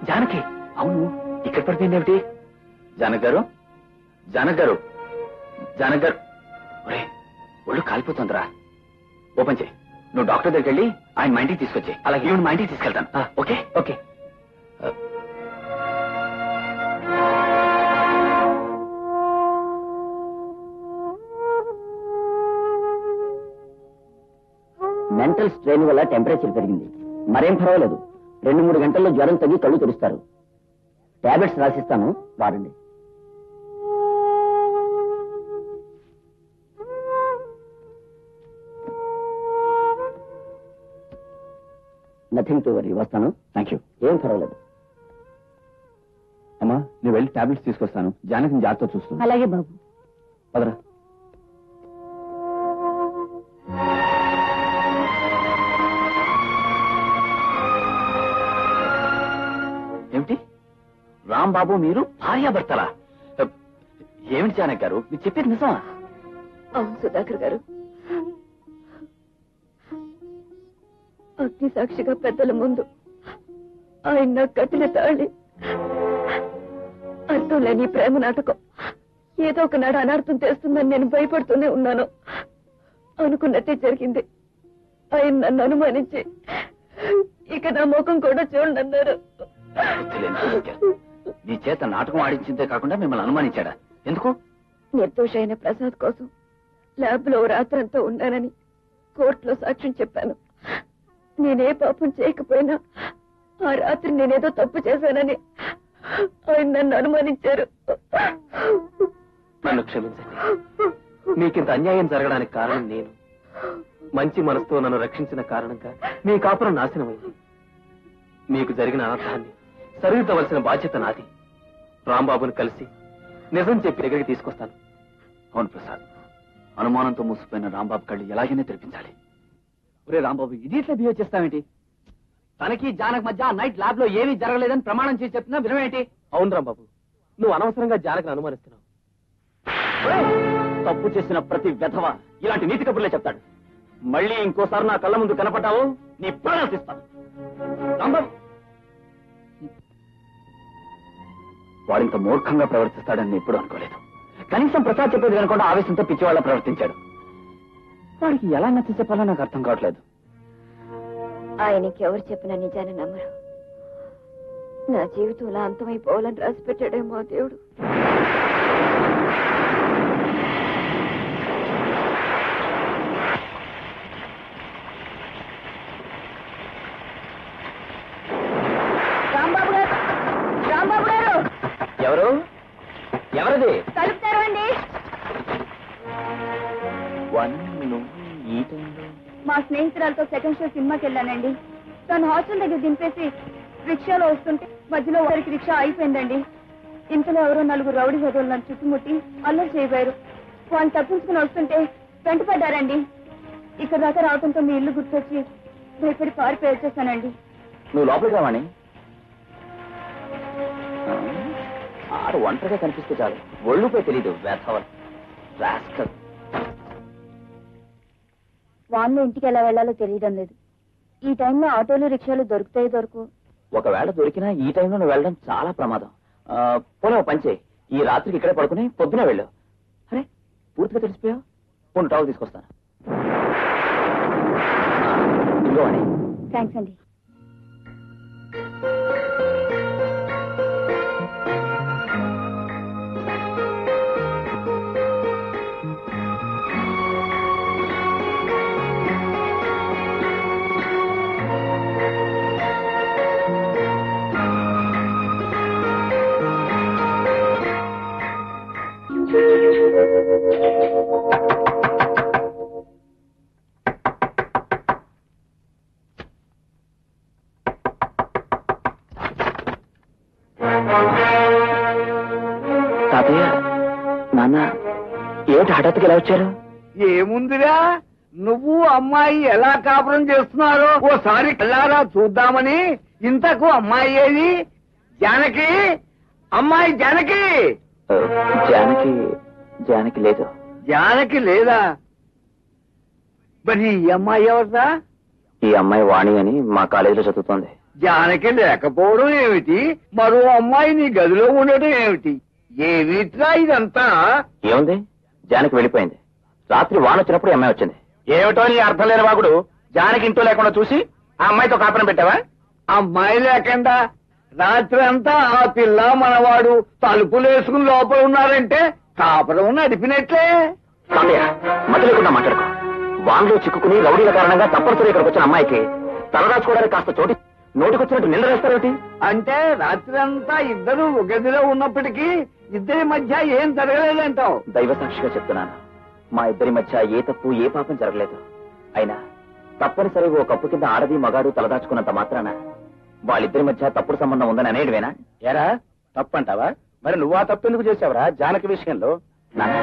G: జానకి. అవును, ఇక్కడ పడిపోయింది ఏమిటి? జానక్ గారు, జానక్ గారు, జానక్ గారు, ఒళ్ళు కాలిపోతుందిరా. ఓపెన్ చేయి. నువ్వు డాక్టర్ దగ్గరికి వెళ్ళి ఆయన మా ఇంటికి తీసుకొచ్చి, అలాగే ఈవిడ మా ఇంటికి తీసుకెళ్తాను. Okay okay.
H: మెంటల్ స్ట్రెయిన్ వల్ల టెంపరేచర్ పెరిగింది. మరేం పర్వాలేదు, 2-3 గంటల్లో జ్వరం తగ్గి కళ్ళు తెరుస్తారు. టాబ్లెట్స్ రాసిస్తాను, వాడండి. Nothing to worry. వస్తాను. Thank you. ఏం పర్వాలేదు.
A: అమ్మా, నేను వెళ్ళి టాబ్లెట్స్ తీసుకొస్తాను. జానకిని జాగ్రత్త చూస్తాను.
E: అలాగే బాబు.
A: పదరా.
H: ఏమిటి రాంబాబు, మీరు భార్యాభర్తలా? ఏమిటి జానక్ గారు, మీరు చెప్పేది నిజమా?
E: అవును సుధాకర్ గారు, అగ్ని సాక్షిగా పెద్దల ముందు ఆయన నాకు కట్టిన తాళి అర్థం లేని ప్రేమ నాటకం ఏదో ఒకనాడు అనార్థం చేస్తుందని నేను భయపడుతూనే ఉన్నాను. అనుకున్నట్టే జరిగింది. ఆయన నన్ను అనుమానించి ఇక నా ముఖం కూడా చూడన్నారు.
H: నీ చేత నాటకం ఆడించిందే కాకుండా మిమ్మల్ని అనుమానించాడా? ఎందుకు?
E: నిర్దోష అయిన ప్రసాద్ కోసం ల్యాబ్ లో రాత్రంతా ఉన్నానని కోర్టులో సాక్ష్యం చెప్పాను. నేనే పాపం చేయకపోయినా ఆ రాత్రి నేనేదో తప్పు చేశానని ఆయన నన్ను అనుమానించారు.
G: నన్ను క్షమించండి. మీకింత అన్యాయం జరగడానికి కారణం నేను. మంచి మనసుతో నన్ను రక్షించిన కారణంగా మీ కాపురం నాశనమైంది. మీకు జరిగిన అనర్థాన్ని సరిదిద్దవలసిన బాధ్యత నాది. రాంబాబుని కలిసి నిజం చెప్పి దగ్గరికి తీసుకొస్తాను.
H: అవును ప్రసాద్, అనుమానంతో మూసిపోయిన రాంబాబు కళ్ళు ఎలాగైనా తెరిపించాలి.
A: ఒరే రాంబాబు, ఇది ఇట్లా బిహేవ్ చేస్తావేంటి? తనకి జానక్ మధ్య నైట్ ల్యాబ్ లో ఏమీ జరగలేదని ప్రమాణం చేసి చెప్తున్నా వినవేంటి?
G: అవును రాంబాబు, నువ్వు అనవసరంగా జానకిని అనుమానిస్తున్నావు.
H: తప్పు చేసిన ప్రతి వెధవ ఇలాంటి నీతి కబుర్లే చెప్తాడు. మళ్ళీ ఇంకోసారి నా కళ్ళ ముందు కనపడ్డావు, నీ ప్రాణాలు తీస్తాను. రాంబాబు వాడింత మూర్ఖంగా ప్రవర్తిస్తాడని ఎప్పుడు అనుకోలేదు. కనీసం ప్రసాద్ చెప్పేది కనుకుండా ఆవేశంతో పిచ్చివాళ్ళ ప్రవర్తించాడు. వాడికి ఎలా నచ్చ చెప్పాలో నాకు అర్థం కావట్లేదు.
E: ఆయనకి ఎవరు చెప్పినా నిజాన్ని నమ్మరు. నా జీవితంలో అంతమైపోవాలని రాసి పెట్టాడేమో దేవుడు. రాంబాబు గారు, రాంబాబు గారు!
H: ఎవరు? ఎవరిది?
E: తలుపు తెరవండి. మా స్నేహితురాలతో సెకండ్ షో సినిమాకి వెళ్ళానండి. తను హాస్టల్ దగ్గర దింపేసి రిక్షాలో వస్తుంటే మధ్యలో ఒకరికి రిక్షా అయిపోయిందండి. ఇంతలో ఎవరో 4 రౌడీ హోదోలు నన్ను చుట్టుముట్టి అల్లరి చేయబోయారు. వాళ్ళు తప్పించుకుని వస్తుంటే వెంటపడ్డారండి. ఇక్కడ దాకా రావడంతో మీ ఇల్లు గుర్తొచ్చి భయపడి పారిపోయి వచ్చేసానండి.
H: నువ్వు లోపలికి రావాణి. ఆరు ఒంటరిగా కనిపిస్తే చాలు, ఒళ్ళుపై తెలీదు వేధవల్.
E: వాన్లో ఇంటికి ఎలా వెళ్లాలో తెలియడం లేదు. ఈ టైంలో ఆటోలు రిక్షాలు దొరుకుతాయి దొరకు.
H: ఒకవేళ దొరికినా ఈ టైంలో నువ్వు వెళ్ళడం చాలా ప్రమాదం. పోనీ ఓ పంచే, ఈ రాత్రికి ఇక్కడే పడుకుని పొద్దునే వెళ్ళు. అరే పూర్తిగా తెలిసిపోయావు. కొన్ని టావులు తీసుకొస్తాను. ఇదిగో అని.
E: థ్యాంక్స్ అండి.
H: తాతయ్య, నాన్న, ఏమిటి హఠాత్తుగా ఎలా వచ్చారు?
D: ఏముందిరా, నువ్వు అమ్మాయి ఎలా కాపురం చేస్తున్నారో ఓసారి కళ్ళారా చూద్దామని. ఇంతకు అమ్మాయి ఏది? జానకి, అమ్మాయి జానకి.
H: జానకి జానకి లేదు.
D: జానకి లేదా? మరి ఈ అమ్మాయి ఎవరిదా?
H: ఈ అమ్మాయి వాణి అని మా కాలేజీలో చదువుతోంది.
D: జానకి లేకపోవడం ఏమిటి? మరో అమ్మాయి నీ గదిలో ఉండటం ఏమిటి? ఏమిట్రా ఇదంతా?
H: ఏముంది, జానకి వెళ్ళిపోయింది. రాత్రి వాన వచ్చినప్పుడు ఈ అమ్మాయి వచ్చింది.
B: ఏమిటో నీ అర్థం లేని వాగుడు. జానకి ఇంట్లో లేకుండా చూసి ఆ అమ్మాయితో కాపురం పెట్టావా?
D: అమ్మాయి లేకుండా రాత్రి అంతా ఆ పిల్ల మనవాడు తలుపులు వేసుకుని లోపల ఉన్నారంటే కాపురం నడిపినట్లే.
H: మధ్య లేకుండా మాట్లాడుకో. వాన్లో చిక్కుకుని రౌడీల కారణంగా తప్పనిసరి ఇక్కడికి వచ్చిన అమ్మాయికి తలదాచుకోవడానికి కాస్త చోటి నోటికొచ్చినట్టు నింద వేస్తారేమిటి?
D: అంటే రాత్రంతా ఇద్దరు ఒక గదిలో ఉన్నప్పటికీ ఇద్దరి మధ్య ఏం జరగలేదంటావు?
H: దైవ సాక్షిగా చెప్తున్నాను, మా ఇద్దరి మధ్య ఏ తప్పు ఏ పాపం జరగలేదు. అయినా తప్పనిసరిగా ఓ కప్పు కింద ఆడది మగాడు తలదాచుకున్నంత మాత్రాన వాళ్ళిద్దరి మధ్య తప్పుడు సంబంధం ఉందని అనేటివేనా?
B: ఏరా తప్పంటావా? మరి నువ్వు ఆ తప్పు ఎందుకు చేసావురా జానకి విషయంలో?
H: నాన్న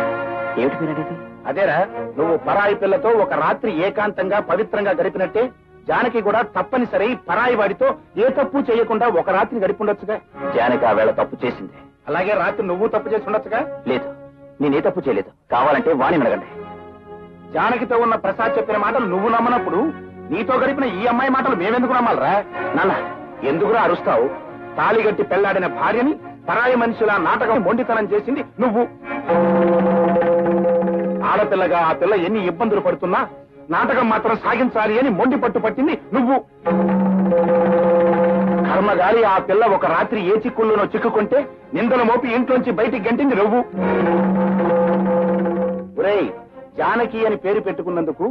H: ఏమిటి మీరనేది?
B: అదేరా, నువ్వు పరాయి పిల్లతో ఒక రాత్రి ఏకాంతంగా పవిత్రంగా గడిపినట్టే జానకి కూడా తప్పనిసరి పరాయి వాడితో ఏ తప్పు చేయకుండా ఒక రాత్రి గడిపుండొచ్చుగా.
H: జానకి ఆ వేళ తప్పు చేసింది.
B: అలాగే రాత్రి నువ్వు తప్పు చేసి ఉండొచ్చుగా.
H: లేదు, నేనే తప్పు చేయలేదు. కావాలంటే వాణి అడగండి.
B: జానకితో ఉన్న ప్రసాద్ చెప్పిన మాటలు నువ్వు నమ్మనప్పుడు నీతో గడిపిన ఈ అమ్మాయి మాటలు మేమెందుకు నమ్మాలరా?
H: నాన్న
B: ఎందుకురా అరుస్తావు? తాళిగట్టి పెళ్లాడిన భార్యని పరాయి మనిషిలా నాటకం మొండితనం చేసింది నువ్వు. ఆడపిల్లగా ఆ పిల్ల ఎన్ని ఇబ్బందులు పడుతున్నా నాటకం మాత్రం సాగించాలి అని మొండి పట్టు పట్టింది నువ్వు. కర్మగాలి ఆ పిల్ల ఒక రాత్రి ఏ చిక్కుల్లోనో చిక్కుకుంటే నిందలు మోపి ఇంట్లోంచి బయటికి గంటింది నువ్వు. ఒరేయ్, జానకి అని పేరు పెట్టుకున్నందుకు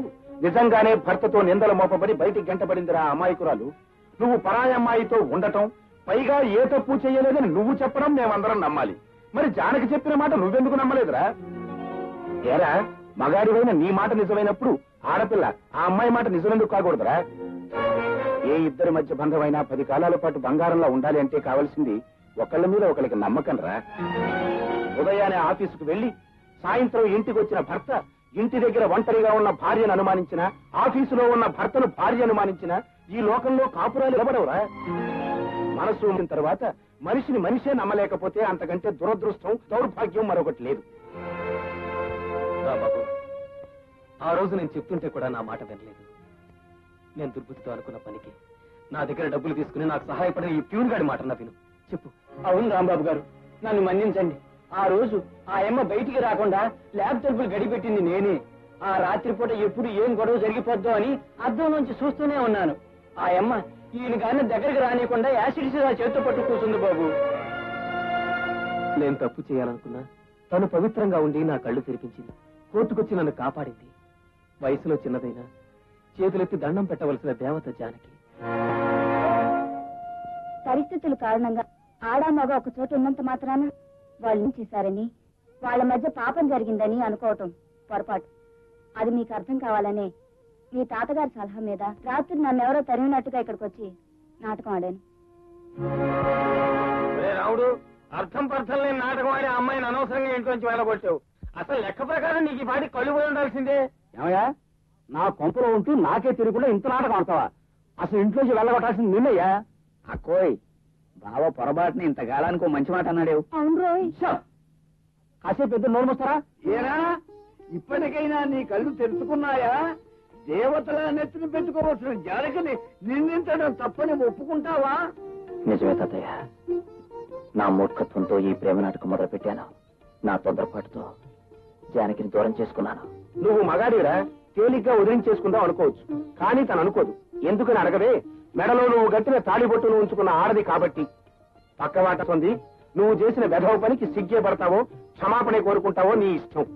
B: నిజంగానే భర్తతో నిందలు మోపబడి బయటికి గంటబడిందిరా అమాయకురాలు. నువ్వు పరాయి అమ్మాయితో ఉండటం, పైగా ఏ తప్పు చేయలేదని నువ్వు చెప్పడం మేమందరం నమ్మాలి. మరి జానకి చెప్పిన మాట నువ్వెందుకు నమ్మలేదురా? ఏరా, మగాడివైన నీ మాట నిజమైనప్పుడు ఆడపిల్ల ఆ అమ్మాయి మాట నిజమెందుకు కాకూడదురా? ఏ ఇద్దరి మధ్య బంధమైనా 10 కాలాల పాటు బంగారంలో ఉండాలి అంటే కావాల్సింది ఒకళ్ళ మీద ఒకరికి నమ్మకం రా. ఉదయాన్నే ఆఫీసుకు వెళ్లి సాయంత్రం ఇంటికి వచ్చిన భర్త ఇంటి దగ్గర ఒంటరిగా ఉన్న భార్యను అనుమానించిన, ఆఫీసులో ఉన్న భర్తను భార్య అనుమానించిన ఈ లోకంలో కాపురాలు నిలబడవురా. మనసు ఉన్న తర్వాత మనిషిని మనిషే నమ్మలేకపోతే అంతకంటే దురదృష్టం, దౌర్భాగ్యం మరొకటి లేదు.
G: బాబు, ఆ రోజు నేను చెప్తుంటే కూడా నా మాట వినలేదు. నేను దుర్బుద్ధితో అనుకున్న పనికి నా దగ్గర డబ్బులు తీసుకుని నాకు సహాయపడిన ఈ ప్యూన్ గాడి మాట నా విను. చెప్పు.
C: అవును రాంబాబు గారు, నన్ను మన్నించండి. ఆ రోజు ఆ అమ్మ బయటికి రాకుండా ల్యాబ్ తలుపులు గడిపెట్టింది నేనే. ఆ రాత్రిపూట ఎప్పుడు ఏం గొడవ జరిగిపోద్దో అని అద్దం నుంచి చూస్తూనే ఉన్నాను. ఆ అమ్మ ఈయన గారిని దగ్గరికి రానియకుండా యాసిడ్ సీసా చేతితో పట్టు కూర్చుంది బాబు.
G: నేను తప్పు చేయాలనుకున్నా తను పవిత్రంగా ఉండి నా కళ్ళు తెరిపించింది. కోర్టుకొచ్చి నన్ను కాపాడింది. వయసులో చిన్నదైనా చేతులెత్తి దండం పెట్టవలసిన దేవత జానకి.
E: పరిస్థితుల కారణంగా ఆడా మగ ఒక చోట ఉన్నంత మాత్రాన వాళ్ళు చేశారని, వాళ్ళ మధ్య పాపం జరిగిందని అనుకోవటం పొరపాటు. అది మీకు అర్థం కావాలనే మీ తాతగారి సలహా మీద రాత్రి నన్నెవరో తరిమినట్టుగా ఇక్కడికి వచ్చి నాటకం ఆడాను.
C: రావుడు, అర్థం పర్థం లేని నాటకం ఆడి ఆ అమ్మాయిని అనవసరంగా ఇంట్లోంచి వెళ్ళగొట్టావు. అసలు లెక్క ప్రకారం నీకు ఈ పాటి కళ్ళు పోయి ఉండాల్సిందే.
B: ఏమయ్యా, నా కొంపలో ఉంటూ నాకే తిరుగుకుండా ఇంత నాటకం ఆడతావా? అసలు ఇంట్లోంచి వెళ్ళగొట్టాల్సింది నిన్నయ్యా. అక్కోయ్, బావ పొరపాటుని ఇంతకాలానికి ఓ మంచి మాట అన్నాడు.
E: అవును రోయ్,
B: కాసేపు పెద్ద నోరు మూస్తారా?
D: ఏనా ఇప్పటికైనా నీ కళ్ళు తెరుచుకున్నాయా? దేవతల నెత్తిన పెట్టుకోవచ్చిన జానకిని నిందించడం తప్పని ఒప్పుకుంటావా?
H: నిజమే తాతయ్య, నా మూర్ఖత్వంతో ఈ ప్రేమ నాటకం మొదలు పెట్టాను. నా తొందరపాటుతో జానకిని దూరం చేసుకున్నాను.
B: నువ్వు మగాడిరా, తేలిగ్గా వదిలించేసుకుందాం అనుకోవచ్చు. కానీ తను అనుకోదు. ఎందుకని అడగవే? మెడలో నువ్వు గట్టిన తాళిబొట్టును ఉంచుకున్న ఆడది కాబట్టి. పక్కవాట పొంది నువ్వు చేసిన వెధవ పనికి సిగ్గే పడతావో క్షమాపణ కోరుకుంటావో నీ ఇష్టం.